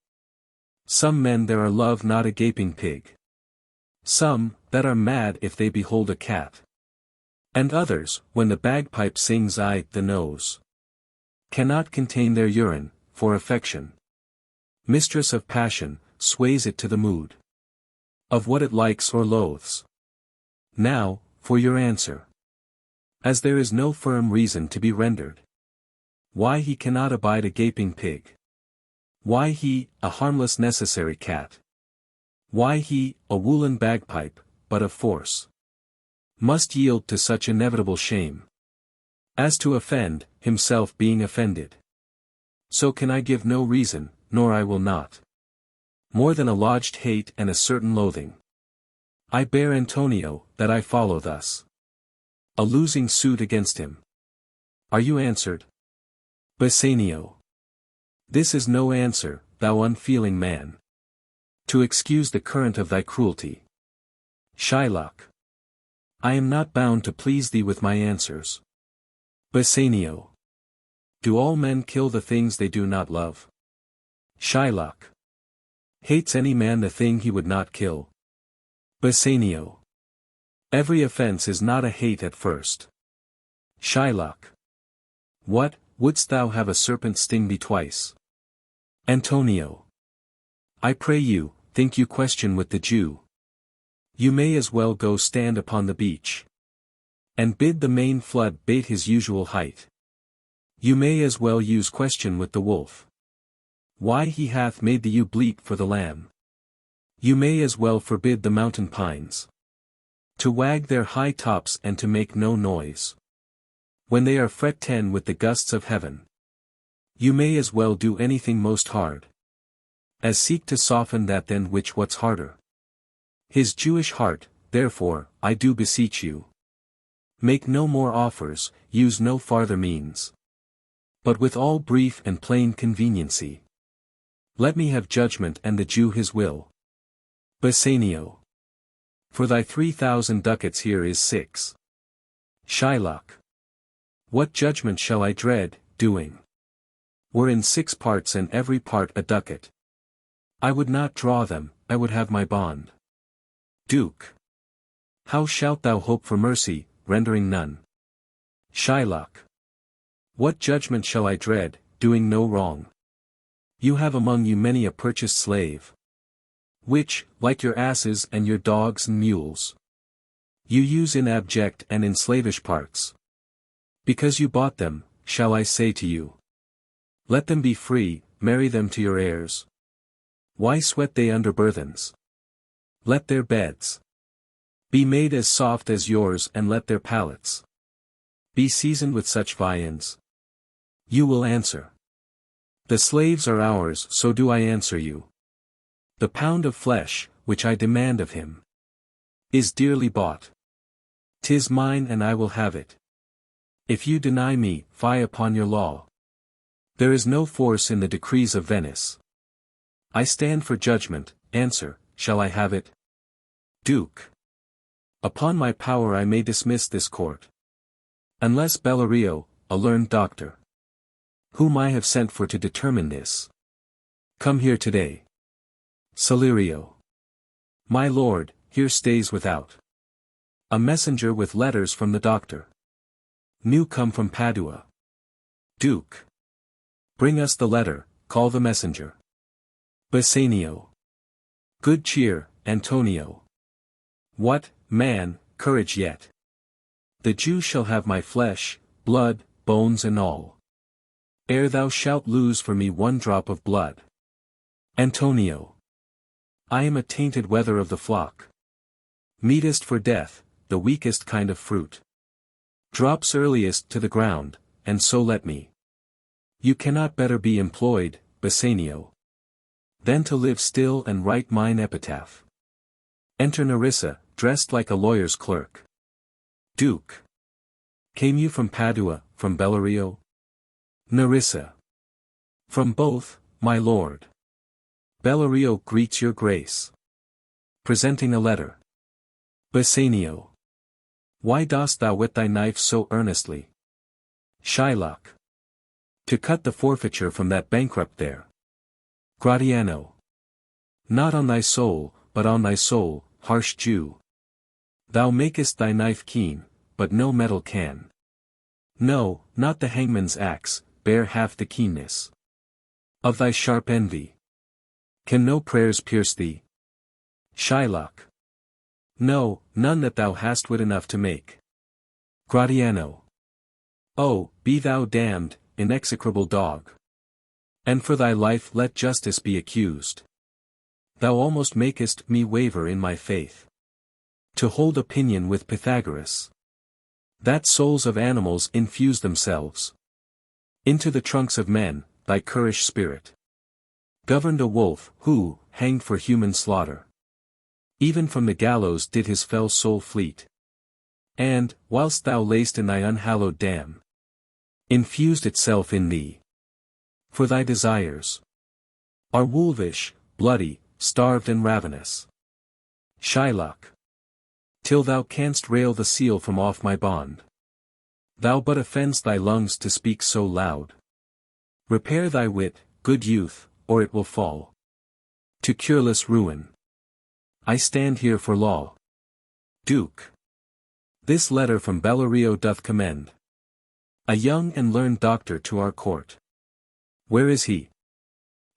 Speaker 1: Some men there are love not a gaping pig, some, that are mad if they behold a cat, and others, when the bagpipe sings the nose, cannot contain their urine, for affection, mistress of passion, sways it to the mood of what it likes or loathes. Now, for your answer. As there is no firm reason to be rendered why he cannot abide a gaping pig, why he, a harmless necessary cat, why he, a woolen bagpipe, but of force, must yield to such inevitable shame as to offend, himself being offended. So can I give no reason, nor I will not, more than a lodged hate and a certain loathing I bear Antonio, that I follow thus a losing suit against him. Are you answered? Bassanio. This is no answer, thou unfeeling man, to excuse the current of thy cruelty. Shylock. I am not bound to please thee with my answers. Bassanio. Do all men kill the things they do not love? Shylock. Hates any man the thing he would not kill? Bassanio. Every offense is not a hate at first. Shylock. What, wouldst thou have a serpent sting thee twice? Antonio. I pray you, think you question with the Jew. You may as well go stand upon the beach, and bid the main flood bait his usual height. You may as well use question with the wolf, why he hath made the ewe bleat for the lamb. You may as well forbid the mountain pines to wag their high tops and to make no noise, when they are fret-ten with the gusts of heaven. You may as well do anything most hard, as seek to soften that than which what's harder. His Jewish heart, therefore, I do beseech you. Make no more offers, use no farther means, but with all brief and plain conveniency. Let me have judgment and the Jew his will. Bassanio. For thy 3,000 ducats here is 6. Shylock. What judgment shall I dread, doing? Were in 6 parts and every part a ducat. I would not draw them, I would have my bond. Duke. How shalt thou hope for mercy, rendering none? Shylock. What judgment shall I dread, doing no wrong? You have among you many a purchased slave, which, like your asses and your dogs and mules, you use in abject and in slavish parts. Because you bought them, shall I say to you, let them be free, marry them to your heirs. Why sweat they under burthens? Let their beds be made as soft as yours, and let their palates be seasoned with such viands. You will answer, the slaves are ours, so do I answer you. The pound of flesh, which I demand of him, is dearly bought. 'Tis mine and I will have it. If you deny me, fie upon your law. There is no force in the decrees of Venice. I stand for judgment, answer, shall I have it? Duke. Upon my power I may dismiss this court, unless Bellario, a learned doctor, whom I have sent for to determine this, come here today. Salerio. My lord, here stays without a messenger with letters from the doctor, new come from Padua. Duke. Bring us the letter, call the messenger. Bassanio. Good cheer, Antonio. What, man, courage yet. The Jew shall have my flesh, blood, bones and all, ere thou shalt lose for me one drop of blood. Antonio. I am a tainted wether of the flock. Meetest for death, the weakest kind of fruit. Drops earliest to the ground, and so let me. You cannot better be employed, Bassanio, than to live still and write mine epitaph. Enter Nerissa, dressed like a lawyer's clerk. Duke. Came you from Padua, from Bellario? Nerissa. From both, my lord. Bellario greets your grace, presenting a letter. Bassanio. Why dost thou whet thy knife so earnestly? Shylock. To cut the forfeiture from that bankrupt there. Gratiano. Not on thy soul, but on thy soul, harsh Jew. Thou makest thy knife keen, but no metal can. No, not the hangman's axe, bear half the keenness of thy sharp envy. Can no prayers pierce thee? Shylock. No, none that thou hast wit enough to make. Gratiano. Oh, be thou damned, inexecrable dog. And for thy life let justice be accused. Thou almost makest me waver in my faith, to hold opinion with Pythagoras, that souls of animals infuse themselves into the trunks of men, thy currish spirit governed a wolf, who, hanged for human slaughter, even from the gallows did his fell soul fleet. And, whilst thou lay'st in thy unhallowed dam, infused itself in thee, for thy desires. are wolvish, bloody, starved and ravenous. Shylock. Till thou canst rail the seal from off my bond. Thou but offends thy lungs to speak so loud. Repair thy wit, good youth, or it will fall to cureless ruin. I stand here for law. Duke. This letter from Bellerio doth commend a young and learned doctor to our court. Where is he?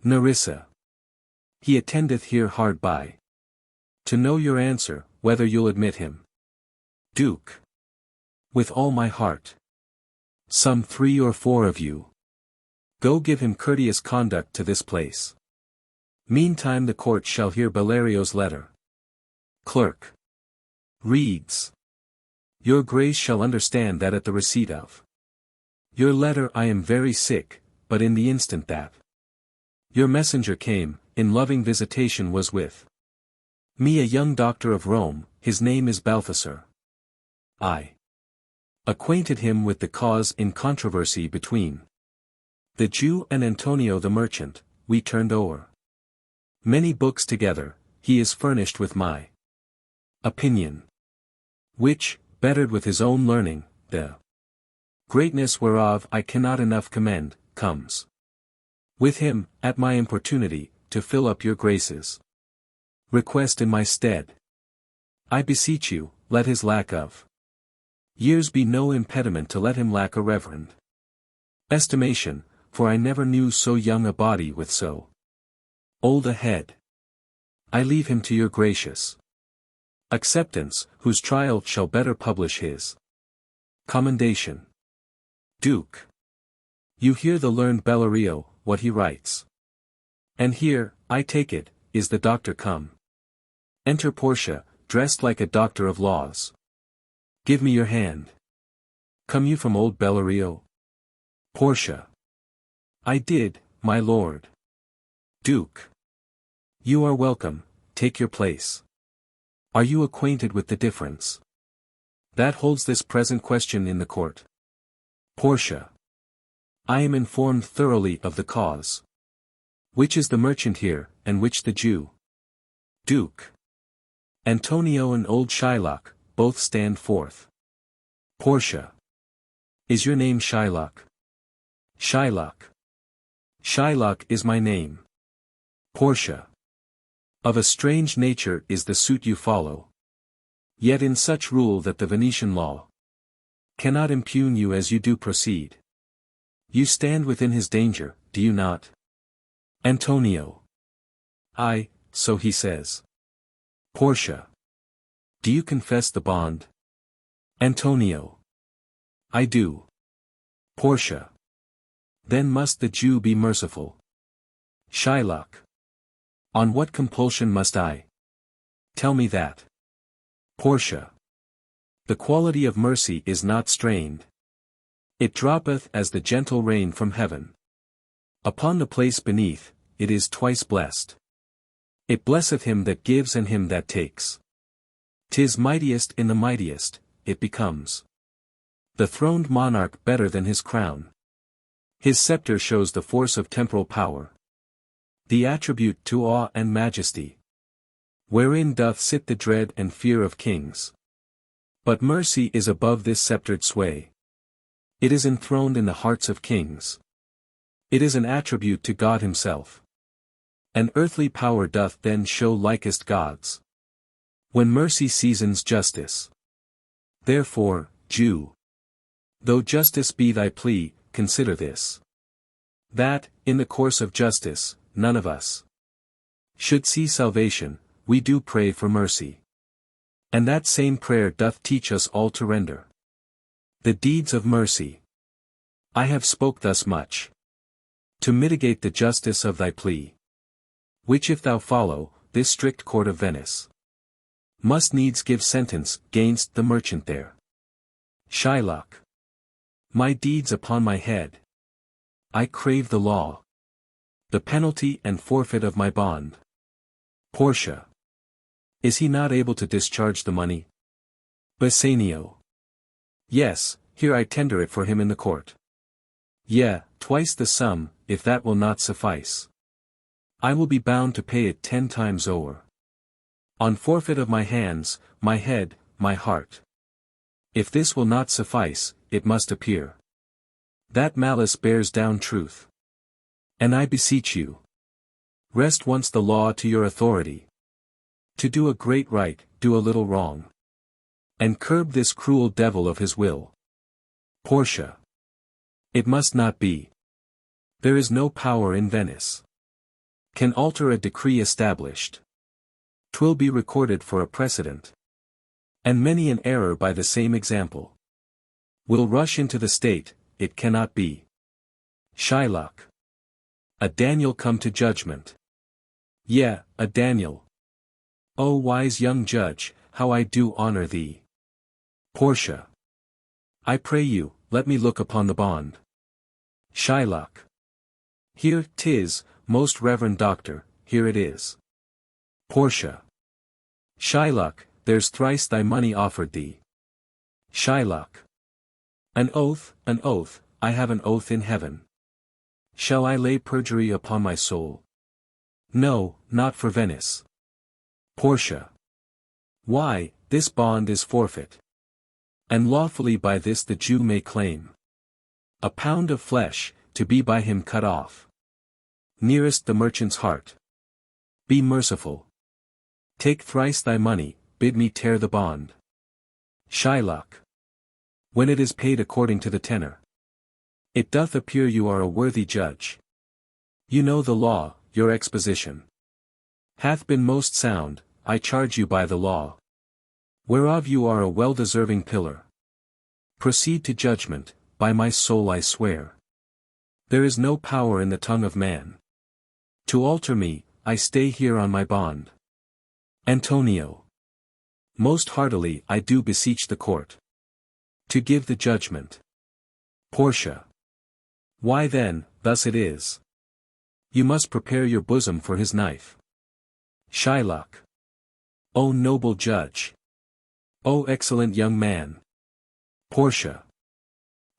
Speaker 1: Nerissa. He attendeth here hard by. To know your answer, whether you'll admit him. Duke. With all my heart. Some 3 or 4 of you. Go give him courteous conduct to this place. Meantime the court shall hear Bellerio's letter. Clerk. Reads. Your grace shall understand that at the receipt of your letter I am very sick, but in the instant that your messenger came, in loving visitation was with me a young doctor of Rome, his name is Balthasar. I acquainted him with the cause in controversy between the Jew and Antonio the merchant. We turned o'er many books together, he is furnished with my opinion, which, bettered with his own learning, the greatness whereof I cannot enough commend, comes with him, at my importunity, to fill up your grace's request in my stead. I beseech you, let his lack of years be no impediment to let him lack a reverend estimation, for I never knew so young a body with so old a head. I leave him to your gracious acceptance, whose trial shall better publish his commendation. Duke. You hear the learned Bellerio, what he writes. And here, I take it, is the doctor come. Enter Portia, dressed like a doctor of laws. Give me your hand. Come you from old Bellerio? Portia. I did, my lord. Duke. You are welcome, take your place. Are you acquainted with the difference that holds this present question in the court? Portia. I am informed thoroughly of the cause. Which is the merchant here, and which the Jew? Duke. Antonio and old Shylock, both stand forth. Portia. Is your name Shylock? Shylock. Shylock is my name. Portia. Of a strange nature is the suit you follow. Yet in such rule that the Venetian law cannot impugn you as you do proceed. You stand within his danger, do you not? Antonio. Aye, so he says. Portia. Do you confess the bond? Antonio. I do. Portia. Then must the Jew be merciful. Shylock. On what compulsion must I? Tell me that. Portia. The quality of mercy is not strained. It droppeth as the gentle rain from heaven. Upon the place beneath, it is twice blessed. It blesseth him that gives and him that takes. 'Tis mightiest in the mightiest, it becomes the throned monarch better than his crown. His scepter shows the force of temporal power, the attribute to awe and majesty, wherein doth sit the dread and fear of kings. But mercy is above this sceptred sway. It is enthroned in the hearts of kings. It is an attribute to God himself. An earthly power doth then show likest God's, when mercy seasons justice. Therefore, Jew, though justice be thy plea, consider this, that, in the course of justice, none of us should see salvation, we do pray for mercy. And that same prayer doth teach us all to render the deeds of mercy. I have spoke thus much to mitigate the justice of thy plea, which if thou follow, this strict court of Venice must needs give sentence gainst the merchant there. Shylock. My deeds upon my head. I crave the law, the penalty and forfeit of my bond. Portia. Is he not able to discharge the money? Bassanio. Yes, here I tender it for him in the court. Yea, twice the sum, if that will not suffice. I will be bound to pay it 10 times o'er. On forfeit of my hands, my head, my heart. If this will not suffice, it must appear that malice bears down truth. And I beseech you, rest once the law to your authority. To do a great right, do a little wrong. And curb this cruel devil of his will. Portia. It must not be. There is no power in Venice can alter a decree established. 'Twill be recorded for a precedent. And many an error by the same example will rush into the state, it cannot be. Shylock. A Daniel come to judgment. Yea, a Daniel. O wise young judge, how I do honor thee. Portia. I pray you, let me look upon the bond. Shylock. Here 'tis, most reverend doctor, here it is. Portia. Shylock, there's thrice thy money offered thee. Shylock. An oath, I have an oath in heaven. Shall I lay perjury upon my soul? No, not for Venice. Portia. Why, this bond is forfeit. And lawfully by this the Jew may claim a pound of flesh, to be by him cut off. Nearest the merchant's heart. Be merciful. Take thrice thy money, bid me tear the bond. Shylock. When it is paid according to the tenor, it doth appear you are a worthy judge. You know the law, your exposition hath been most sound, I charge you by the law, whereof you are a well-deserving pillar. Proceed to judgment, by my soul I swear. There is no power in the tongue of man to alter me, I stay here on my bond. Antonio. Most heartily I do beseech the court to give the judgment. Portia. Why then, thus it is. You must prepare your bosom for his knife. Shylock. O noble judge! O excellent young man! Portia.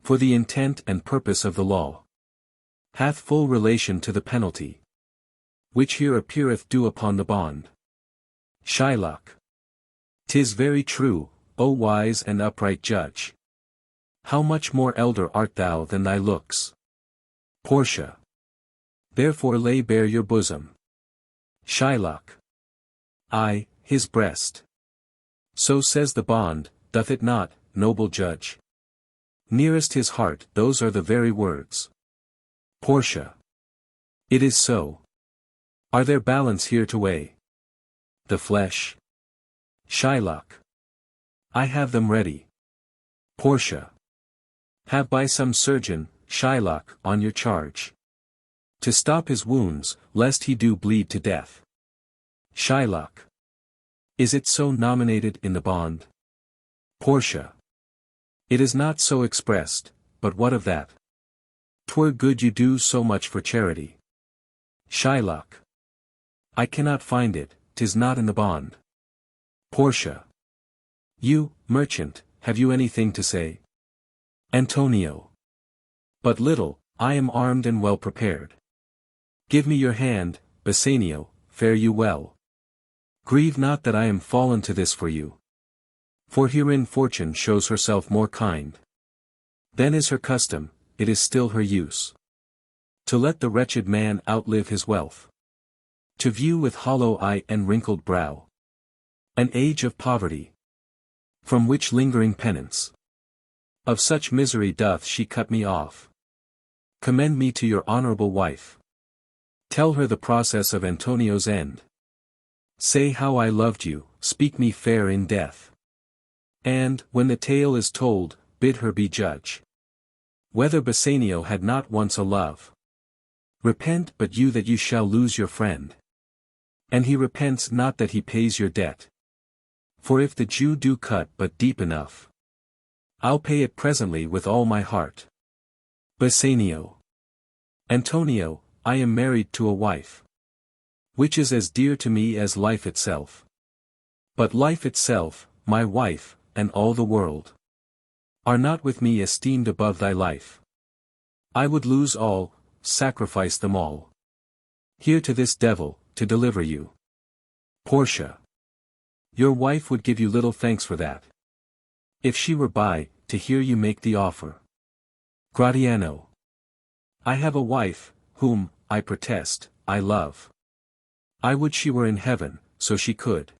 Speaker 1: For the intent and purpose of the law hath full relation to the penalty, which here appeareth due upon the bond. Shylock. 'Tis very true, O wise and upright judge. How much more elder art thou than thy looks. Portia. Therefore lay bare your bosom. Shylock. Ay, his breast. So says the bond, doth it not, noble judge? Nearest his heart, those are the very words. Portia. It is so. Are there balance here to weigh the flesh? Shylock. I have them ready. Portia. Have by some surgeon, Shylock, on your charge, to stop his wounds, lest he do bleed to death. Shylock. Is it so nominated in the bond? Portia. It is not so expressed, but what of that? 'Twere good you do so much for charity. Shylock. I cannot find it, 'tis not in the bond. Portia. You, merchant, have you anything to say? Antonio. But little, I am armed and well prepared. Give me your hand, Bassanio, fare you well. Grieve not that I am fallen to this for you. For herein fortune shows herself more kind than is her custom, it is still her use to let the wretched man outlive his wealth, to view with hollow eye and wrinkled brow an age of poverty, from which lingering penance of such misery doth she cut me off. Commend me to your honorable wife. Tell her the process of Antonio's end. Say how I loved you, speak me fair in death. And, when the tale is told, bid her be judge whether Bassanio had not once a love. Repent but you that you shall lose your friend. And he repents not that he pays your debt. For if the Jew do cut but deep enough, I'll pay it presently with all my heart. Bassanio. Antonio, I am married to a wife, which is as dear to me as life itself. But life itself, my wife, and all the world, are not with me esteemed above thy life. I would lose all, sacrifice them all. Here to this devil, to deliver you. Portia. Your wife would give you little thanks for that. If she were by, to hear you make the offer. Gratiano. I have a wife, whom, I protest, I love. I would she were in heaven, so she could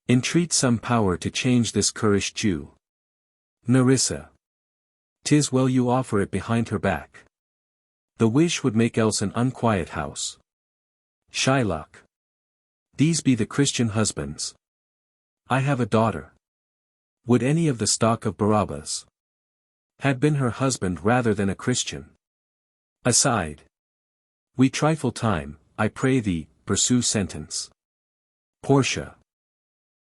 Speaker 1: entreat some power to change this currish Jew. Nerissa. 'Tis well you offer it behind her back. The wish would make else an unquiet house. Shylock. These be the Christian husbands. I have a daughter. Would any of the stock of Barabbas had been her husband rather than a Christian? Aside. We trifle time, I pray thee, pursue sentence. Portia.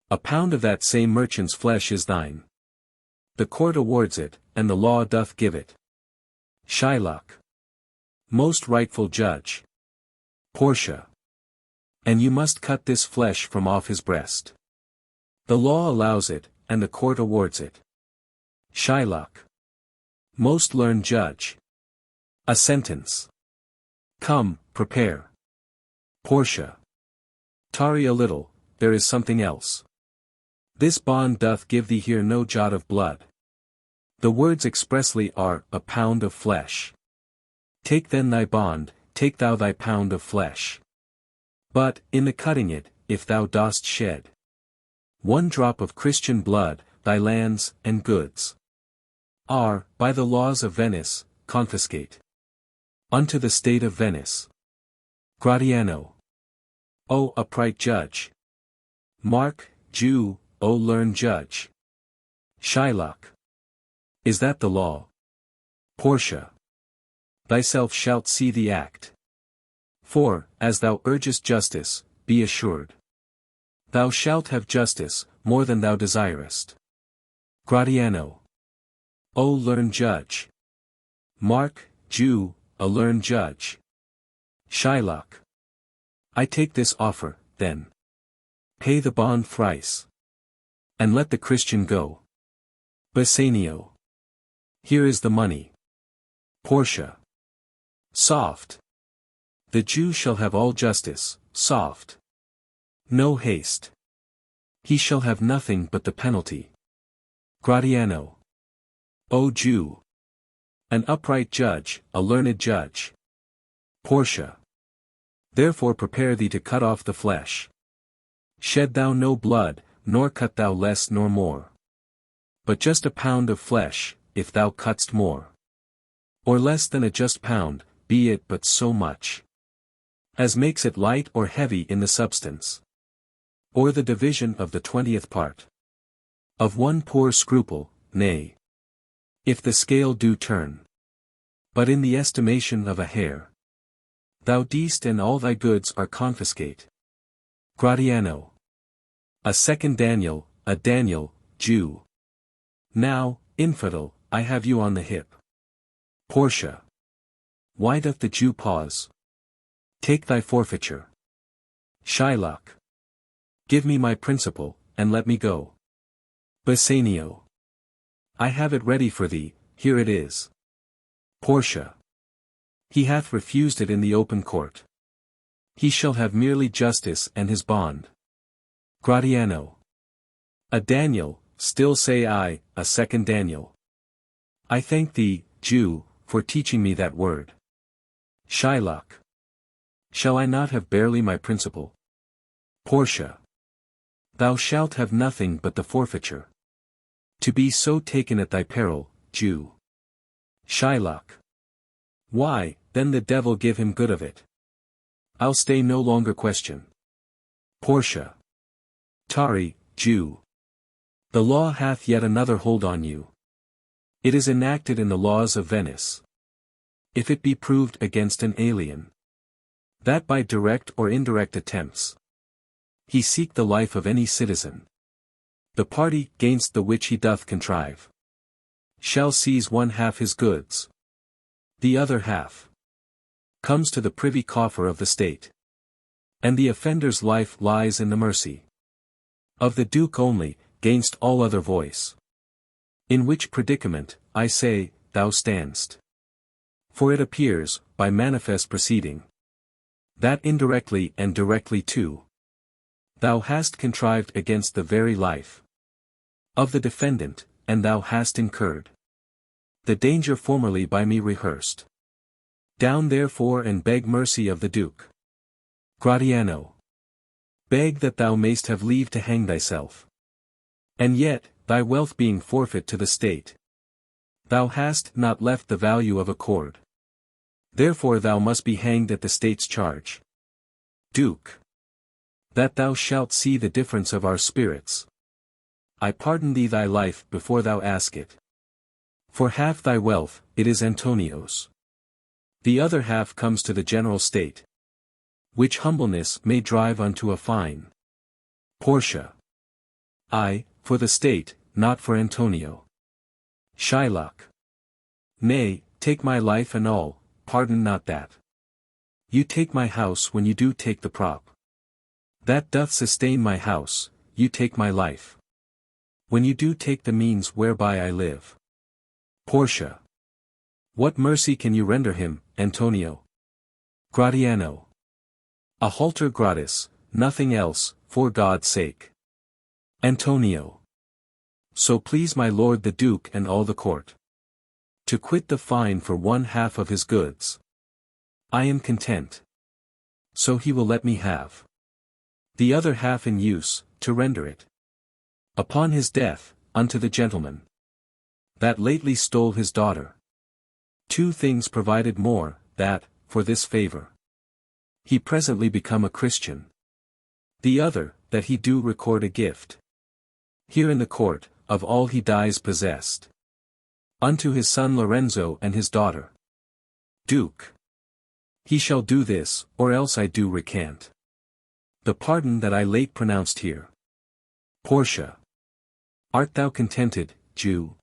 Speaker 1: A pound of that same merchant's flesh is thine. The court awards it, and the law doth give it. Shylock. Most rightful judge. Portia. And you must cut this flesh from off his breast. The law allows it, and the court awards it. Shylock. Most learned judge. A sentence. Come, prepare. Portia. Tarry a little, there is something else. This bond doth give thee here no jot of blood. The words expressly are, a pound of flesh. Take then thy bond, take thou thy pound of flesh. But, in the cutting it, if thou dost shed one drop of Christian blood, thy lands, and goods are, by the laws of Venice, confiscate unto the state of Venice. Gratiano. O upright judge. Mark, Jew, O learned judge. Shylock. Is that the law? Portia. Thyself shalt see the act. For, as thou urgest justice, be assured. Thou shalt have justice, more than thou desirest. Gratiano. O learned judge. Mark, Jew, a learned judge. Shylock. I take this offer, then. Pay the bond thrice. And let the Christian go. Bassanio. Here is the money. Portia. Soft. The Jew shall have all justice, soft. No haste. He shall have nothing but the penalty. Gratiano. O Jew. An upright judge, a learned judge. Portia. Therefore prepare thee to cut off the flesh. Shed thou no blood, nor cut thou less nor more. But just a pound of flesh, if thou cutt'st more. Or less than a just pound, be it but so much as makes it light or heavy in the substance. Or the division of the 20th part of one poor scruple, nay. If the scale do turn. But in the estimation of a hair. Thou deest and all thy goods are confiscate. Gratiano. A second Daniel, a Daniel, Jew. Now, infidel, I have you on the hip. Portia. Why doth the Jew pause? Take thy forfeiture. Shylock. Give me my principal, and let me go. Bassanio. I have it ready for thee, here it is. Portia. He hath refused it in the open court. He shall have merely justice and his bond. Gratiano. A Daniel, still say I, a second Daniel. I thank thee, Jew, for teaching me that word. Shylock. Shall I not have barely my principal? Portia. Thou shalt have nothing but the forfeiture. To be so taken at thy peril, Jew. Shylock. Why, then the devil give him good of it. I'll stay no longer question. Portia. Tarry, Jew. The law hath yet another hold on you. It is enacted in the laws of Venice. If it be proved against an alien, that by direct or indirect attempts he seek the life of any citizen, the party gainst the which he doth contrive shall seize one half his goods. The other half comes to the privy coffer of the state. And the offender's life lies in the mercy of the Duke only, gainst all other voice. In which predicament, I say, thou standst. For it appears, by manifest proceeding, That indirectly and directly too. Thou hast contrived against the very life of the defendant, and thou hast incurred the danger formerly by me rehearsed. Down therefore and beg mercy of the Duke. Gratiano. Beg that thou mayst have leave to hang thyself. And yet, thy wealth being forfeit to the state, thou hast not left the value of a cord. Therefore thou must be hanged at the state's charge. Duke. That thou shalt see the difference of our spirits. I pardon thee thy life before thou ask it. For half thy wealth, it is Antonio's. The other half comes to the general state. Which humbleness may drive unto a fine. Portia. I, for the state, not for Antonio. Shylock. Nay, take my life and all, pardon not that. You take my house when you do take the prop. That doth sustain my house, you take my life. When you do take the means whereby I live. Portia. What mercy can you render him, Antonio? Gratiano. A halter gratis, nothing else, for God's sake. Antonio. So please my lord the Duke and all the court. To quit the fine for one half of his goods. I am content. So he will let me have the other half in use, to render it upon his death, unto the gentleman that lately stole his daughter. 2 things provided more, that, for this favor, he presently become a Christian. The other, that he do record a gift here in the court, of all he dies possessed, unto his son Lorenzo and his daughter. Duke. He shall do this, or else I do recant the pardon that I late pronounced here. Portia. Art thou contented, Jew?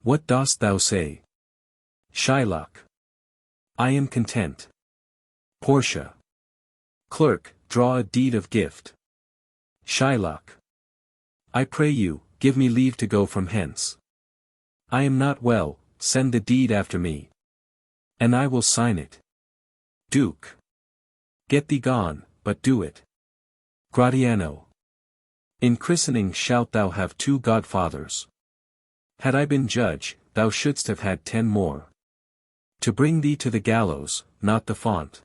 Speaker 1: What dost thou say? Shylock. I am content. Portia. Clerk, draw a deed of gift. Shylock. I pray you, give me leave to go from hence. I am not well, send the deed after me. And I will sign it. Duke. Get thee gone, but do it. Gratiano. In christening shalt thou have 2 godfathers. Had I been judge, thou shouldst have had 10 more. To bring thee to the gallows, not the font.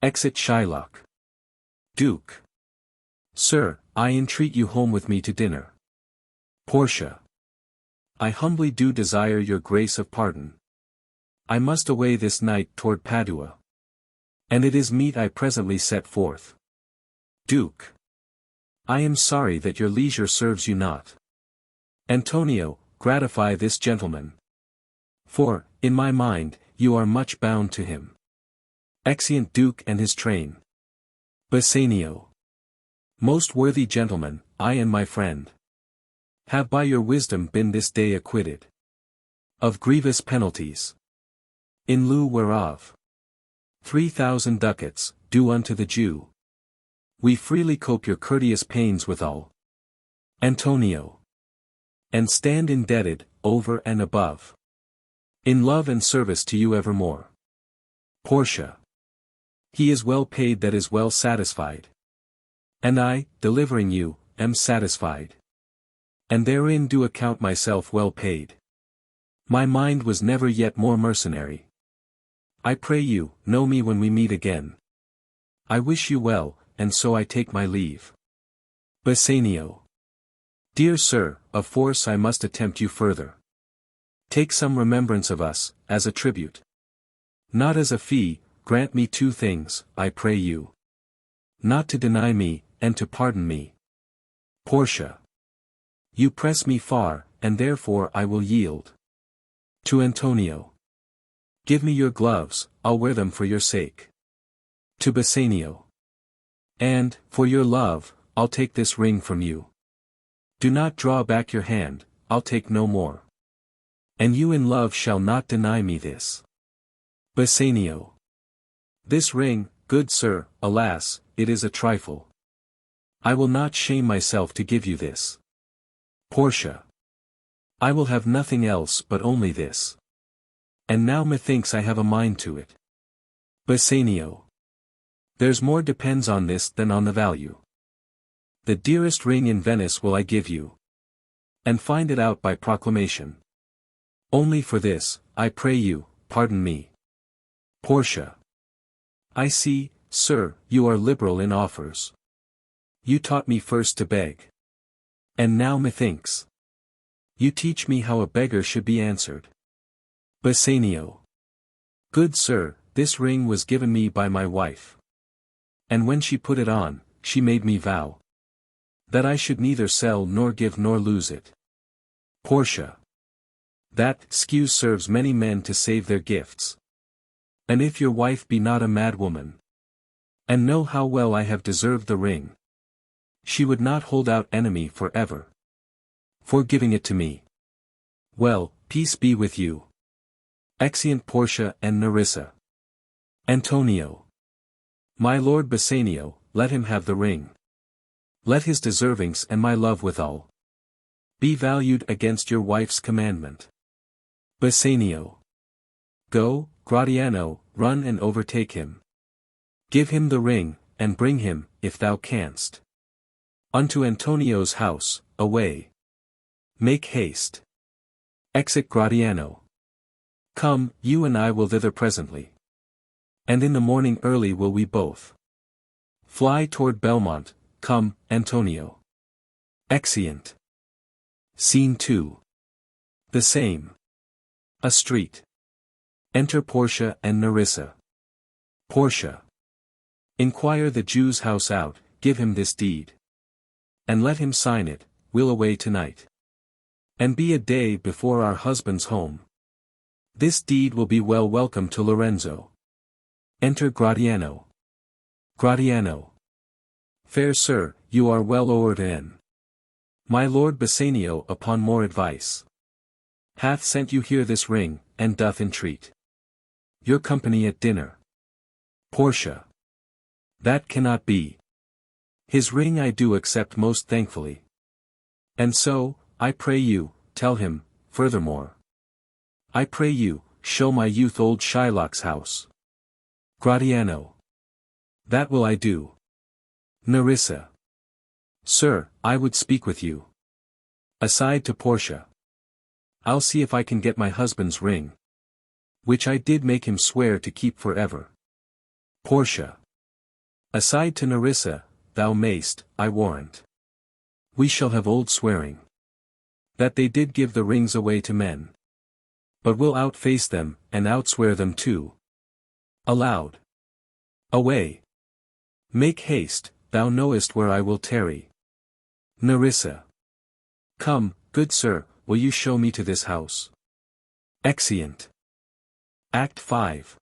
Speaker 1: Exit Shylock. Duke. Sir, I entreat you home with me to dinner. Portia. I humbly do desire your grace of pardon. I must away this night toward Padua. And it is meet I presently set forth. Duke. I am sorry that your leisure serves you not. Antonio, gratify this gentleman. For, in my mind, you are much bound to him. Exeunt Duke and his train. Bassanio. Most worthy gentleman, I and my friend have by your wisdom been this day acquitted of grievous penalties, in lieu whereof 3,000 ducats, due unto the Jew, we freely cope your courteous pains withal. Antonio. And stand indebted, over and above, in love and service to you evermore. Portia. He is well paid that is well satisfied. And I, delivering you, am satisfied. And therein do account myself well paid. My mind was never yet more mercenary. I pray you, know me when we meet again. I wish you well, and so I take my leave. Bassanio. Dear sir, of force I must attempt you further. Take some remembrance of us, as a tribute. Not as a fee, grant me 2 things, I pray you. Not to deny me, and to pardon me. Portia. You press me far, and therefore I will yield. To Antonio. Give me your gloves, I'll wear them for your sake. To Bassanio. And, for your love, I'll take this ring from you. Do not draw back your hand, I'll take no more. And you in love shall not deny me this. Bassanio. This ring, good sir, alas, it is a trifle. I will not shame myself to give you this. Portia. I will have nothing else but only this. And now methinks I have a mind to it. Bassanio. There's more depends on this than on the value. The dearest ring in Venice will I give you. And find it out by proclamation. Only for this, I pray you, pardon me. Portia. I see, sir, you are liberal in offers. You taught me first to beg. And now methinks. You teach me how a beggar should be answered. Bassanio. Good sir, this ring was given me by my wife. And when she put it on, she made me vow that I should neither sell nor give nor lose it. Portia. That excuse serves many men to save their gifts. And if your wife be not a mad woman, and know how well I have deserved the ring, she would not hold out enemy for ever, for giving it to me. Well, peace be with you. Exeunt Portia and Nerissa. Antonio. My lord Bassanio, let him have the ring. Let his deservings and my love withal be valued against your wife's commandment. Bassanio. Go, Gratiano, run and overtake him. Give him the ring, and bring him, if thou canst, unto Antonio's house, away. Make haste. Exit Gratiano. Come, you and I will thither presently. And in the morning early will we both fly toward Belmont. Come, Antonio. Exeunt. Scene 2. The same. A street. Enter Portia and Nerissa. Portia. Inquire the Jew's house out, give him this deed. And let him sign it, we'll away tonight. And be a day before our husband's home. This deed will be well welcome to Lorenzo. Enter Gratiano. Gratiano. Fair sir, you are well o'ered in. My lord Bassanio upon more advice hath sent you here this ring, and doth entreat your company at dinner. Portia. That cannot be. His ring I do accept most thankfully. And so, I pray you, tell him, furthermore. I pray you, show my youth old Shylock's house. Gratiano. That will I do. Nerissa. Sir, I would speak with you. Aside to Portia. I'll see if I can get my husband's ring, which I did make him swear to keep forever. Portia. Aside to Nerissa, thou mayst, I warrant. We shall have old swearing that they did give the rings away to men. But we'll outface them, and outswear them too. Aloud. Away. Make haste, thou knowest where I will tarry. Nerissa. Come, good sir, will you show me to this house? Exeunt. Act 5.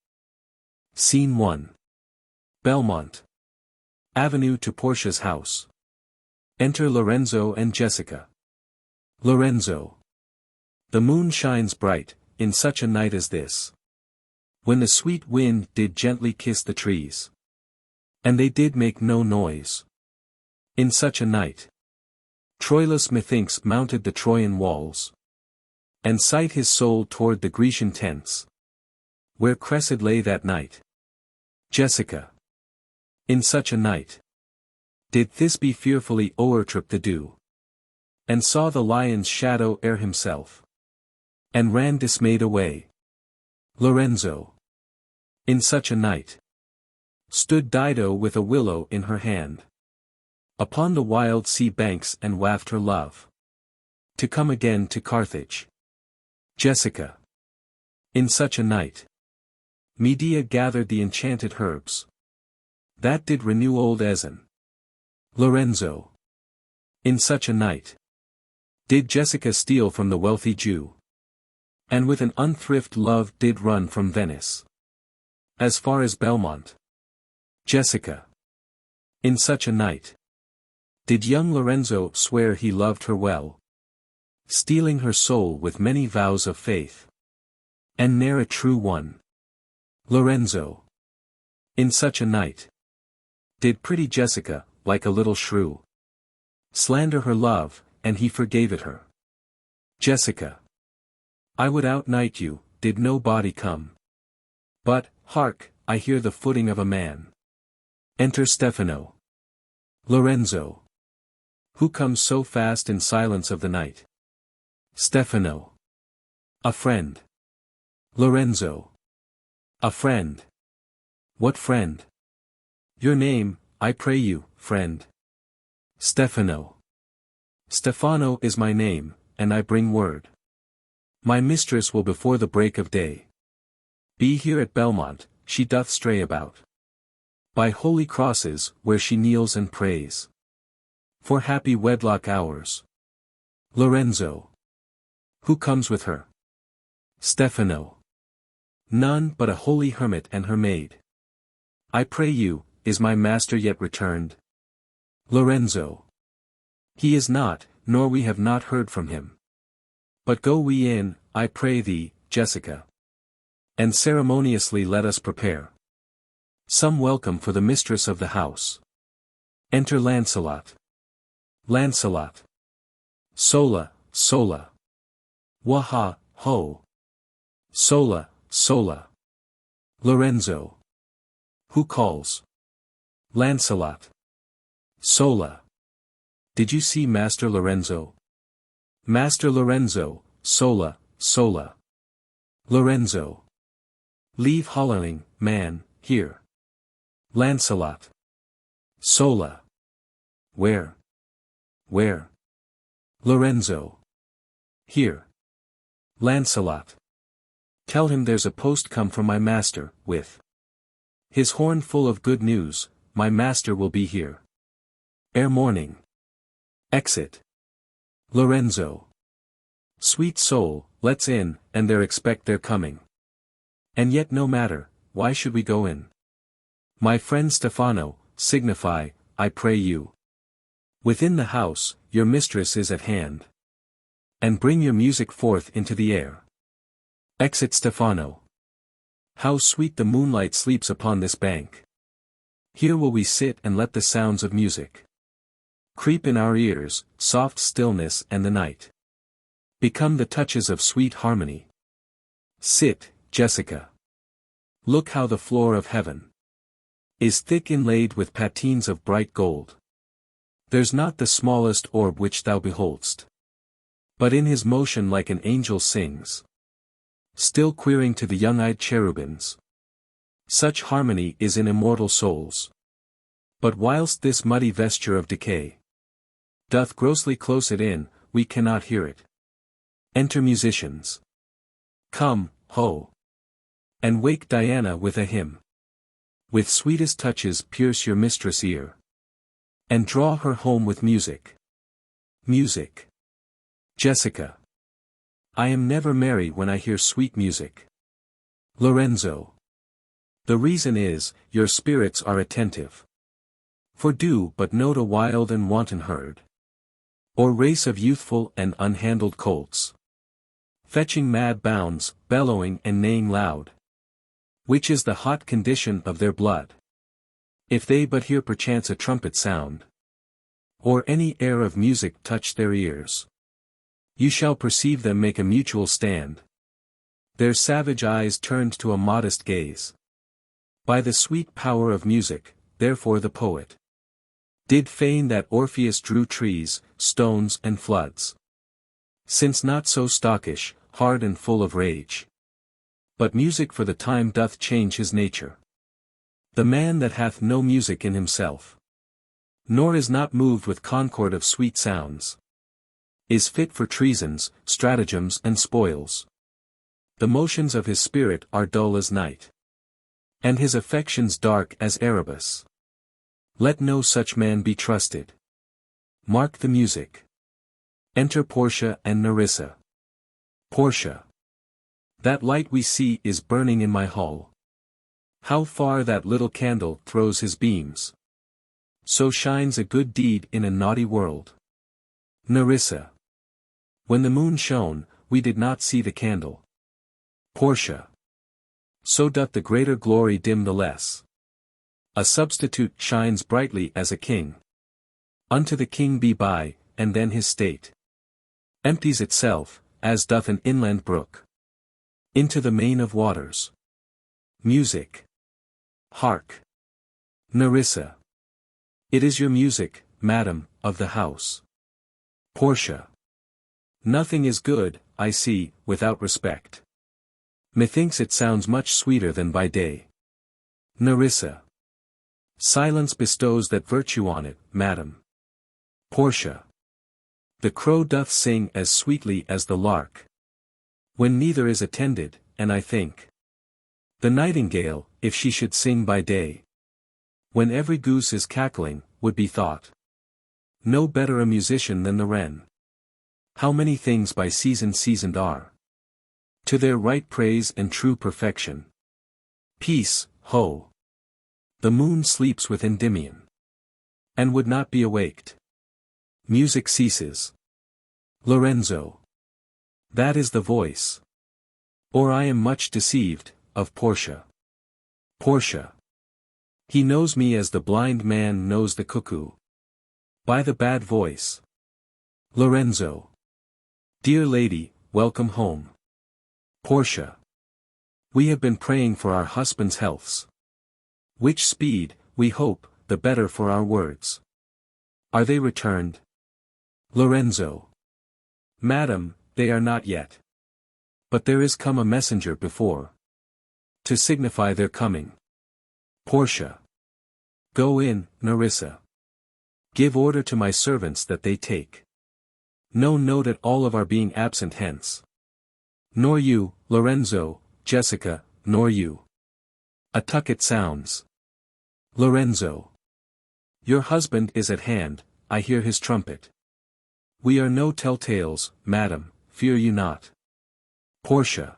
Speaker 1: Scene 1. Belmont. Avenue to Portia's house. Enter Lorenzo and Jessica. Lorenzo. The moon shines bright, in such a night as this, when the sweet wind did gently kiss the trees, and they did make no noise. In such a night, Troilus methinks mounted the Trojan walls, and sight his soul toward the Grecian tents, where Cressid lay that night. Jessica. In such a night, did Thisbe fearfully o'ertrip the dew, and saw the lion's shadow ere himself, and ran dismayed away. Lorenzo. In such a night, stood Dido with a willow in her hand, upon the wild sea banks and wafted her love to come again to Carthage. Jessica. In such a night, Medea gathered the enchanted herbs that did renew old Eson. Lorenzo. In such a night, did Jessica steal from the wealthy Jew, and with an unthrift love did run from Venice as far as Belmont. Jessica. In such a night, did young Lorenzo swear he loved her well, stealing her soul with many vows of faith, and ne'er a true one. Lorenzo. In such a night, did pretty Jessica, like a little shrew, slander her love, and he forgave it her. Jessica. I would outnight you, did no body come. But, hark, I hear the footing of a man. Enter Stefano. Lorenzo. Who comes so fast in silence of the night? Stefano. A friend. Lorenzo. A friend. What friend? Your name, I pray you, friend. Stefano. Stefano is my name, and I bring word. My mistress will before the break of day be here at Belmont, she doth stray about. By holy crosses, where she kneels and prays for happy wedlock hours. Lorenzo. Who comes with her? Stefano. None but a holy hermit and her maid. I pray you, is my master yet returned? Lorenzo. He is not, nor we have not heard from him. But go we in, I pray thee, Jessica. And ceremoniously let us prepare some welcome for the mistress of the house. Enter Lancelot. Lancelot. Sola, sola. Waha, ho. Sola, sola. Lorenzo. Who calls? Lancelot. Sola. Did you see Master Lorenzo? Master Lorenzo, sola, sola. Lorenzo. Leave hollowing, man, here. Lancelot. Sola. Where? Where? Lorenzo. Here. Lancelot. Tell him there's a post come from my master, with his horn full of good news, my master will be here ere morning. Exit. Lorenzo. Sweet soul, let's in, and there expect their coming. And yet no matter, why should we go in? My friend Stefano, signify, I pray you. Within the house, your mistress is at hand. And bring your music forth into the air. Exit Stefano. How sweet the moonlight sleeps upon this bank. Here will we sit and let the sounds of music creep in our ears, soft stillness and the night become the touches of sweet harmony. Sit, Jessica. Look how the floor of heaven is thick inlaid with patines of bright gold. There's not the smallest orb which thou behold'st, but in his motion like an angel sings, still queering to the young-eyed cherubims. Such harmony is in immortal souls. But whilst this muddy vesture of decay doth grossly close it in, we cannot hear it. Enter musicians. Come, ho! And wake Diana with a hymn. With sweetest touches pierce your mistress' ear. And draw her home with music. Music. Jessica. I am never merry when I hear sweet music. Lorenzo. The reason is, your spirits are attentive. For do but note a wild and wanton herd, or race of youthful and unhandled colts, fetching mad bounds, bellowing and neighing loud, which is the hot condition of their blood. If they but hear perchance a trumpet sound, or any air of music touch their ears, you shall perceive them make a mutual stand, their savage eyes turned to a modest gaze. By the sweet power of music, therefore the poet did feign that Orpheus drew trees, stones and floods, since not so stockish, hard and full of rage. But music for the time doth change his nature. The man that hath no music in himself, nor is not moved with concord of sweet sounds, is fit for treasons, stratagems and spoils. The motions of his spirit are dull as night, and his affections dark as Erebus. Let no such man be trusted. Mark the music. Enter Portia and Nerissa. Portia. That light we see is burning in my hall. How far that little candle throws his beams. So shines a good deed in a naughty world. Nerissa. When the moon shone, we did not see the candle. Portia. So doth the greater glory dim the less. A substitute shines brightly as a king. Unto the king be by, and then his state empties itself, as doth an inland brook, into the main of waters. Music. Hark! Nerissa. It is your music, madam, of the house. Portia. Nothing is good, I see, without respect. Methinks it sounds much sweeter than by day. Nerissa. Silence bestows that virtue on it, madam. Portia. The crow doth sing as sweetly as the lark, when neither is attended, and I think the nightingale, if she should sing by day, when every goose is cackling, would be thought no better a musician than the wren. How many things by season seasoned are, to their right praise and true perfection. Peace, ho! The moon sleeps with Endymion, and would not be awaked. Music ceases. Lorenzo. That is the voice, or I am much deceived, of Portia. Portia. He knows me as the blind man knows the cuckoo, by the bad voice. Lorenzo. Dear lady, welcome home. Portia. We have been praying for our husbands' healths, which speed, we hope, the better for our words. Are they returned? Lorenzo. Madam, they are not yet. But there is come a messenger before, to signify their coming. Portia. Go in, Nerissa. Give order to my servants that they take no note at all of our being absent hence. Nor you, Lorenzo, Jessica, nor you. A tucket sounds. Lorenzo. Your husband is at hand, I hear his trumpet. We are no telltales, madam, fear you not. Portia.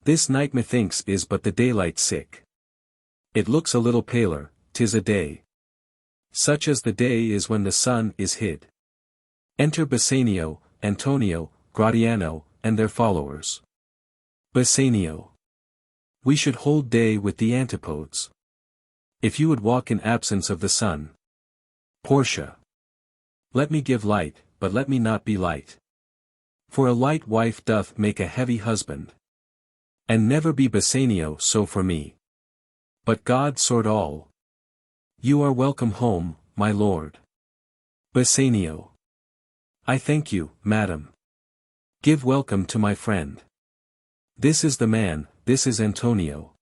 Speaker 1: This night methinks is but the daylight sick. It looks a little paler, 'tis a day, such as the day is when the sun is hid. Enter Bassanio, Antonio, Gratiano, and their followers. Bassanio. We should hold day with the antipodes, if you would walk in absence of the sun. Portia. Let me give light, but let me not be light. For a light wife doth make a heavy husband. And never be Bassanio so for me. But God sort all. You are welcome home, my lord. Bassanio. I thank you, madam. Give welcome to my friend. This is the man, this is Antonio,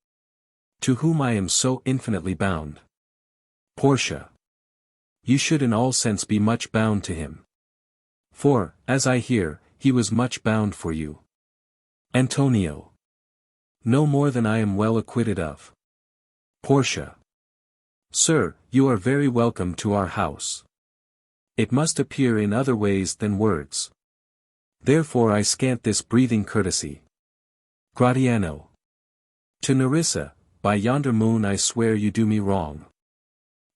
Speaker 1: to whom I am so infinitely bound. Portia. You should in all sense be much bound to him. For, as I hear, he was much bound for you. Antonio. No more than I am well acquitted of. Portia. Sir, you are very welcome to our house. It must appear in other ways than words. Therefore I scant this breathing courtesy. Gratiano. To Nerissa, by yonder moon I swear you do me wrong.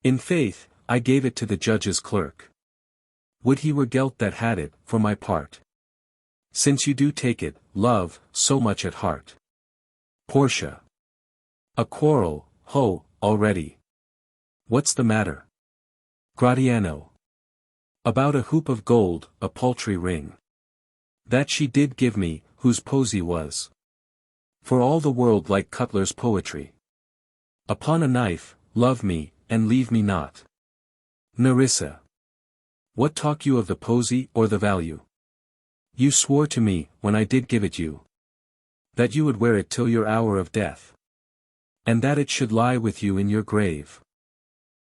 Speaker 1: In faith, I gave it to the judge's clerk. Would he were guilt that had it, for my part. Since you do take it, love, so much at heart. Portia. A quarrel, ho, already. What's the matter? Gratiano. About a hoop of gold, a paltry ring. That she did give me, whose posy was for all the world like Cutler's poetry. Upon a knife, love me, and leave me not. Nerissa. What talk you of the posy or the value? You swore to me, when I did give it you, that you would wear it till your hour of death, and that it should lie with you in your grave.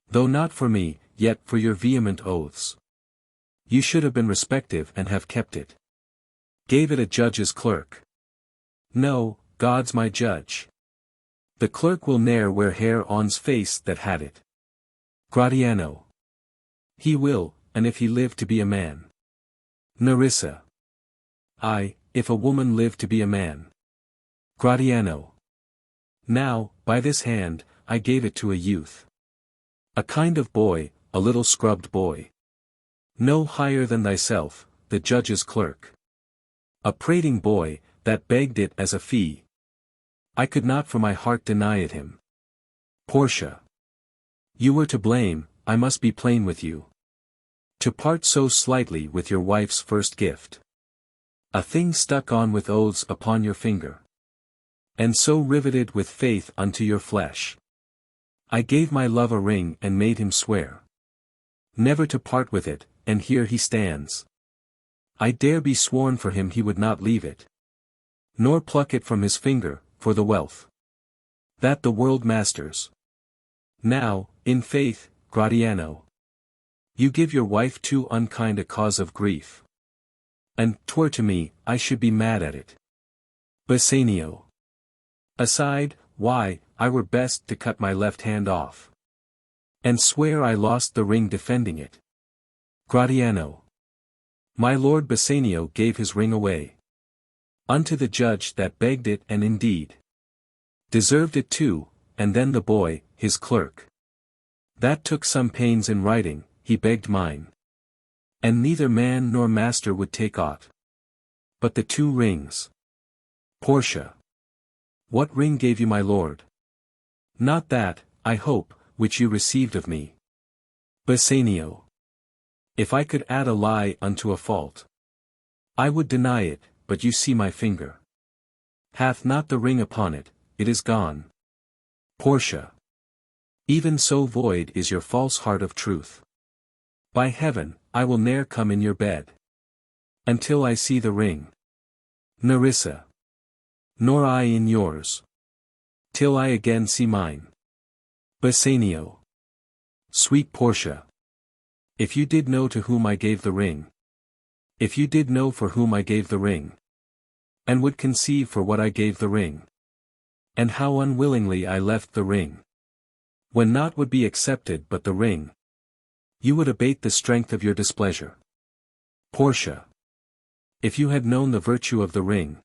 Speaker 1: Though not for me, yet for your vehement oaths. You should have been respective and have kept it. Gave it a judge's clerk. No, God's my judge. The clerk will ne'er wear hair on's face that had it. Gratiano. He will, and if he live to be a man. Nerissa. Ay, if a woman live to be a man. Gratiano. Now, by this hand, I gave it to a youth. A kind of boy, a little scrubbed boy. No higher than thyself, the judge's clerk. A prating boy, that begged it as a fee. I could not for my heart deny it him. Portia. You were to blame, I must be plain with you. To part so slightly with your wife's first gift. A thing stuck on with oaths upon your finger. And so riveted with faith unto your flesh. I gave my love a ring and made him swear never to part with it, and here he stands. I dare be sworn for him he would not leave it, nor pluck it from his finger, for the wealth that the world masters. Now, in faith, Gratiano, you give your wife too unkind a cause of grief. And, 'twere to me, I should be mad at it. Bassanio. Aside, why, I were best to cut my left hand off, and swear I lost the ring defending it. Gratiano. My lord Bassanio gave his ring away unto the judge that begged it, and indeed deserved it too, and then the boy, his clerk, that took some pains in writing, he begged mine. And neither man nor master would take aught but the 2 rings. Portia. What ring gave you my lord? Not that, I hope, which you received of me. Bassanio. If I could add a lie unto a fault, I would deny it, but you see my finger hath not the ring upon it, it is gone. Portia. Even so void is your false heart of truth. By heaven, I will ne'er come in your bed until I see the ring. Nerissa. Nor I in yours till I again see mine. Bassanio. Sweet Portia. If you did know to whom I gave the ring, if you did know for whom I gave the ring, and would conceive for what I gave the ring, and how unwillingly I left the ring, when naught would be accepted but the ring, you would abate the strength of your displeasure. Portia. If you had known the virtue of the ring,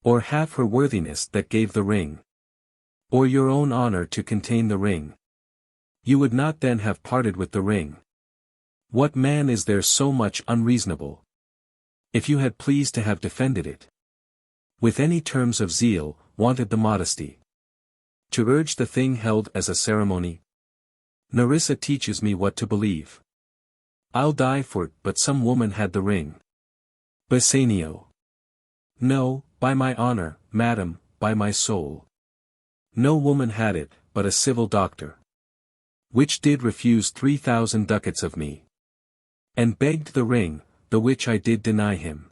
Speaker 1: or half her worthiness that gave the ring, or your own honor to contain the ring, you would not then have parted with the ring. What man is there so much unreasonable? If you had pleased to have defended it with any terms of zeal, wanted the modesty to urge the thing held as a ceremony. Nerissa teaches me what to believe. I'll die for't, but some woman had the ring. Bassanio. No, by my honor, madam, by my soul. No woman had it, but a civil doctor, which did refuse 3,000 ducats of me, and begged the ring, the which I did deny him,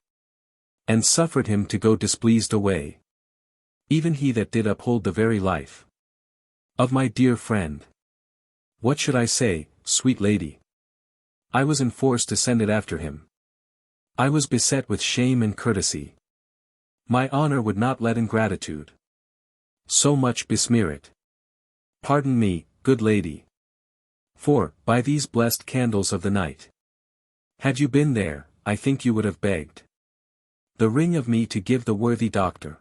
Speaker 1: and suffered him to go displeased away. Even he that did uphold the very life of my dear friend. What should I say, sweet lady? I was enforced to send it after him. I was beset with shame and courtesy. My honor would not let ingratitude so much besmear it. Pardon me, good lady. For, by these blessed candles of the night, had you been there, I think you would have begged the ring of me to give the worthy doctor.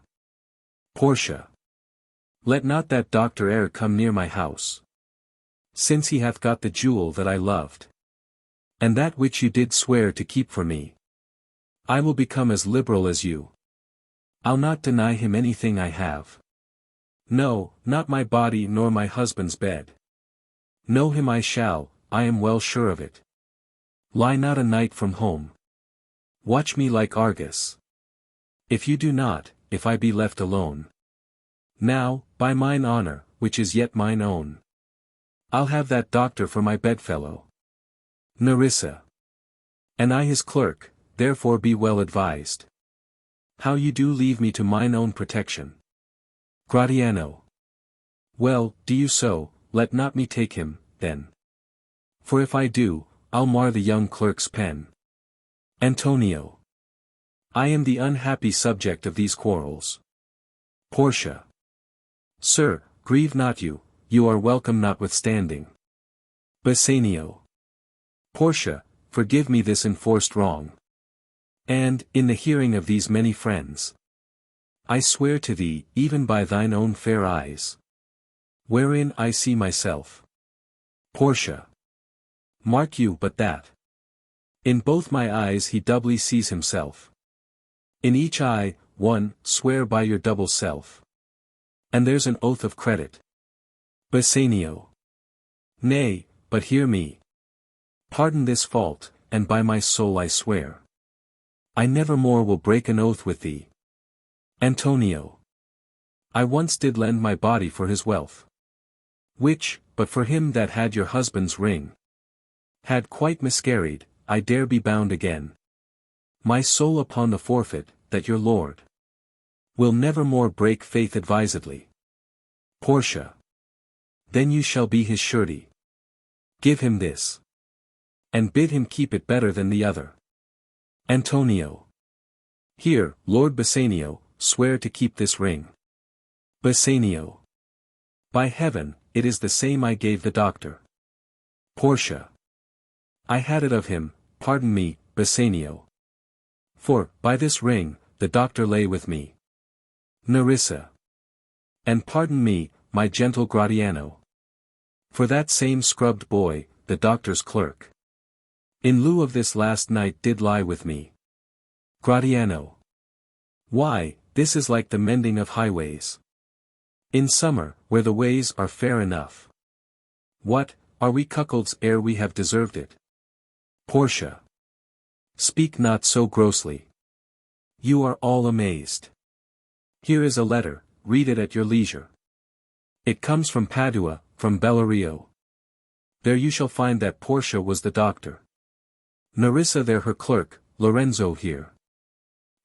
Speaker 1: Portia. Let not that doctor e'er come near my house, since he hath got the jewel that I loved, and that which you did swear to keep for me. I will become as liberal as you. I'll not deny him anything I have. No, not my body nor my husband's bed. Know him I shall, I am well sure of it. Lie not a night from home. Watch me like Argus. If you do not, if I be left alone, now, by mine honor, which is yet mine own, I'll have that doctor for my bedfellow. Nerissa. And I his clerk, therefore be well advised. How you do leave me to mine own protection. Gratiano. Well, do you so, let not me take him, then. For if I do, I'll mar the young clerk's pen. Antonio. I am the unhappy subject of these quarrels. Portia. Sir, grieve not you, you are welcome notwithstanding. Bassanio. Portia, forgive me this enforced wrong. And, in the hearing of these many friends, I swear to thee, even by thine own fair eyes, wherein I see myself. Portia. Mark you but that. In both my eyes he doubly sees himself. In each eye, one, swear by your double self. And there's an oath of credit. Bassanio. Nay, but hear me. Pardon this fault, and by my soul I swear, I never more will break an oath with thee. Antonio. I once did lend my body for his wealth. Which, but for him that had your husband's ring, had quite miscarried, I dare be bound again. My soul upon the forfeit, that your lord will never more break faith advisedly. Portia. Then you shall be his surety. Give him this. And bid him keep it better than the other. Antonio. Here, Lord Bassanio, swear to keep this ring. Bassanio. By heaven, it is the same I gave the doctor. Portia. I had it of him, pardon me, Bassanio. For, by this ring, the doctor lay with me. Nerissa. And pardon me, my gentle Gratiano. For that same scrubbed boy, the doctor's clerk, in lieu of this last night did lie with me. Gratiano. Why, this is like the mending of highways. In summer, where the ways are fair enough. What, are we cuckolds ere we have deserved it? Portia. Speak not so grossly. You are all amazed. Here is a letter, read it at your leisure. It comes from Padua, from Bellario. There you shall find that Portia was the doctor. Nerissa there her clerk, Lorenzo here.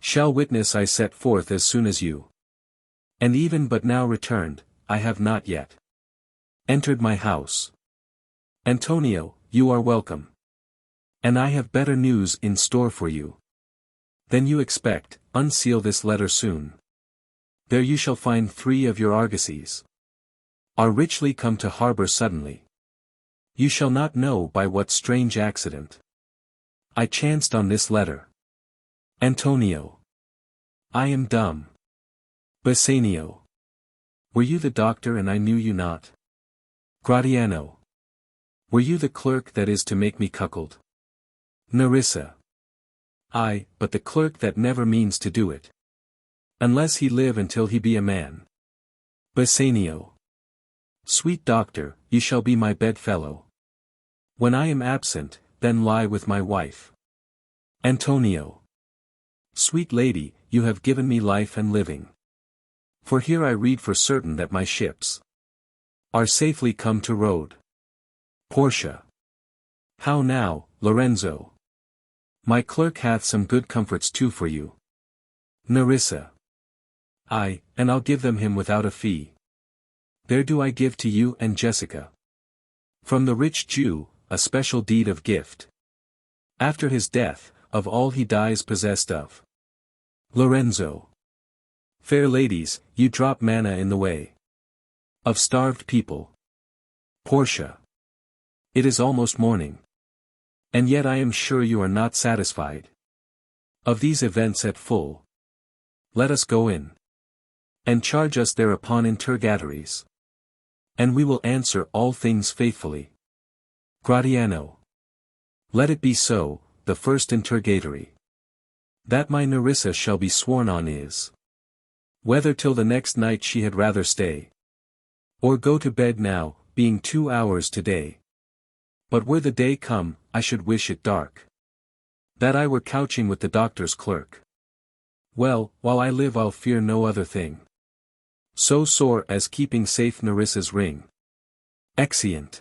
Speaker 1: Shall witness I set forth as soon as you. And even but now returned, I have not yet entered my house. Antonio, you are welcome. And I have better news in store for you than you expect. Unseal this letter soon. There you shall find 3 of your argosies. Are richly come to harbor suddenly. You shall not know by what strange accident I chanced on this letter. Antonio. I am dumb. Bassanio. Were you the doctor and I knew you not? Gratiano. Were you the clerk that is to make me cuckold? Nerissa. Ay, but the clerk that never means to do it. Unless he live until he be a man. Bassanio. Sweet doctor, you shall be my bedfellow. When I am absent, then lie with my wife. Antonio. Sweet lady, you have given me life and living. For here I read for certain that my ships are safely come to road. Portia. How now, Lorenzo? My clerk hath some good comforts too for you. Nerissa. Ay, and I'll give them him without a fee. There do I give to you and Jessica. From the rich Jew, a special deed of gift. After his death, of all he dies possessed of. Lorenzo. Fair ladies, you drop manna in the way of starved people. Portia. It is almost morning. And yet I am sure you are not satisfied of these events at full. Let us go in. And charge us thereupon interrogatories. And we will answer all things faithfully. Gratiano. Let it be so, the first interrogatory. That my Nerissa shall be sworn on is, whether till the next night she had rather stay, or go to bed now, being 2 hours today. But were the day come, I should wish it dark, that I were couching with the doctor's clerk. Well, while I live I'll fear no other thing so sore as keeping safe Nerissa's ring. Exeunt.